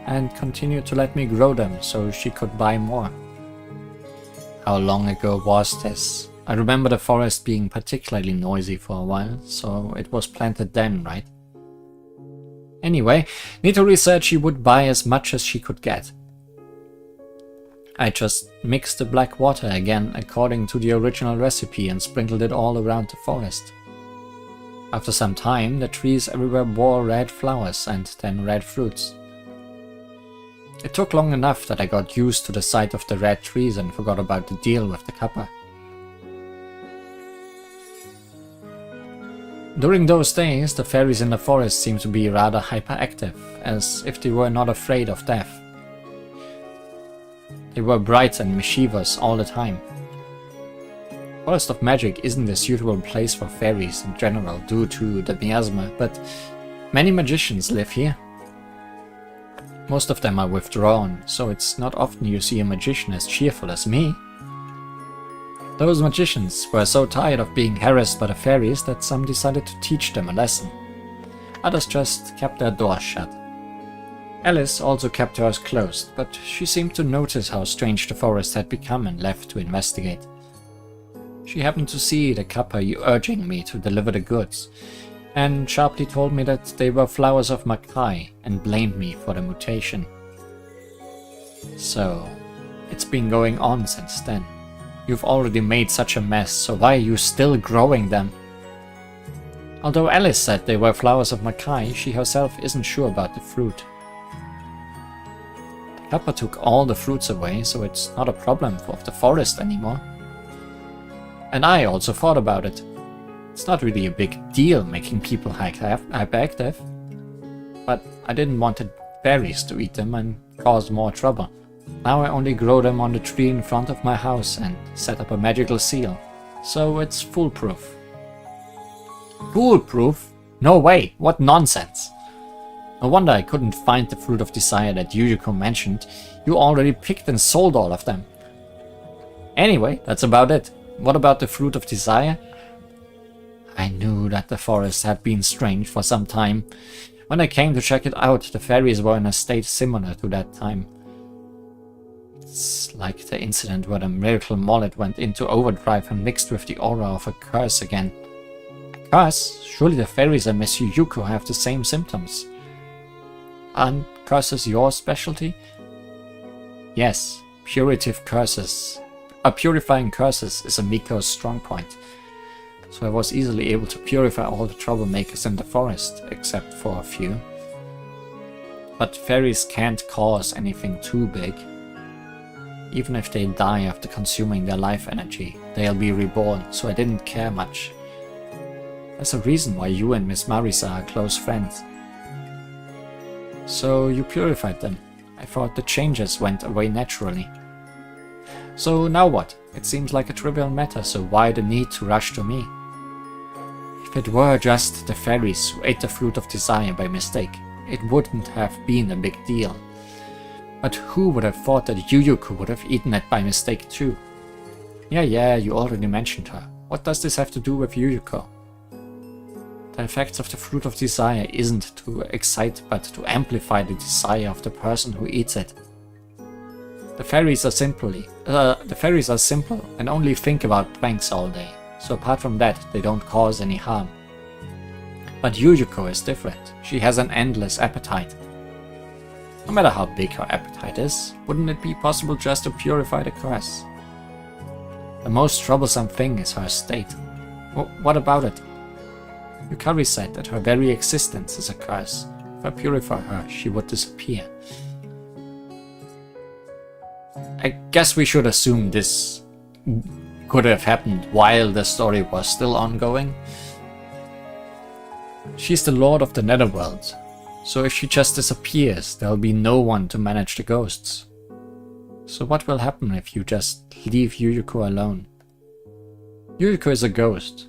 and continued to let me grow them so she could buy more. How long ago was this? I remember the forest being particularly noisy for a while, so it was planted then, right? Anyway, Nitori said she would buy as much as she could get. I just mixed the black water again according to the original recipe and sprinkled it all around the forest. After some time, the trees everywhere bore red flowers and then red fruits. It took long enough that I got used to the sight of the red trees and forgot about the deal with the kappa. During those days, the fairies in the forest seemed to be rather hyperactive, as if they were not afraid of death. They were bright and mischievous all the time. Forest of Magic isn't a suitable place for fairies in general due to the miasma, but many magicians live here. Most of them are withdrawn, so it's not often you see a magician as cheerful as me. Those magicians were so tired of being harassed by the fairies that some decided to teach them a lesson. Others just kept their doors shut. Alice also kept hers closed, but she seemed to notice how strange the forest had become and left to investigate. She happened to see the kappa urging me to deliver the goods, and sharply told me that they were flowers of Makai and blamed me for the mutation. So, it's been going on since then. You've already made such a mess, so why are you still growing them? Although Alice said they were flowers of Makai, she herself isn't sure about the fruit. The Kappa took all the fruits away, so it's not a problem of the forest anymore. And I also thought about it. It's not really a big deal making people hyperactive, but I didn't want the fairies to eat them and cause more trouble. Now I only grow them on the tree in front of my house and set up a magical seal, so it's foolproof. Foolproof? No way, what nonsense! No wonder I couldn't find the fruit of desire that Yuyuko mentioned. You already picked and sold all of them. Anyway, that's about it. What about the fruit of desire? I knew that the forest had been strange for some time. When I came to check it out, the fairies were in a state similar to that time. It's like the incident where the miracle mullet went into overdrive and mixed with the aura of a curse again. A curse? Surely the fairies and Miss Yuyuko have the same symptoms. Aren't curses your specialty? Yes, purifying curses is a Miko's strong point. So I was easily able to purify all the troublemakers in the forest, except for a few. But fairies can't cause anything too big. Even if they die after consuming their life energy, they'll be reborn, so I didn't care much. There's a reason why you and Miss Marisa are close friends. So you purified them. I thought the changes went away naturally. So now what? It seems like a trivial matter, so why the need to rush to me? If it were just the fairies who ate the fruit of desire by mistake, it wouldn't have been a big deal. But who would have thought that Yuyuko would have eaten it by mistake too? Yeah, you already mentioned her. What does this have to do with Yuyuko? The effects of the fruit of desire isn't to excite but to amplify the desire of the person who eats it. The fairies are simple and only think about pranks all day, so apart from that they don't cause any harm. But Yuyuko is different. She has an endless appetite. No matter how big her appetite is, wouldn't it be possible just to purify the curse? The most troublesome thing is her state. What about it? Yukari said that her very existence is a curse. If I purify her, she would disappear. I guess we should assume this could have happened while the story was still ongoing. She's the lord of the netherworld, so if she just disappears, there'll be no one to manage the ghosts. So what will happen if you just leave Yuyuko alone? Yuyuko is a ghost,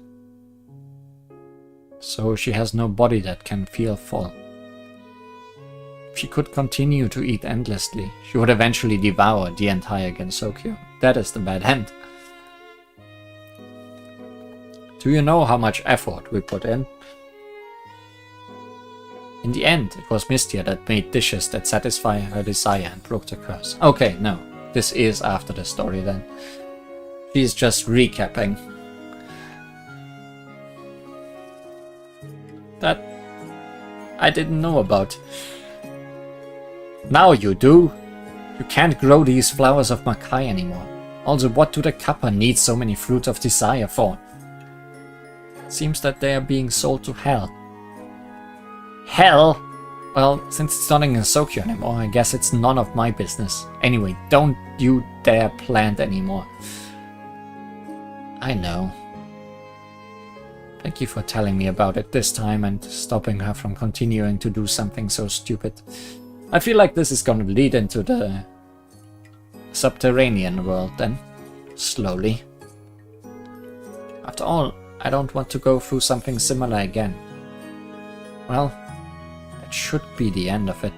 so she has no body that can feel full. If she could continue to eat endlessly, she would eventually devour the entire Gensokyo. That is the bad end. Do you know how much effort we put in? In the end, it was Mystia that made dishes that satisfy her desire and broke the curse. Okay, no, this is after the story then. She's just recapping. That I didn't know about. Now you do. You can't grow these flowers of Makai anymore. Also, what do the Kappa need so many fruits of desire for? Seems that they are being sold to hell. Hell? Well, since it's not in Gensokyo anymore, I guess it's none of my business. Anyway, don't you dare plant anymore. I know. Thank you for telling me about it this time and stopping her from continuing to do something so stupid. I feel like this is going to lead into the subterranean world then, slowly. After all, I don't want to go through something similar again. Well, that should be the end of it.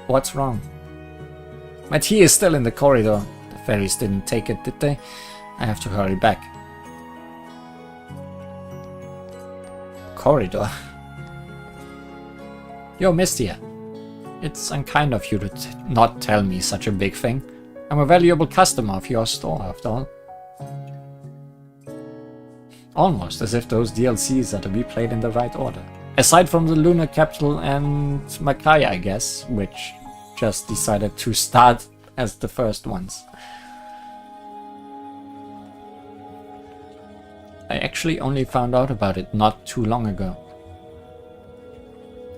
What's wrong? My tea is still in the corridor. The fairies didn't take it, did they? I have to hurry back. Corridor? Yo, Mystia. It's unkind of you to not tell me such a big thing. I'm a valuable customer of your store, after all. Almost as if those DLCs are to be played in the right order. Aside from the Lunar Capital and Makai, I guess, which just decided to start as the first ones. I actually only found out about it not too long ago.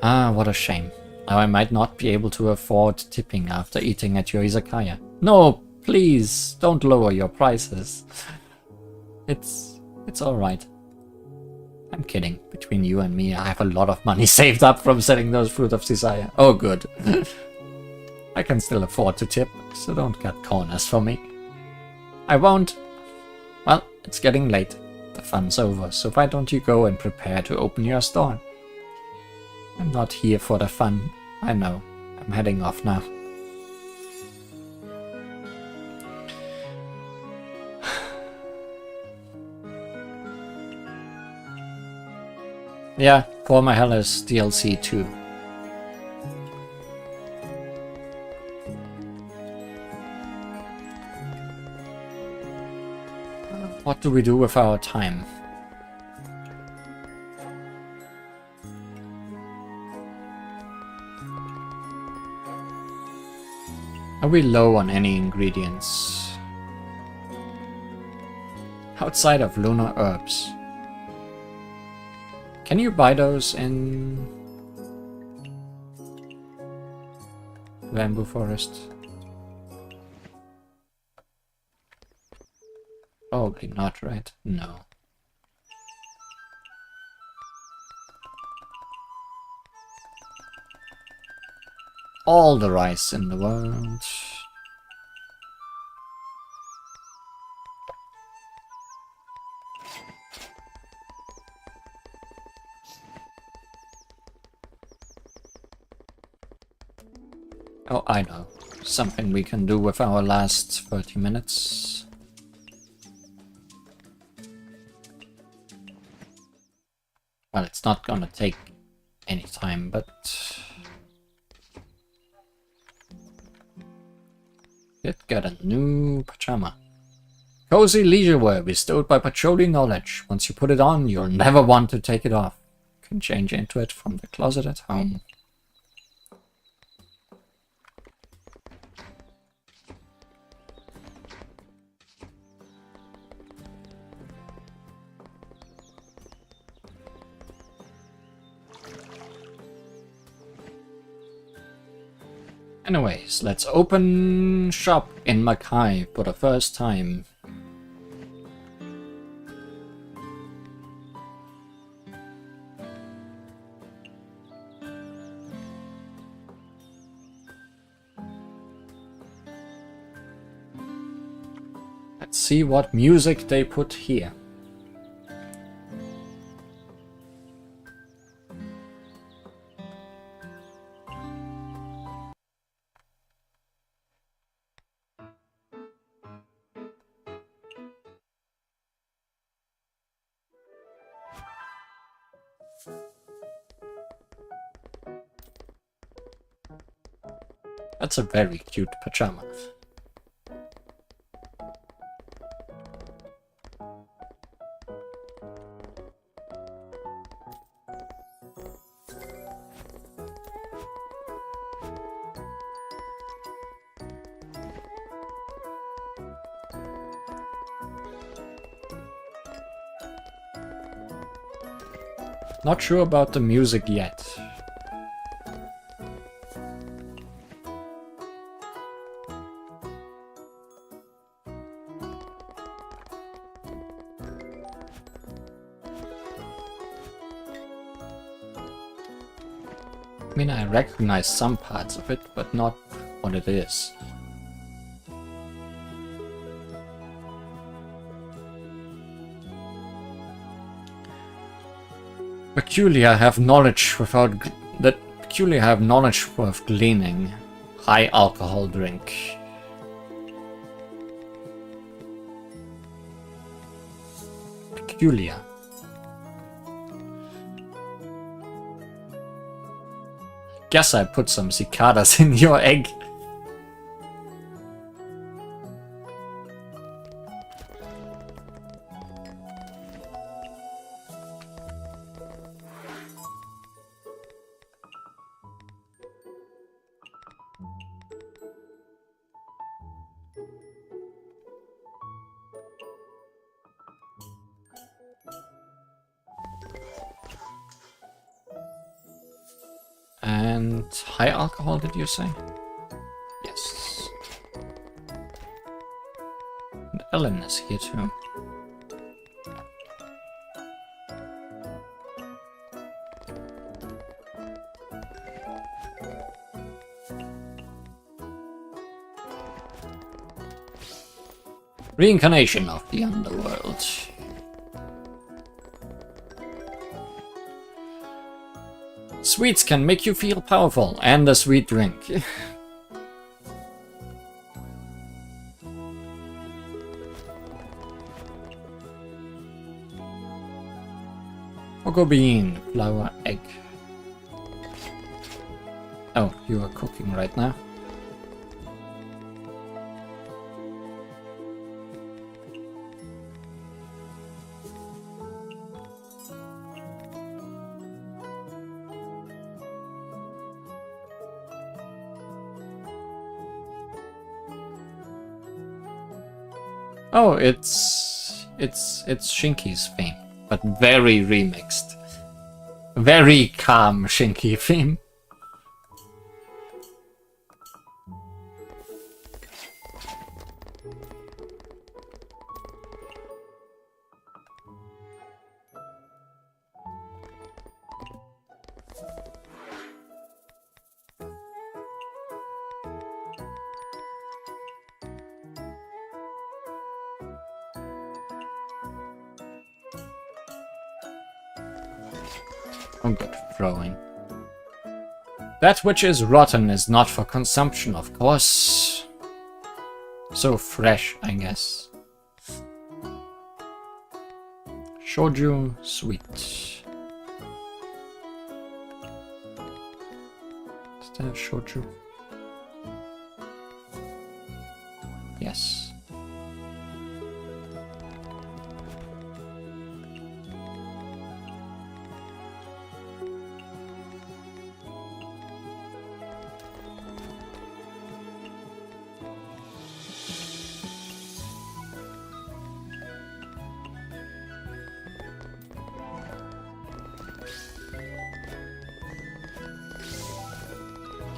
Ah, what a shame. Now I might not be able to afford tipping after eating at your izakaya. No, please, don't lower your prices. It's alright. I'm kidding. Between you and me, I have a lot of money saved up from selling those Fruit of Desire. Oh, good. I can still afford to tip, so don't cut corners for me. I won't. Well, it's getting late. The fun's over, so why don't you go and prepare to open your store? I'm not here for the fun. I know. I'm heading off now. Yeah, for my Hellas DLC too. What do we do with our time? Are we low on any ingredients? Outside of lunar herbs. Can you buy those in Bamboo Forest? Probably not, right? No. All the rice in the world. Oh, I know. Something we can do with our last 30 minutes. Well, it's not gonna take any time, but... Did get a new pajama. Cozy leisure wear bestowed by patchouli knowledge. Once you put it on, you'll never want to take it off. You can change into it from the closet at home. Anyways, let's open shop in Makai for the first time. Let's see what music they put here. That's a very cute pajama. Not sure about the music yet. I mean, I recognize some parts of it, but not what it is. Peculiar have knowledge without that peculiar have knowledge worth gleaning. High alcohol drink. Peculiar. Guess I put some cicadas in your egg. And high alcohol, did you say? Yes. And Ellen is here too. Reincarnation of the underworld. Sweets can make you feel powerful, and a sweet drink. Cocoa bean, flour, egg. Oh, you are cooking right now? Oh, it's Shinky's theme, but very remixed. Very calm Shinky theme. Oh, good throwing. That which is rotten is not for consumption, of course. So fresh, I guess. Shoju, sweet. Is that shoju? Yes.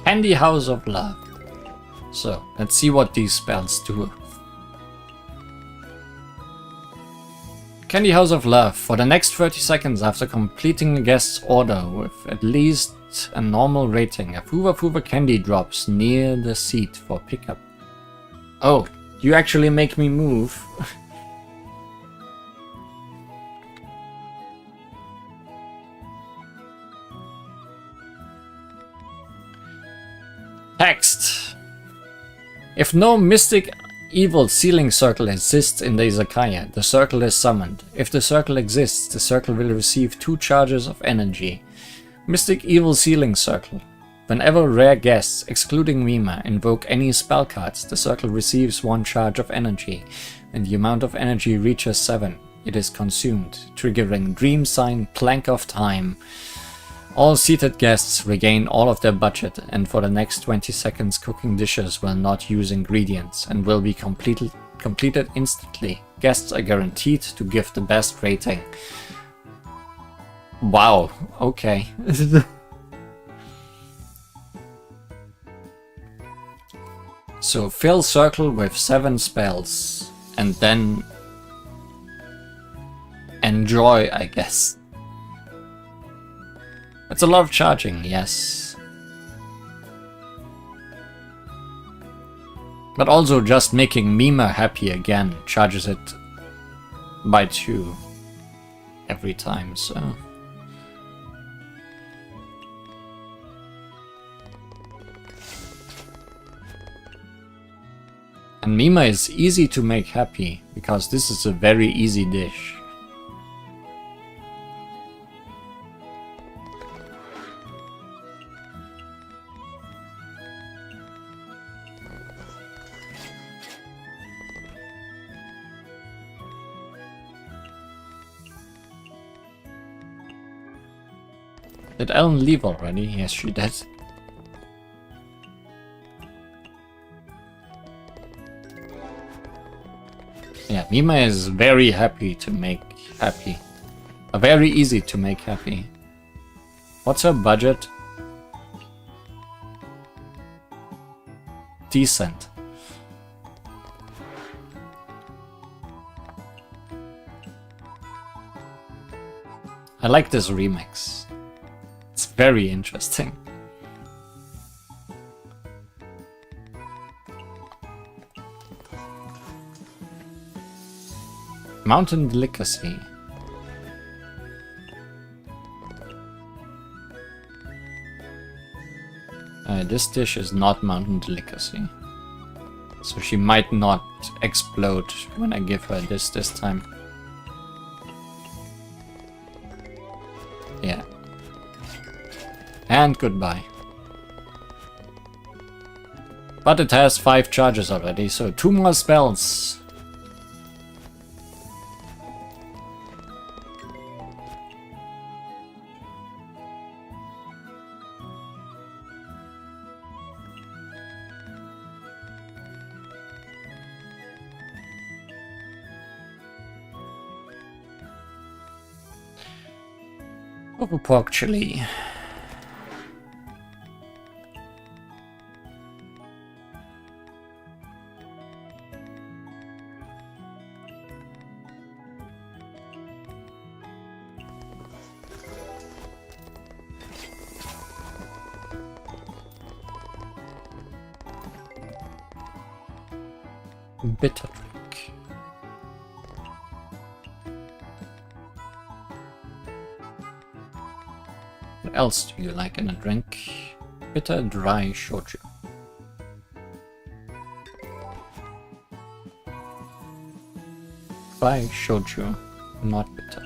Candy House of Love. So, let's see what these spells do. Candy House of Love. For the next 30 seconds after completing a guest's order with at least a normal rating, a Fuva Fuva candy drops near the seat for pickup. Oh, you actually make me move. Text. If no mystic evil sealing circle exists in the Izakaya, the circle is summoned. If the circle exists, the circle will receive 2 charges of energy. Mystic evil sealing circle. Whenever rare guests, excluding Mima, invoke any spell cards, the circle receives 1 charge of energy. When the amount of energy reaches 7, it is consumed, triggering Dream Sign Plank of Time. All seated guests regain all of their budget, and for the next 20 seconds cooking dishes will not use ingredients and will be completed instantly. Guests are guaranteed to give the best rating. Wow, okay. So fill circle with 7 spells and then enjoy, I guess. It's a lot of charging, yes. But also just making Mima happy again charges it by 2 every time, so... And Mima is easy to make happy, because this is a very easy dish. Did Ellen leave already? Yes, she did. Yeah, Mima is very happy to make happy. Very easy to make happy. What's her budget? decent. I like this remix. It's very interesting. Mountain delicacy. This dish is not mountain delicacy. So she might not explode when I give her this time. Yeah. And goodbye. But it has 5 charges already, so 2 more spells. Touhou pork chili. Bitter drink. What else do you like in a drink? Bitter dry shochu. Dry shochu, not bitter.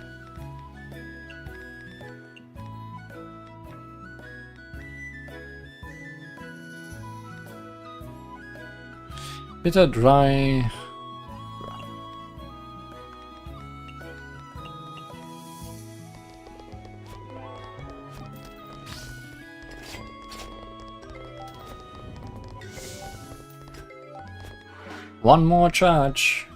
Bitter dry. One more charge.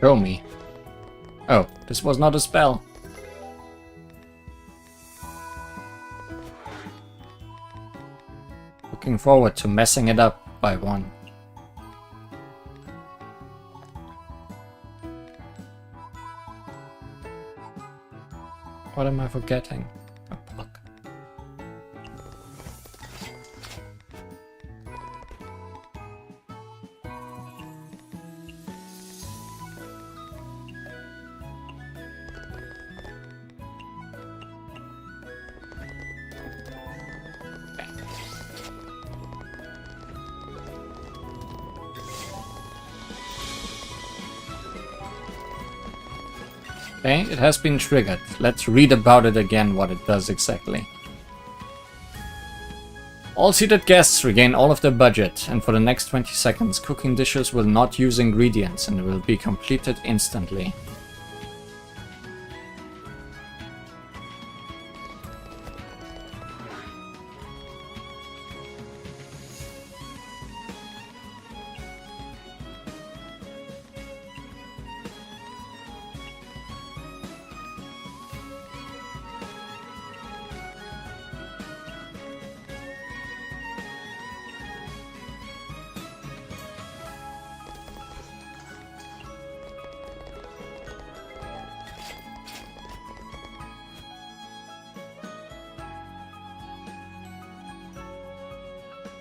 Show me. Oh, this was not a spell. Looking forward to messing it up by 1. What am I forgetting? A puck. Okay, it has been triggered. Let's read about it again, what it does exactly. All seated guests regain all of their budget, and for the next 20 seconds, cooking dishes will not use ingredients and will be completed instantly.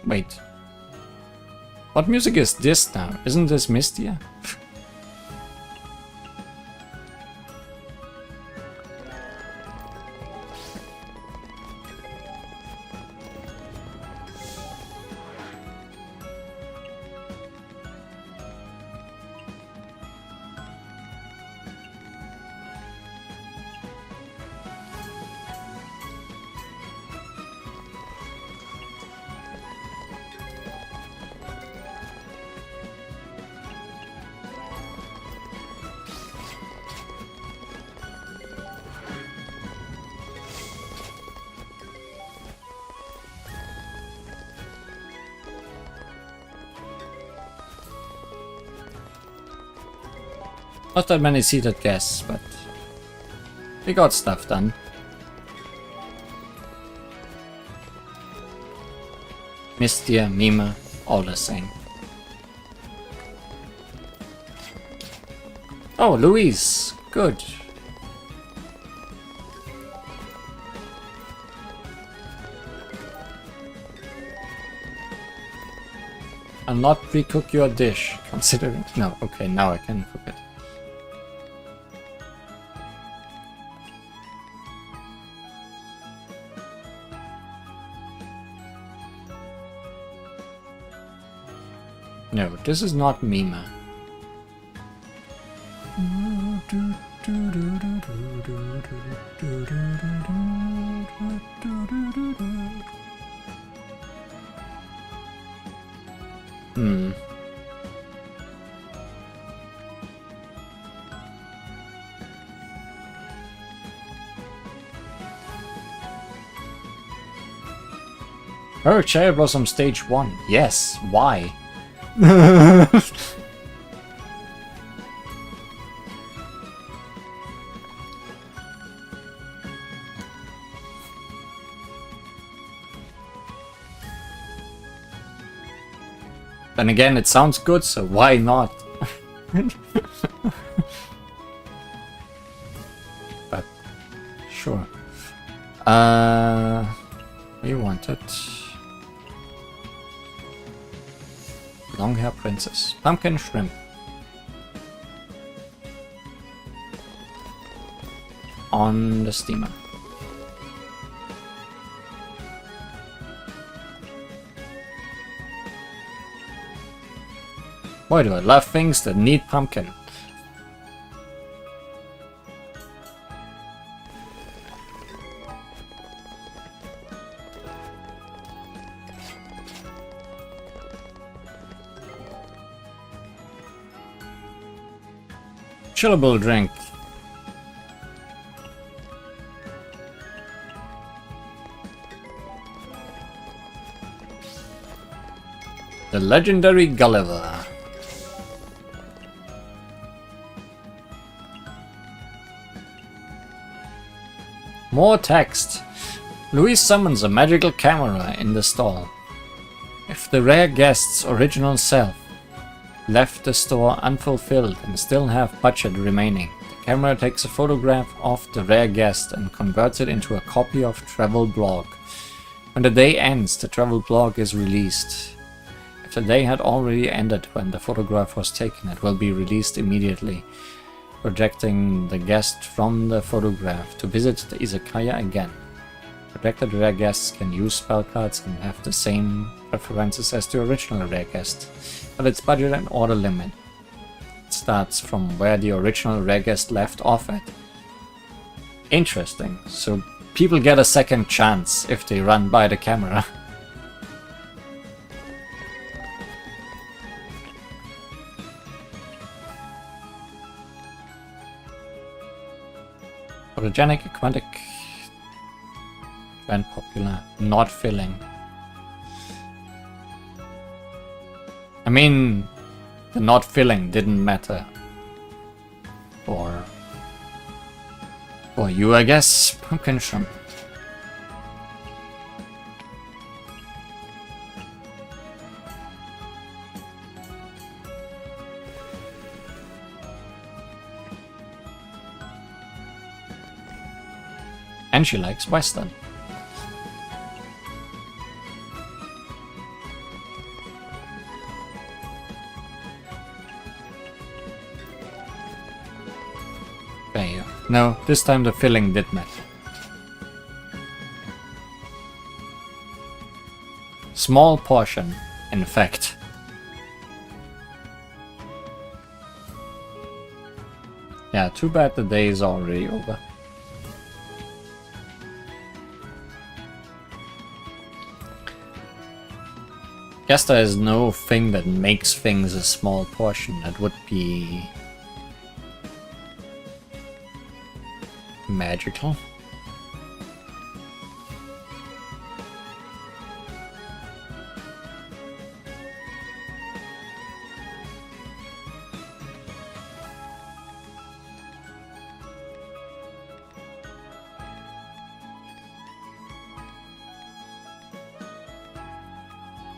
Wait. What music is this now? Isn't this Mystia? Not that many seated guests, but we got stuff done. Mystia, Mima, all the same. Oh, Louise, good. I'll not pre-cook your dish, considering... No, okay, now I can cook it. No, this is not Mima. Oh, Cherry Blossom Stage 1. Yes, why? Then again, it sounds good, so why not? But, sure. We wanted... Long hair princess. Pumpkin shrimp. On the steamer. Boy, do I love things that need pumpkin. Chillable drink. The legendary Gulliver. More text. Louise summons a magical camera in the stall. If the rare guest's original self left the store unfulfilled and still have budget remaining, the camera takes a photograph of the rare guest and converts it into a copy of travel blog. When the day ends, the travel blog is released. If the day had already ended when the photograph was taken, it will be released immediately, projecting the guest from the photograph to visit the Izakaya again. Projected rare guests can use spell cards and have the same preferences as the original rare guest, but its budget and order limit starts from where the original rare guest left off at. Interesting, so people get a second chance if they run by the camera. Photogenic, aquatic, and popular, not filling. I mean, the not filling didn't matter for you, I guess. Pumpkin shrimp. And she likes Western. Okay, no, this time the filling did matter. Small portion, in fact. Yeah, too bad the day is already over. Guess there is no thing that makes things a small portion. That would be magical.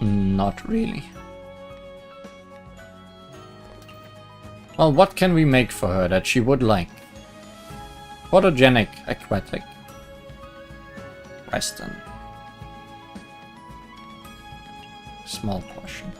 Not really. Well, what can we make for her that she would like? Photogenic, aquatic, Western. Small portion.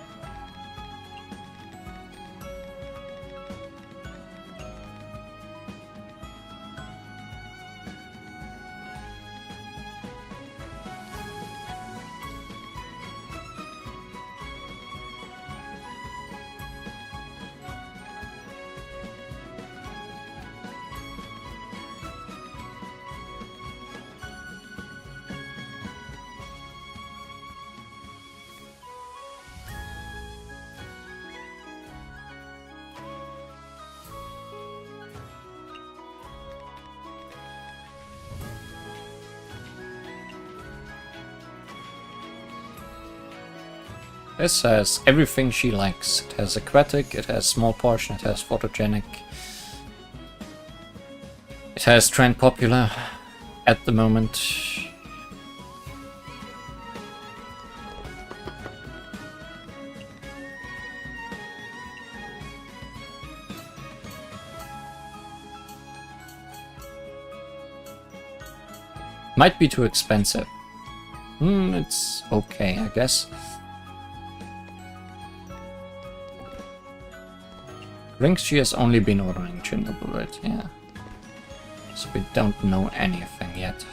This has everything she likes. It has aquatic, it has small portion, it has photogenic. It has trend popular at the moment. Might be too expensive. It's okay, I guess. Drinks she has only been ordering Chindabullet, yeah. So we don't know anything yet.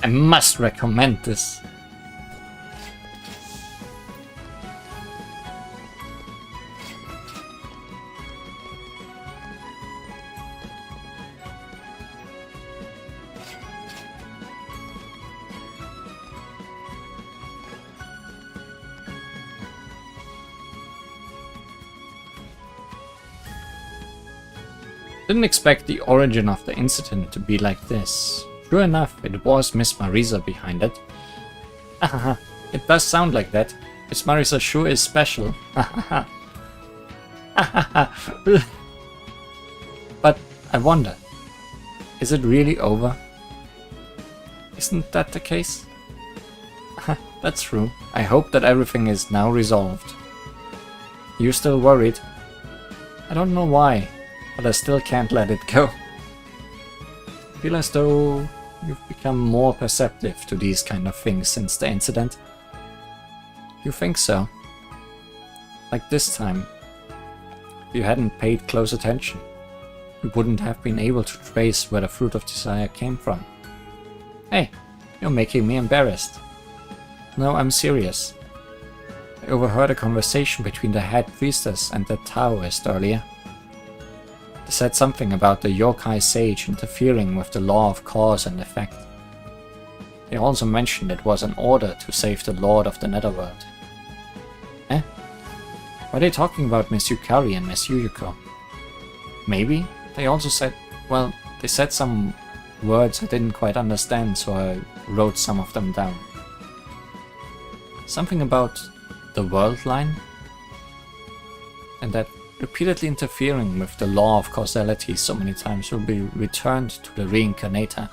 I must recommend this. Didn't expect the origin of the incident to be like this. Sure enough, it was Miss Marisa behind it. It does sound like that. Miss Marisa sure is special. But I wonder, is it really over? Isn't that the case? That's true. I hope that everything is now resolved. You still worried? I don't know why, but I still can't let it go. I feel as though you've become more perceptive to these kind of things since the incident. You think so? Like this time, if you hadn't paid close attention, you wouldn't have been able to trace where the fruit of desire came from. Hey, you're making me embarrassed. No, I'm serious. I overheard a conversation between the head priestess and the Taoist earlier. They said something about the yokai sage interfering with the law of cause and effect. They also mentioned it was an order to save the Lord of the Netherworld. Eh? Were they talking about Miss Yukari and Miss Yuyuko? Maybe. They also said, well, they said some words I didn't quite understand, so I wrote some of them down. Something about the world line? And that repeatedly interfering with the law of causality so many times will be returned to the reincarnator.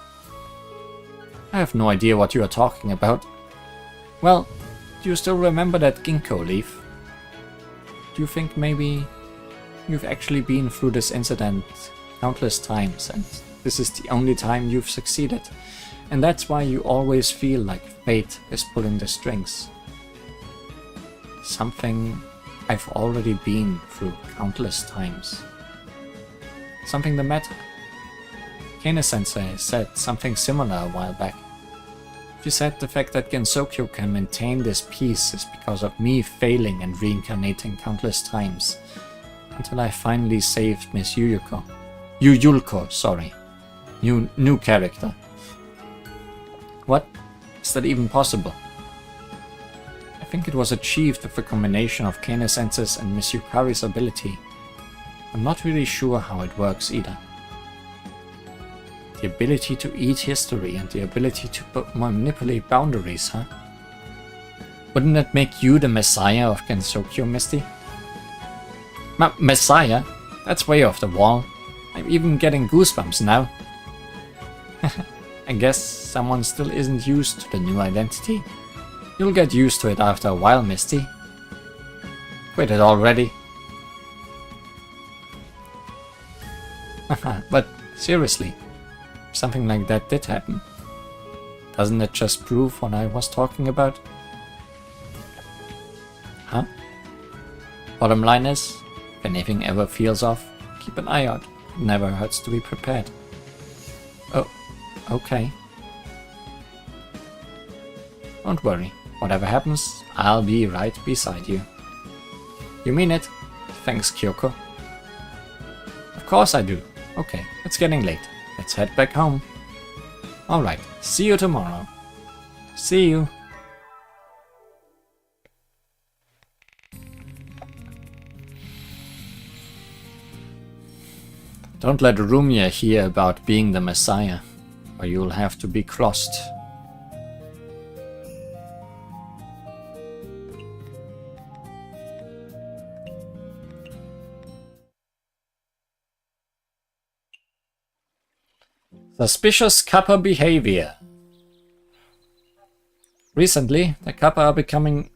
I have no idea what you are talking about. Well, do you still remember that ginkgo leaf? Do you think maybe you've actually been through this incident countless times and this is the only time you've succeeded, and that's why you always feel like fate is pulling the strings? Something I've already been through countless times. Something the matter? Kane-sensei said something similar a while back. She said the fact that Gensokyo can maintain this peace is because of me failing and reincarnating countless times, until I finally saved Miss Yuyuko. Yuyulko, sorry. New character. What? Is that even possible? I think it was achieved with a combination of Kane-sensei's and Miss Yukari's ability. I'm not really sure how it works either. The ability to eat history and the ability to manipulate boundaries, huh? Wouldn't that make you the messiah of Gensokyo, Misty? Messiah? That's way off the wall. I'm even getting goosebumps now. I guess someone still isn't used to the new identity. You'll get used to it after a while, Misty. Quit it already. But seriously, if something like that did happen, doesn't it just prove what I was talking about? Huh? Bottom line is, if anything ever feels off, keep an eye out. It never hurts to be prepared. Oh, okay. Don't worry. Whatever happens, I'll be right beside you. You mean it? Thanks, Kyoko. Of course I do. Okay, it's getting late. Let's head back home. Alright, see you tomorrow. See you. Don't let Rumia hear about being the Messiah, or you'll have to be crossed. Suspicious Kappa behavior. Recently, the Kappa are becoming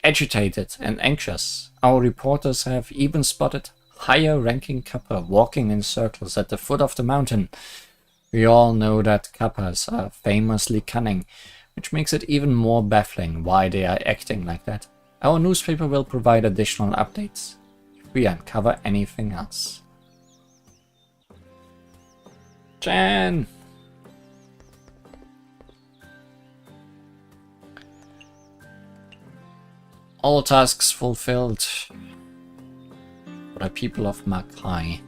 agitated and anxious. Our reporters have even spotted higher-ranking Kappa walking in circles at the foot of the mountain. We all know that Kappas are famously cunning, which makes it even more baffling why they are acting like that. Our newspaper will provide additional updates if we uncover anything else. Jan! All tasks fulfilled for the people of Makai.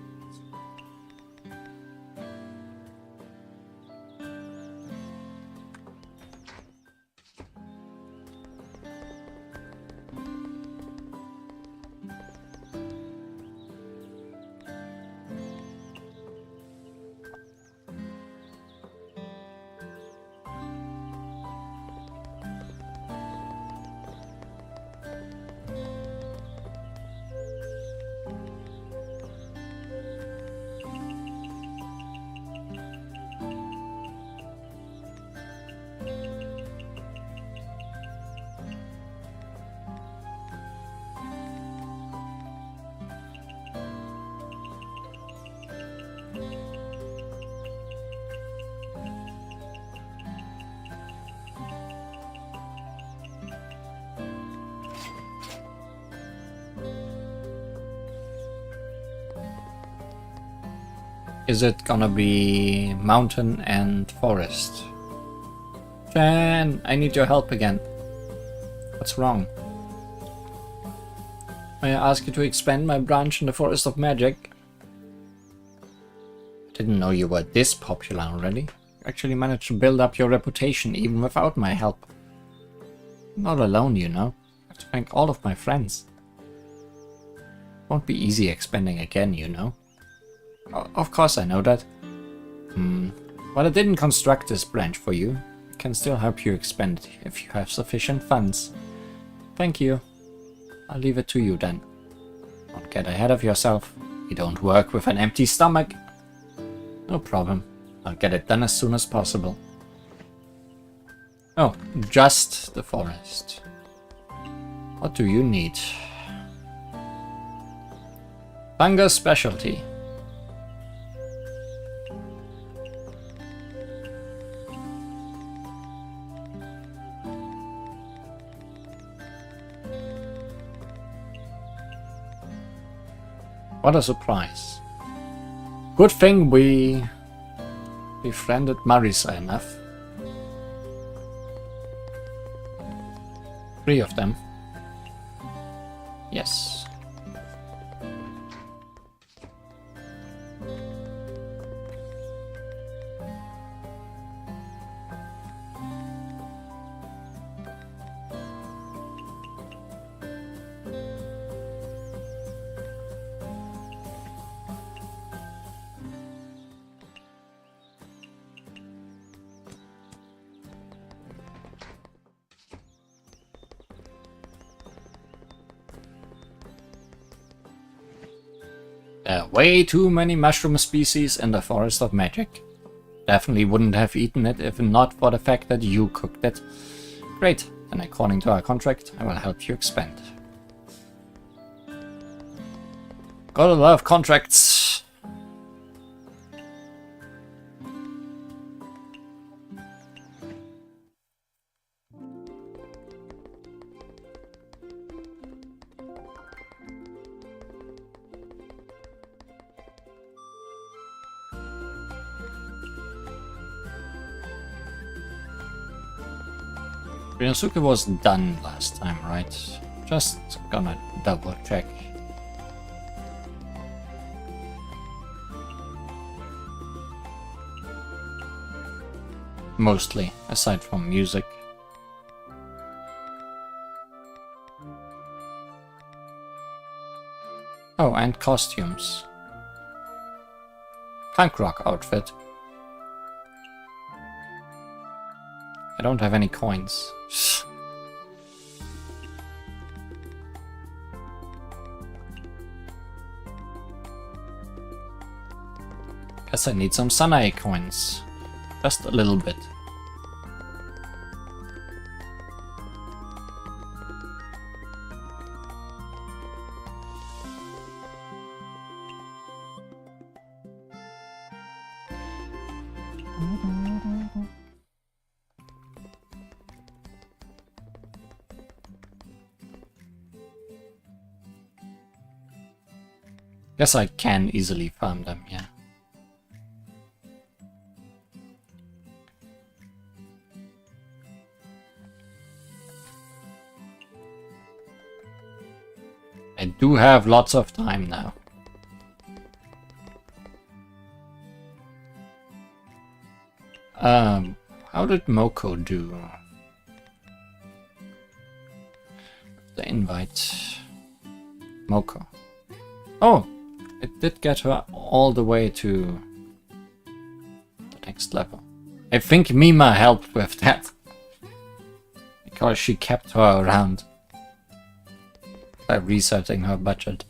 Is it gonna be mountain and forest? Jan, I need your help again. What's wrong? May I ask you to expand my branch in the Forest of Magic? Didn't know you were this popular already. You actually managed to build up your reputation even without my help. I'm not alone, you know. I have to thank all of my friends. Won't be easy expanding again, you know. Of course I know that. While I didn't construct this branch for you, I can still help you expand if you have sufficient funds. Thank you. I'll leave it to you then. Don't get ahead of yourself. You don't work with an empty stomach. No problem. I'll get it done as soon as possible. Oh, just the forest. What do you need? Fungus specialty. What a surprise. Good thing we befriended Marisa enough. 3 of them. Yes. There are way too many mushroom species in the Forest of Magic. Definitely wouldn't have eaten it if not for the fact that you cooked it. Great, then according to our contract, I will help you expand. Got a lot of contracts. Gensokyo was done last time, right? Just gonna double check. Mostly, aside from music. Oh, and costumes. Punk rock outfit. I don't have any coins. Guess I need some Sanae coins. Just a little bit. Guess I can easily farm them, yeah. I do have lots of time now. How did Moko do? The invite. Moko. Oh! It did get her all the way to the next level. I think Mima helped with that. Because she kept her around. By resetting her budget.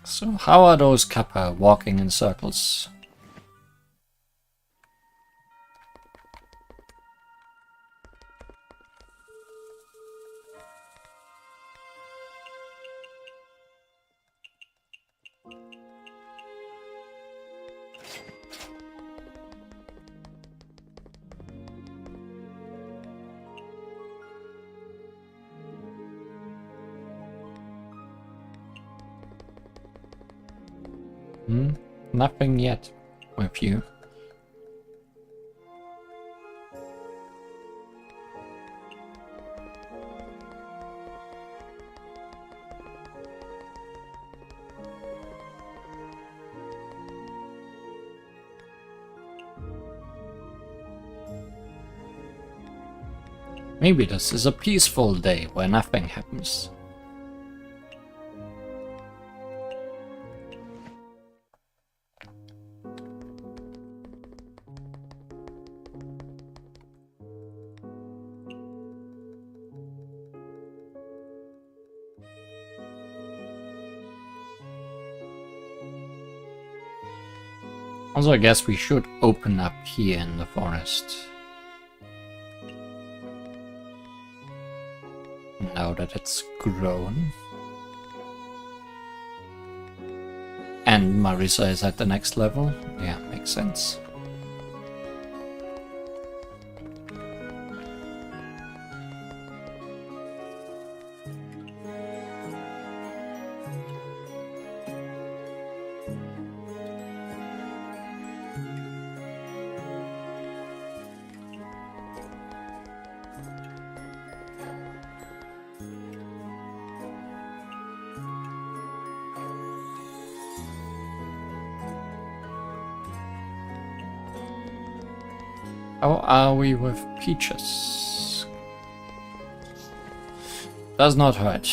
So how are those Kappa walking in circles? Nothing yet with you. Maybe this is a peaceful day where nothing happens. Also, I guess we should open up here in the forest. Now that it's grown. And Marisa is at the next level. Yeah, makes sense. How are we with peaches? Does not hurt.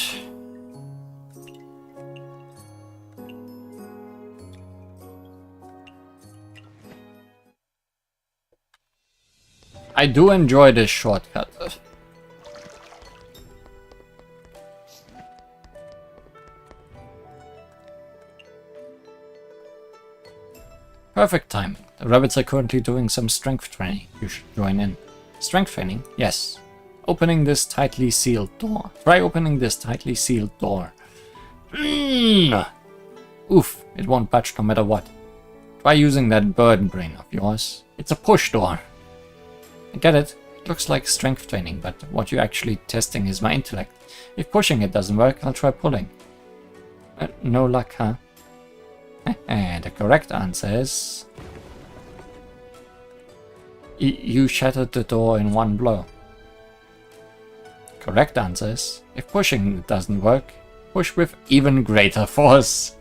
I do enjoy this shortcut. Perfect time. The rabbits are currently doing some strength training. You should join in. Strength training? Yes. Opening this tightly sealed door. Try opening this tightly sealed door. Oof, it won't budge no matter what. Try using that bird brain of yours. It's a push door. I get it. It looks like strength training, but what you're actually testing is my intellect. If pushing it doesn't work, I'll try pulling. No luck, huh? The correct answer is... You shattered the door in one blow. Correct answer is, if pushing doesn't work, push with even greater force.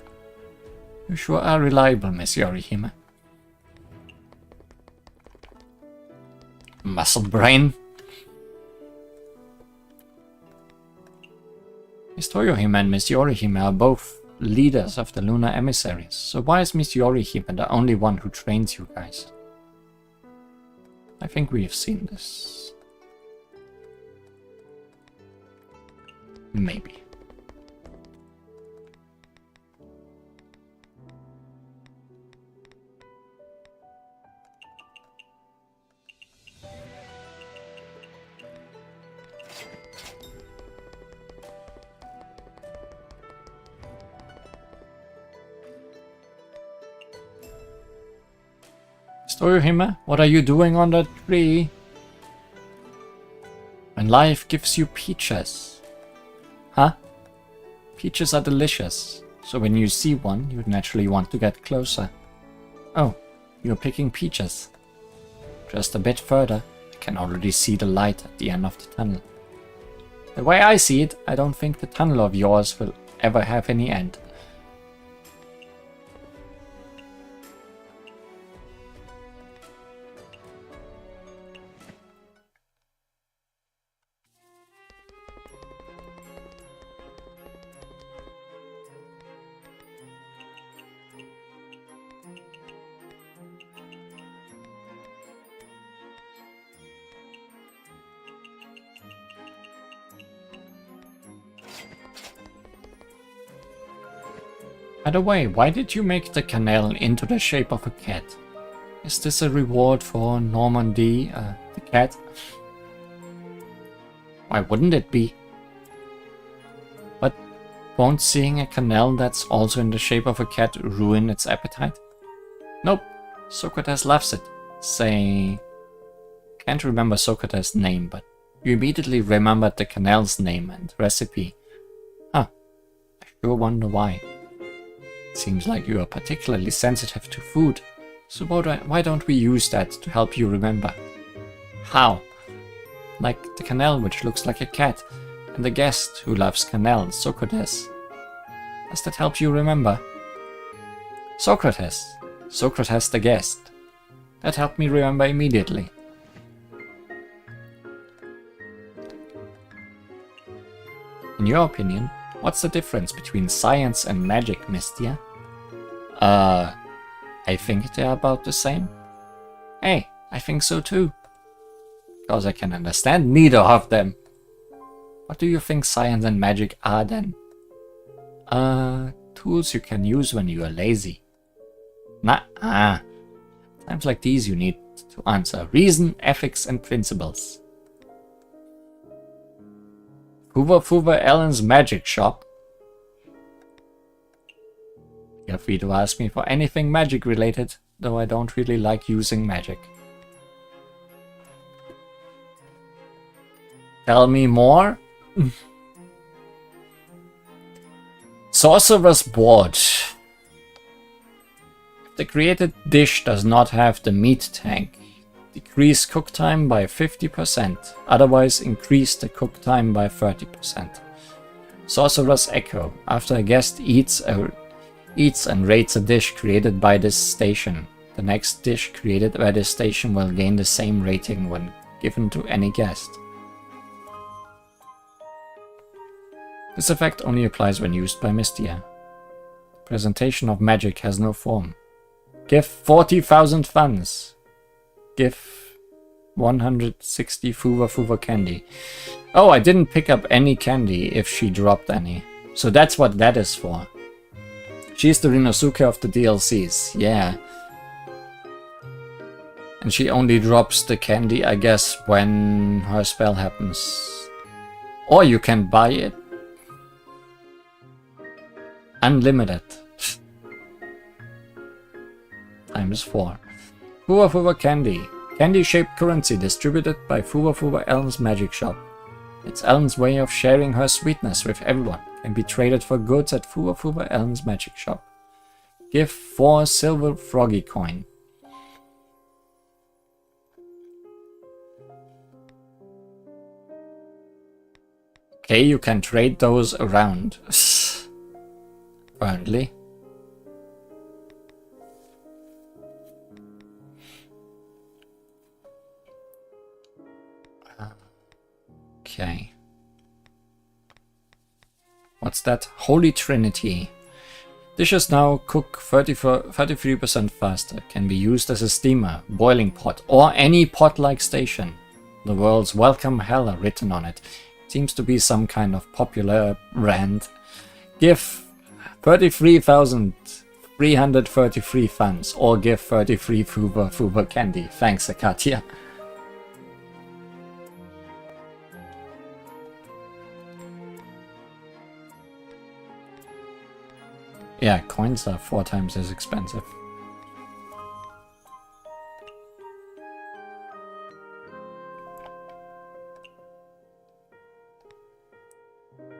You sure are reliable, Miss Yorihime. Muscle brain. Miss Toyohime and Miss Yorihime are both leaders of the lunar emissaries, so why is Miss Yorihime the only one who trains you guys? I think we have seen this. Maybe. Toyohime, what are you doing on that tree? When life gives you peaches. Huh? Peaches are delicious, so when you see one, you'd naturally want to get closer. Oh, you're picking peaches. Just a bit further, I can already see the light at the end of the tunnel. The way I see it, I don't think the tunnel of yours will ever have any end. By the way, why did you make the canal into the shape of a cat? Is this a reward for Normandy, the cat? Why wouldn't it be? But won't seeing a canal that's also in the shape of a cat ruin its appetite? Nope, Socrates loves it. Say... Can't remember Socrates' name, but you immediately remembered the canal's name and recipe. Huh, I sure wonder why. Seems like you are particularly sensitive to food, so why don't we use that to help you remember? How? Like the canal, which looks like a cat, and the guest who loves canals, Socrates. Does that help you remember? Socrates. Socrates the guest. That helped me remember immediately. In your opinion, what's the difference between science and magic, Mystia? I think they're about the same. Hey, I think so too. Because I can understand neither of them. What do you think science and magic are then? Tools you can use when you are lazy. Nah, times like these you need to answer reason, ethics and principles. Hoover Allen's magic shop. Feel free to ask me for anything magic related, though I don't really like using magic. Tell me more? Sorcerer's Board. If the created dish does not have the meat tank, decrease cook time by 50%, otherwise increase the cook time by 30%. Sorcerer's Echo. After a guest eats and rates a dish created by this station, the next dish created by this station will gain the same rating when given to any guest. This effect only applies when used by Mystia. Presentation of magic has no form. Give 40,000 funds. Give 160 Fuwa candy. Oh, I didn't pick up any candy if she dropped any. So that's what that is for. She's the Rinosuke of the DLCs, yeah. And she only drops the candy, I guess, when her spell happens. Or you can buy it. Unlimited. Times 4. Fuwa Fuwa Candy. Candy-shaped currency distributed by Fuwa Fuwa Ellen's magic shop. It's Ellen's way of sharing her sweetness with everyone. Can be traded for goods at Fuwa Fuwa Ellen's magic shop. Give 4 silver froggy coin. Okay, you can trade those around. Apparently. Okay. What's that? Holy Trinity. Dishes now cook 33% faster. Can be used as a steamer, boiling pot, or any pot-like station. The world's welcome Hella written on it. Seems to be some kind of popular brand. Give 33,333 funds, or give 33 Fuba candy. Thanks, Akatia. Yeah, coins are 4 times as expensive.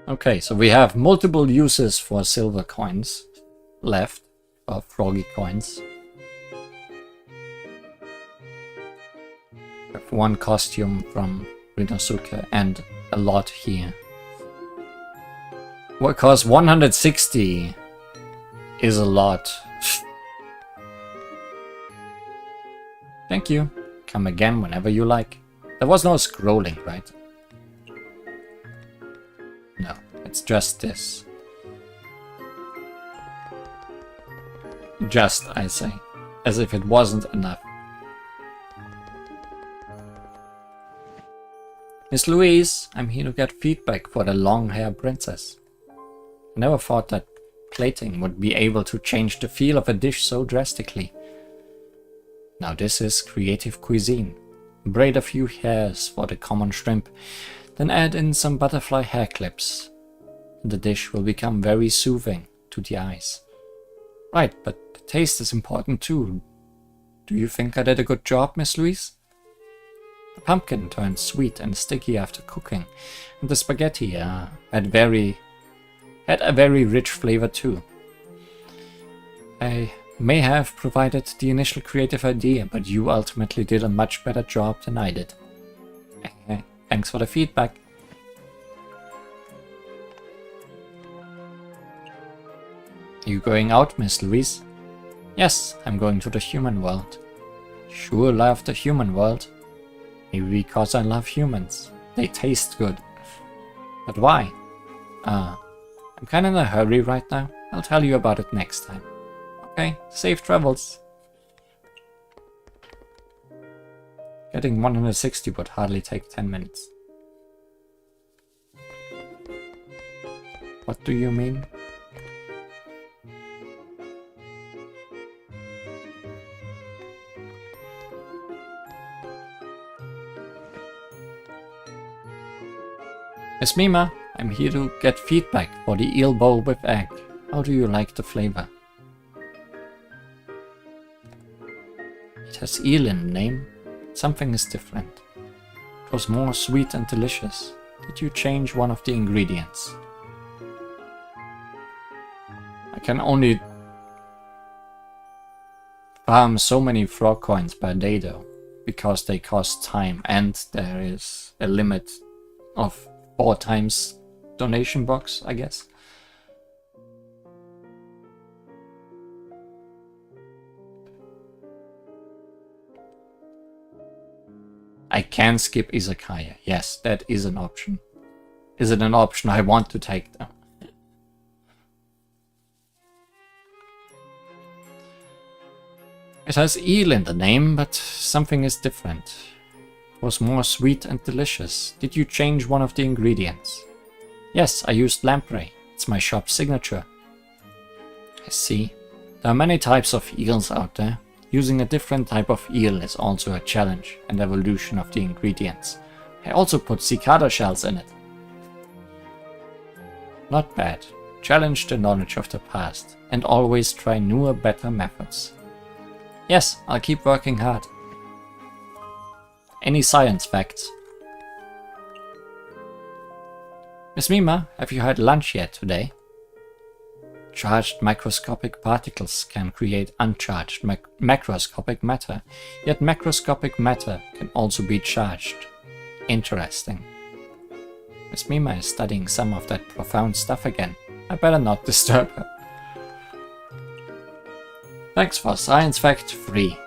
Okay, so we have multiple uses for silver coins left, or froggy coins. We have 1 costume from Rinosuke and a lot here. What costs 160 is a lot. Thank you. Come again whenever you like. There was no scrolling, right? No, it's just this. Just, I say. As if it wasn't enough. Miss Louise, I'm here to get feedback for the long-haired princess. I never thought that plating would be able to change the feel of a dish so drastically. Now this is creative cuisine. Braid a few hairs for the common shrimp, then add in some butterfly hair clips. The dish will become very soothing to the eyes. Right, but the taste is important too. Do you think I did a good job, Miss Louise? The pumpkin turned sweet and sticky after cooking, and the spaghetti had a very rich flavor too. I may have provided the initial creative idea, but you ultimately did a much better job than I did. Thanks for the feedback. Are you going out, Miss Louise? Yes, I'm going to the human world. Sure love the human world. Maybe because I love humans. They taste good. But why? I'm kinda in a hurry right now. I'll tell you about it next time. Okay, safe travels. Getting 160 would hardly take 10 minutes. What do you mean? Miss Mima, I'm here to get feedback for the eel bowl with egg. How do you like the flavor? It has eel in the name. Something is different. It was more sweet and delicious. Did you change one of the ingredients? I can only farm so many frog coins per day though, because they cost time and there is a limit of 4 times donation box, I guess. I can skip Izakaya. Yes, that is an option. Is it an option I want to take though? It has eel in the name, but something is different. It was more sweet and delicious. Did you change one of the ingredients? Yes, I used lamprey. It's my shop's signature. I see. There are many types of eels out there. Using a different type of eel is also a challenge and evolution of the ingredients. I also put cicada shells in it. Not bad. Challenge the knowledge of the past and always try newer, better methods. Yes, I'll keep working hard. Any science facts? Miss Mima, have you had lunch yet today? Charged microscopic particles can create uncharged macroscopic matter, yet macroscopic matter can also be charged. Interesting. Miss Mima is studying some of that profound stuff again. I better not disturb her. Thanks for science fact 3.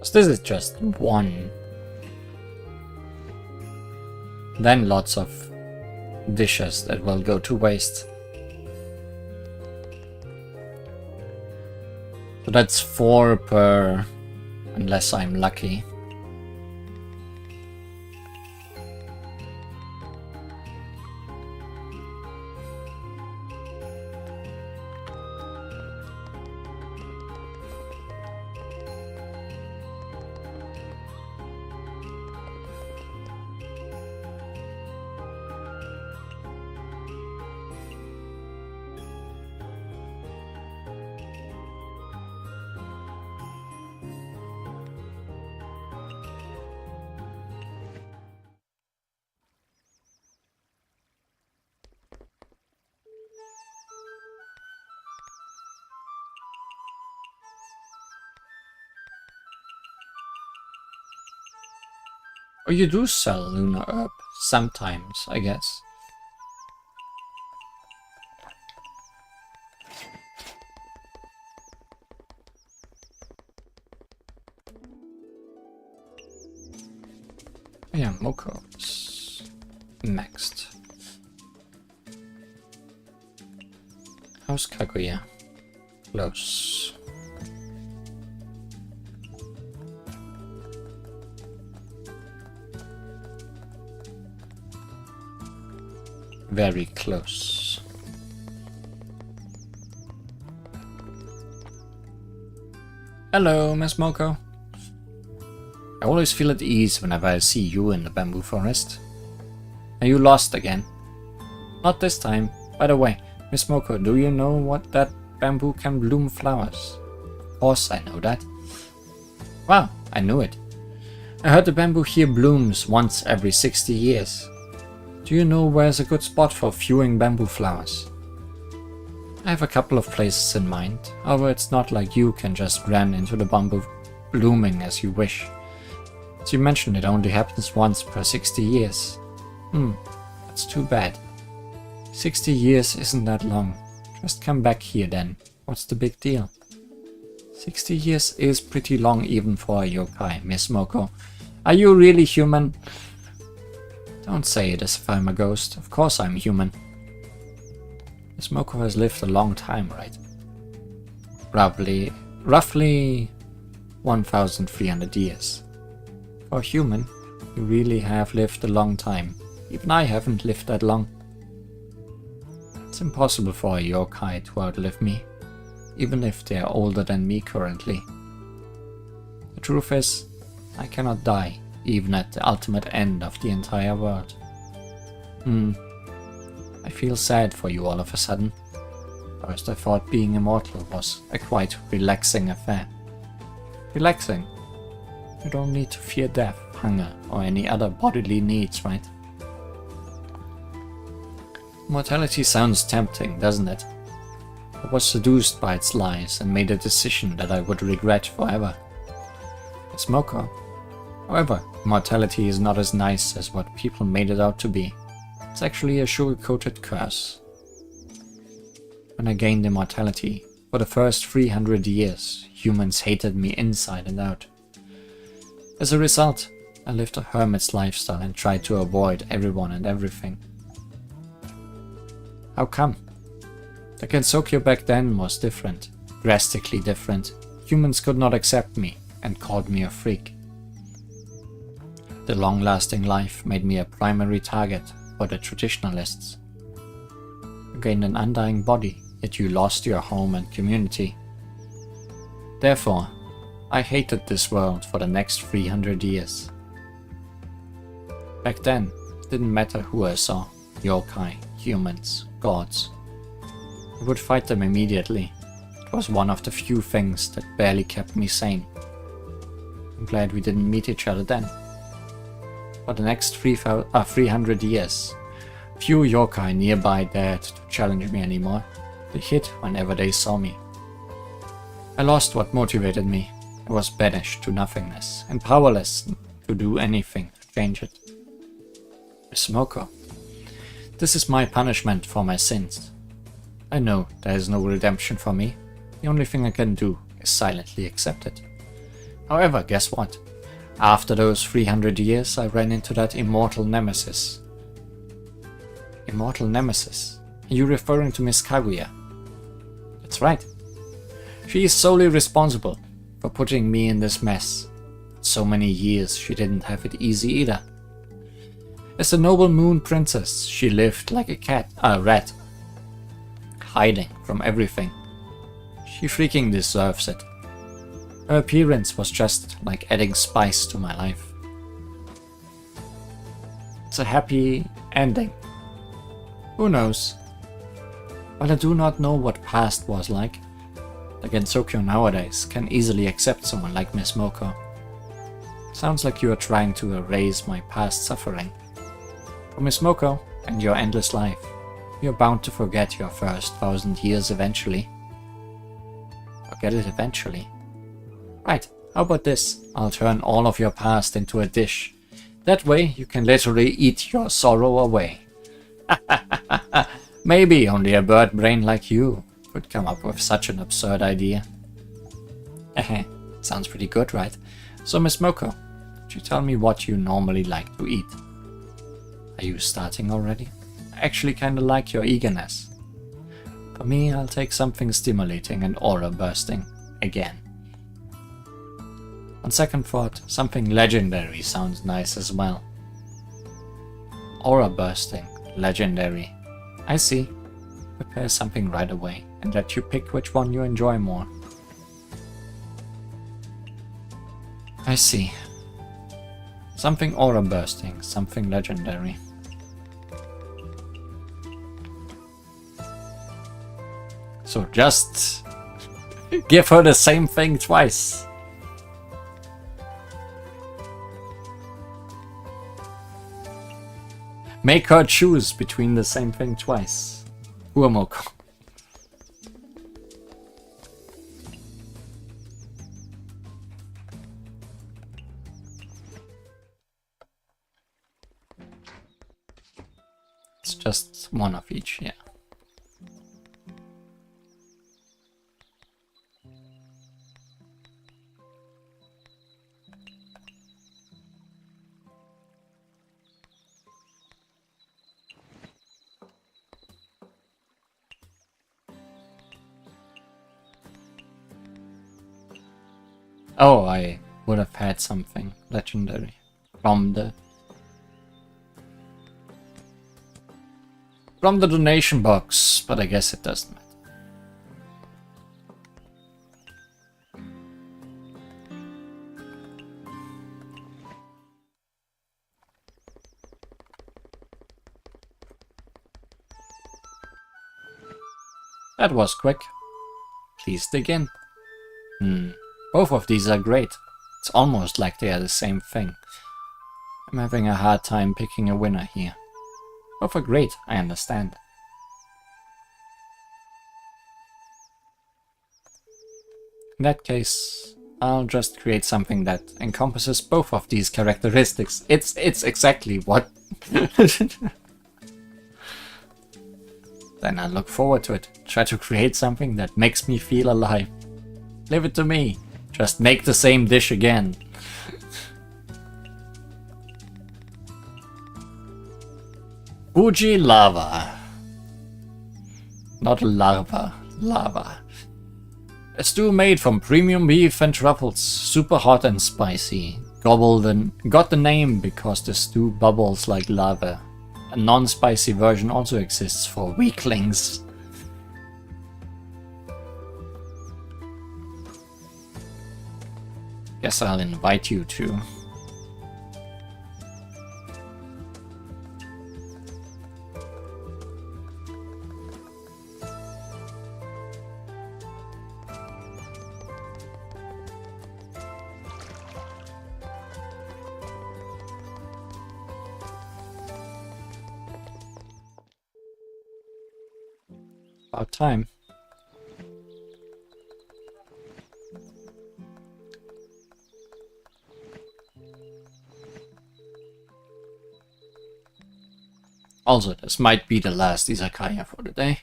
So this is just one. Then lots of dishes that will go to waste. So that's 4 per, unless I'm lucky. Or you do sell lunar herb sometimes, I guess. Oh yeah, Moko's next. How's Kaguya? Close. Very close. Hello, Miss Moko. I always feel at ease whenever I see you in the bamboo forest. Are you lost again? Not this time. By the way, Miss Moko, do you know what that bamboo can bloom flowers? Of course I know that. Wow, I knew it. I heard the bamboo here blooms once every 60 years. Do you know where's a good spot for viewing bamboo flowers? I have a couple of places in mind, however it's not like you can just run into the bamboo blooming as you wish. As you mentioned, it only happens once per 60 years. That's too bad. 60 years isn't that long. Just come back here then. What's the big deal? 60 years is pretty long even for a yokai, Miss Moko. Are you really human? Don't say it as if I'm a ghost. Of course I'm human. Miss Moko has lived a long time, right? Roughly 1,300 years. For a human, you really have lived a long time. Even I haven't lived that long. It's impossible for a yokai to outlive me, even if they are older than me currently. The truth is, I cannot die, even at the ultimate end of the entire world. I feel sad for you all of a sudden. First I thought being immortal was a quite relaxing affair. Relaxing? You don't need to fear death, hunger, or any other bodily needs, right? Mortality sounds tempting, doesn't it? I was seduced by its lies and made a decision that I would regret forever. Miss Moko, However, immortality is not as nice as what people made it out to be. It's actually a sugar-coated curse. When I gained immortality, for the first 300 years, humans hated me inside and out. As a result, I lived a hermit's lifestyle and tried to avoid everyone and everything. How come? The Gensokyo back then was different, drastically different. Humans could not accept me and called me a freak. The long-lasting life made me a primary target for the traditionalists. You gained an undying body, yet you lost your home and community. Therefore, I hated this world for the next 300 years. Back then, it didn't matter who I saw, yokai, humans, gods. I would fight them immediately. It was one of the few things that barely kept me sane. I'm glad we didn't meet each other then. For the next 300 years, few yokai nearby dared to challenge me anymore. They hid whenever they saw me. I lost what motivated me. I was banished to nothingness and powerless to do anything to change it. Smoko. This is my punishment for my sins. I know there is no redemption for me. The only thing I can do is silently accept it. However, guess what? After those 300 years, I ran into that immortal nemesis. Immortal nemesis? Are you referring to Miss Kaguya? That's right. She is solely responsible for putting me in this mess. So many years she didn't have it easy either. As a noble moon princess, she lived like a rat, hiding from everything. She freaking deserves it. Her appearance was just like adding spice to my life. It's a happy ending. Who knows? But I do not know what past was like. The Gensokyo nowadays can easily accept someone like Miss Moko. Sounds like you are trying to erase my past suffering. For Miss Moko and your endless life, you're bound to forget your first 1,000 years eventually. Forget it eventually. Right, how about this? I'll turn all of your past into a dish. That way you can literally eat your sorrow away. Maybe only a bird brain like you could come up with such an absurd idea. Sounds pretty good, right? So Miss Moko, could you tell me what you normally like to eat? Are you starting already? I actually kinda like your eagerness. For me, I'll take something stimulating and aura-bursting again. On second thought, something legendary sounds nice as well. Aura-bursting, legendary. I see. Prepare something right away and let you pick which one you enjoy more. I see. Something aura-bursting, something legendary. So just give her the same thing twice. Make her choose between the same thing twice. Uemoko. It's just one of each, yeah. Oh, I would have had something legendary from the donation box, but I guess it doesn't matter. That was quick. Please dig in. Both of these are great. It's almost like they are the same thing. I'm having a hard time picking a winner here. Both are great, I understand. In that case, I'll just create something that encompasses both of these characteristics. It's exactly what... Then I look forward to it. Try to create something that makes me feel alive. Leave it to me. Just make the same dish again. Fuji lava. Not larva. Lava. A stew made from premium beef and truffles. Super hot and spicy. Got the name because the stew bubbles like lava. A non-spicy version also exists for weaklings. Guess I'll invite you too. About time. Also, this might be the last Izakaya for the day.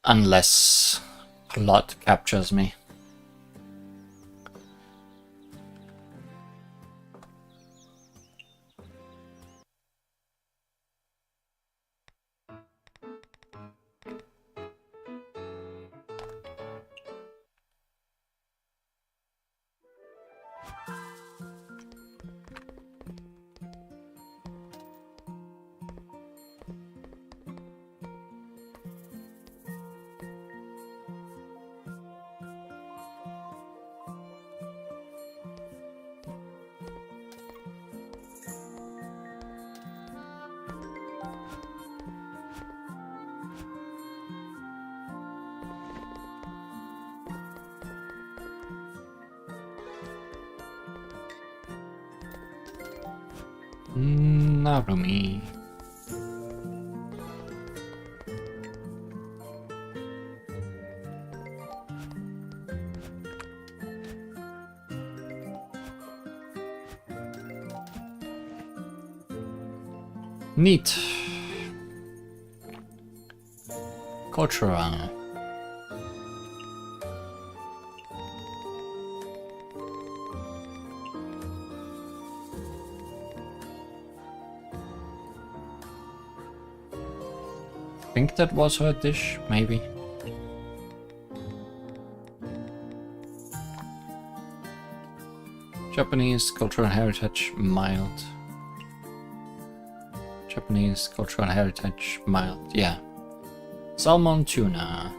Unless plot captures me. Narumi. Neat. Cultural. I think that was her dish, maybe. Japanese cultural heritage, mild. Japanese cultural heritage, mild, yeah. Salmon tuna.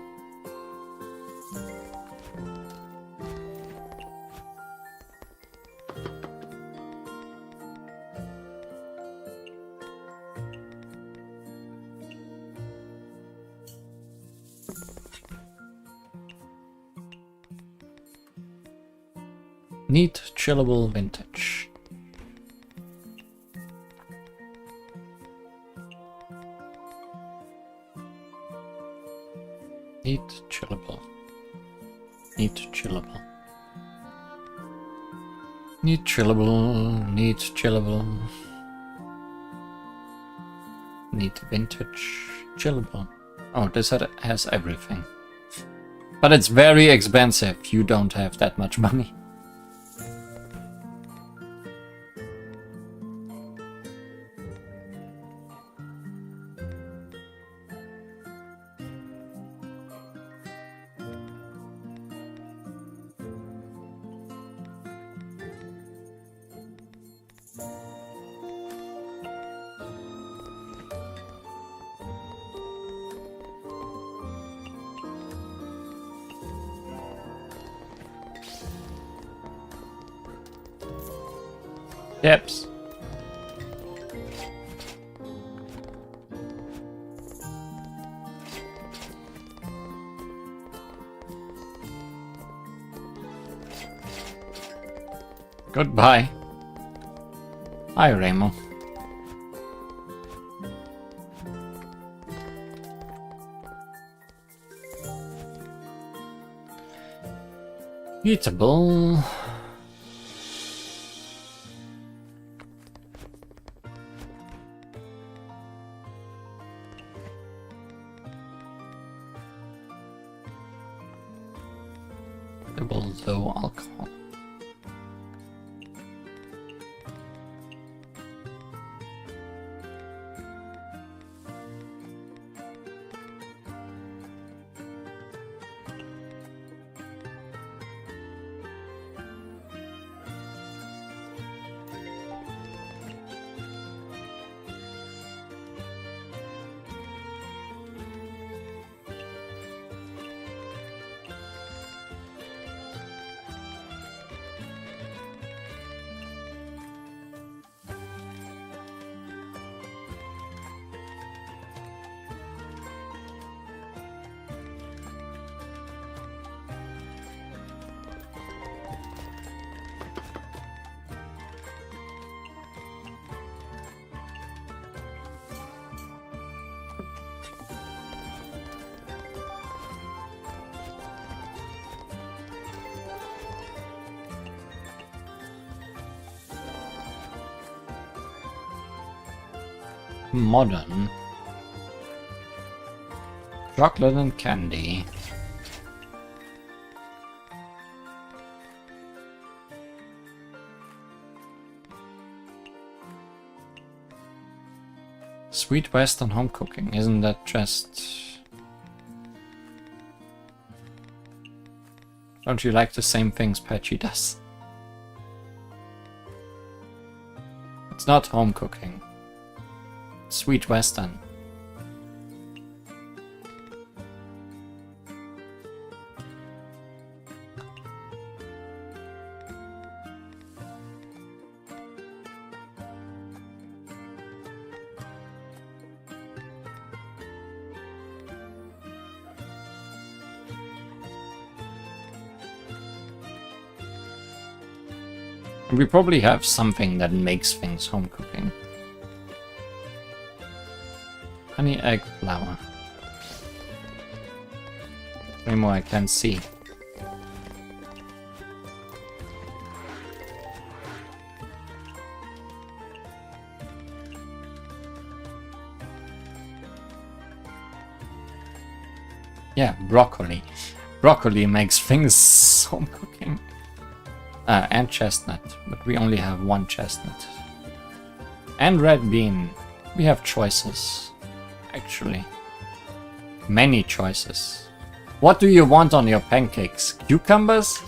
Neat, chillable vintage. Neat, chillable. Neat, chillable. Neat, chillable. Neat, chillable. Neat, vintage, chillable. Oh, this has everything. But it's very expensive. You don't have that much money. Depths. Goodbye. Hi, Remo. Eatable. Eatable low alcohol. Modern. Chocolate and candy. Sweet Western home cooking, isn't that just... Don't you like the same things Patchy does? It's not home cooking. Sweet Western. We probably have something that makes things home cooking. Honey egg flour. Any more I can see. Yeah, broccoli. Broccoli makes things home cooking. And chestnut, but we only have one chestnut. And red bean. We have choices, actually. Many choices. What do you want on your pancakes? Cucumbers?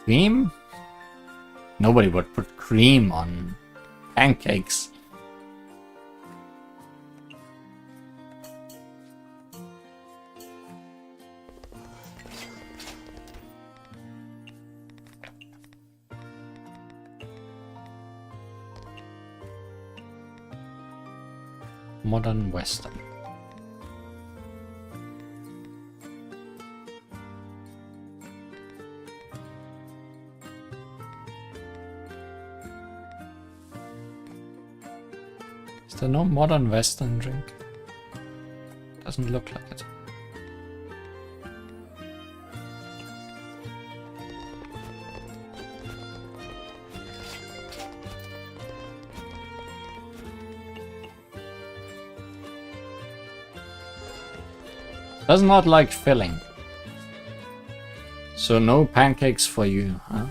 Cream? Nobody would put cream on pancakes. Modern Western. Is there no modern Western drink? Doesn't look like it. Does not like filling. So no pancakes for you, huh?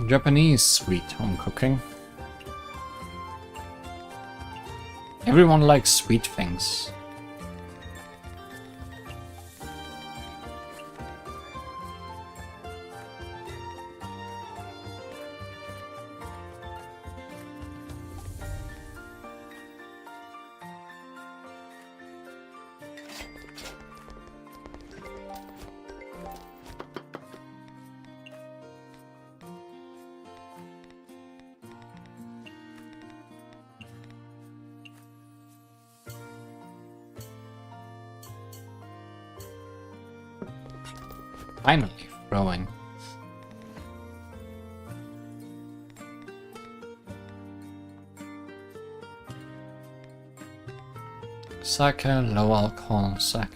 Japanese sweet home cooking. Everyone likes sweet things. Finally, throwing. Sake, low alcohol sake.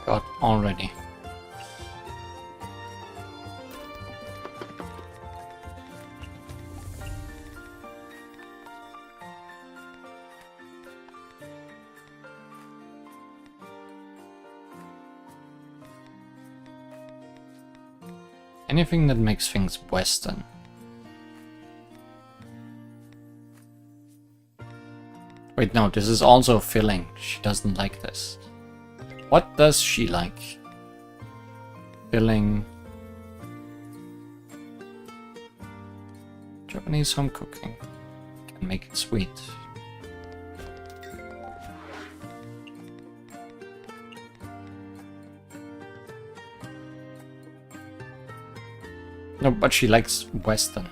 God, already. Anything that makes things Western. Wait, no, this is also filling. She doesn't like this. What does she like? Filling. Japanese home cooking. Can make it sweet. No, but she likes Western,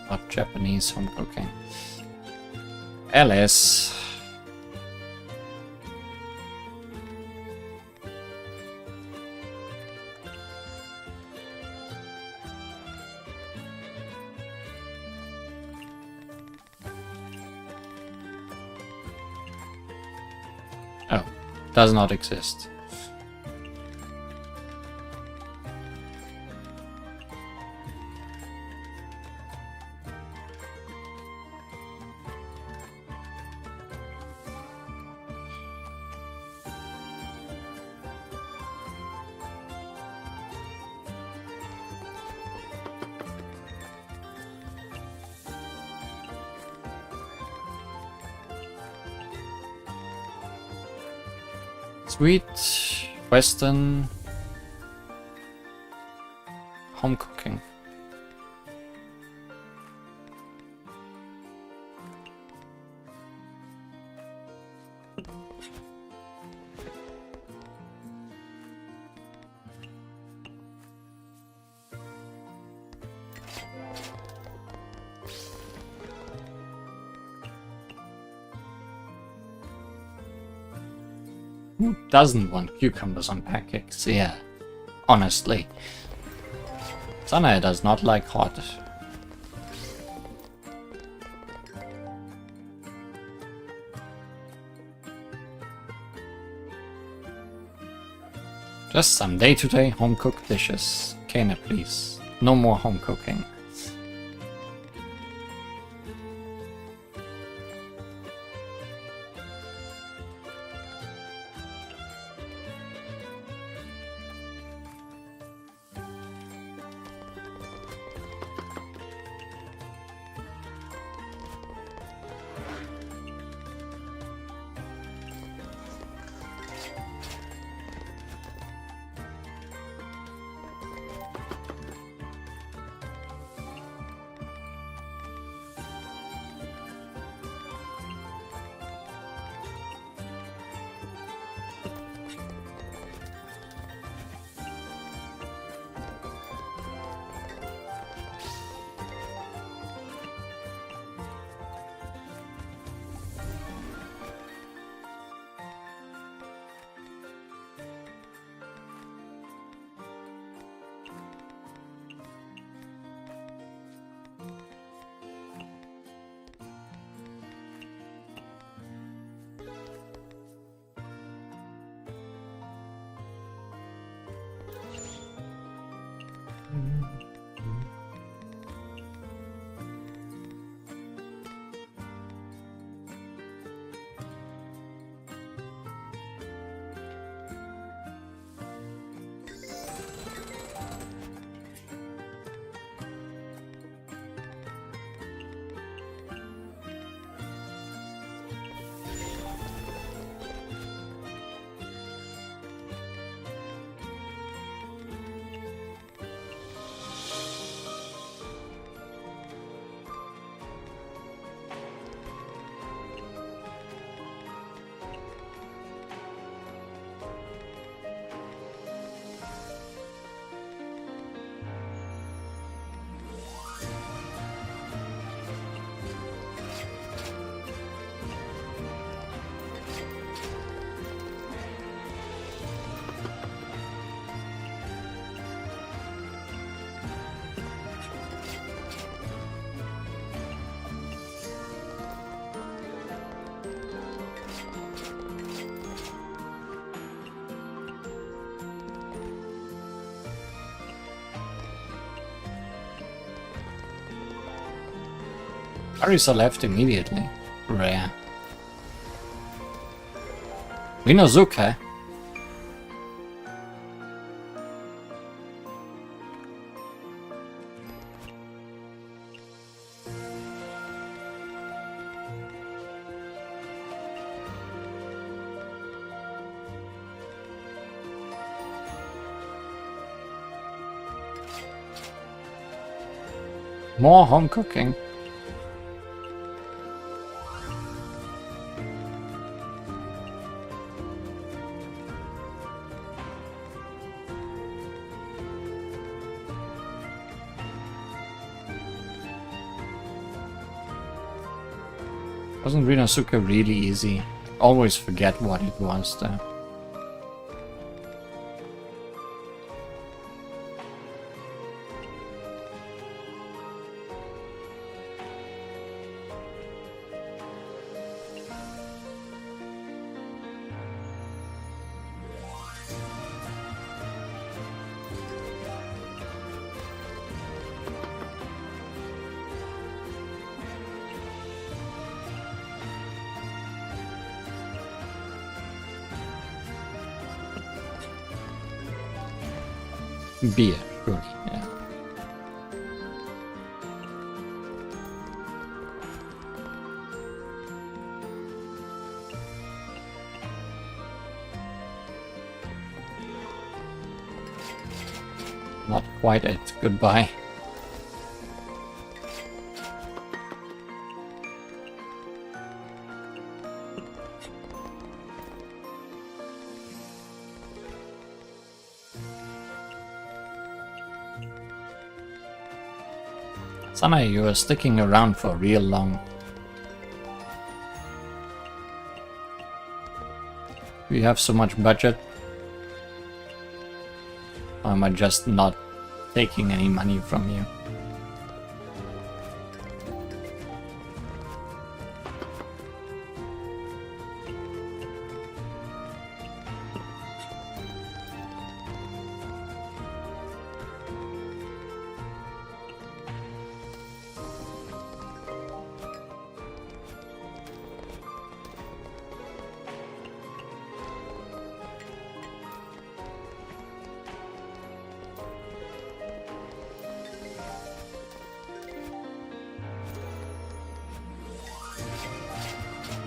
not Japanese home cooking. Alice. Oh, does not exist. Sweet, Western, home cooking. Who doesn't want cucumbers on pancakes? Yeah, honestly. Sanae does not like hot. Just some day-to-day home-cooked dishes. Kana, please. No more home cooking. Arisa left immediately. Rare. Rinozuke? More home cooking. Wasn't Rinosuke really easy? Always forget what it was though. Beer, surely, yeah. Not quite it. Goodbye. Sanae, you are sticking around for real long. Do you have so much budget? Or am I just not taking any money from you?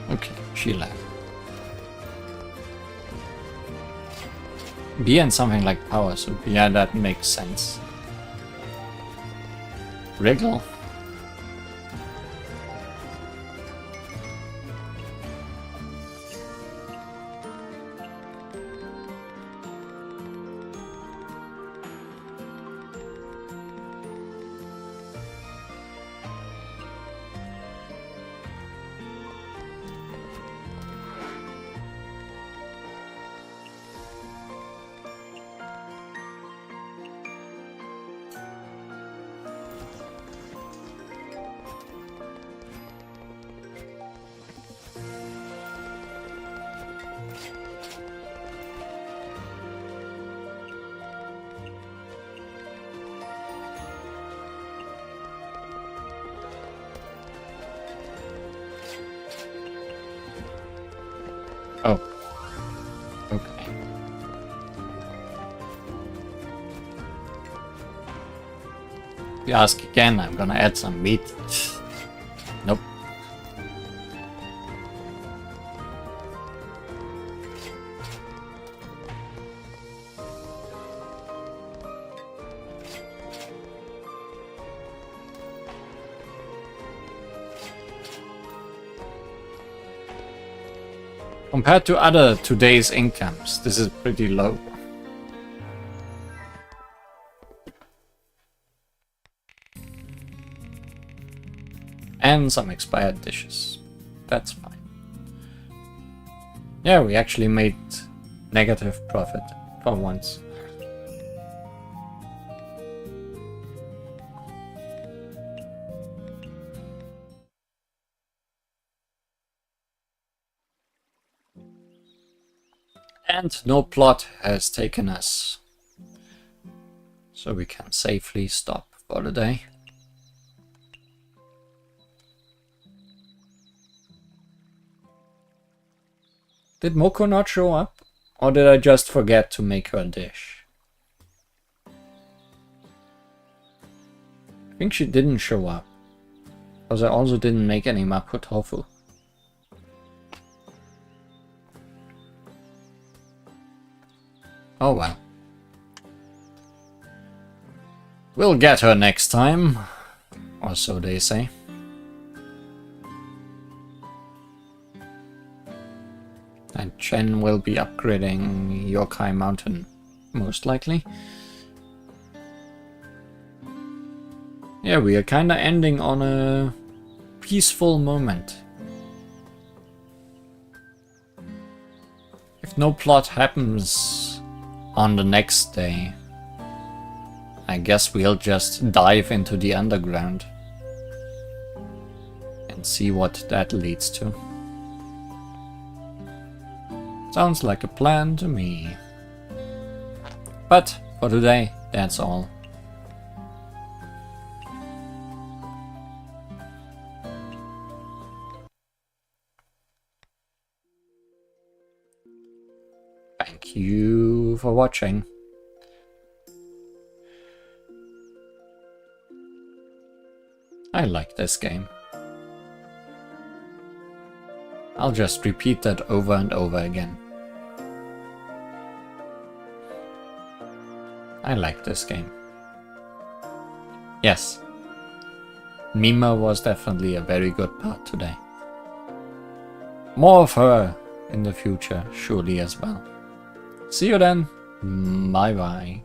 Okay, she left. Beer and something like power soup. Yeah, that makes sense. Wriggle. Oh. Okay. If you ask again, I'm gonna add some meat. Nope. Compared to other today's incomes, this is pretty low. And some expired dishes. That's fine. Yeah, we actually made negative profit for once. And no plot has taken us, so we can safely stop for the day. Did Moko not show up? Or did I just forget to make her a dish? I think she didn't show up. Because I also didn't make any mapo tofu. Oh well. We'll get her next time. Or so they say. And Chen will be upgrading Yokai Mountain, most likely. Yeah, we are kinda ending on a peaceful moment. If no plot happens on the next day, I guess we'll just dive into the underground and see what that leads to. Sounds like a plan to me. But for today, that's all. Thank you for watching. I like this game. I'll just repeat that over and over again. I like this game. Yes, Mima was definitely a very good part today. More of her in the future, surely as well. See you then. Bye bye.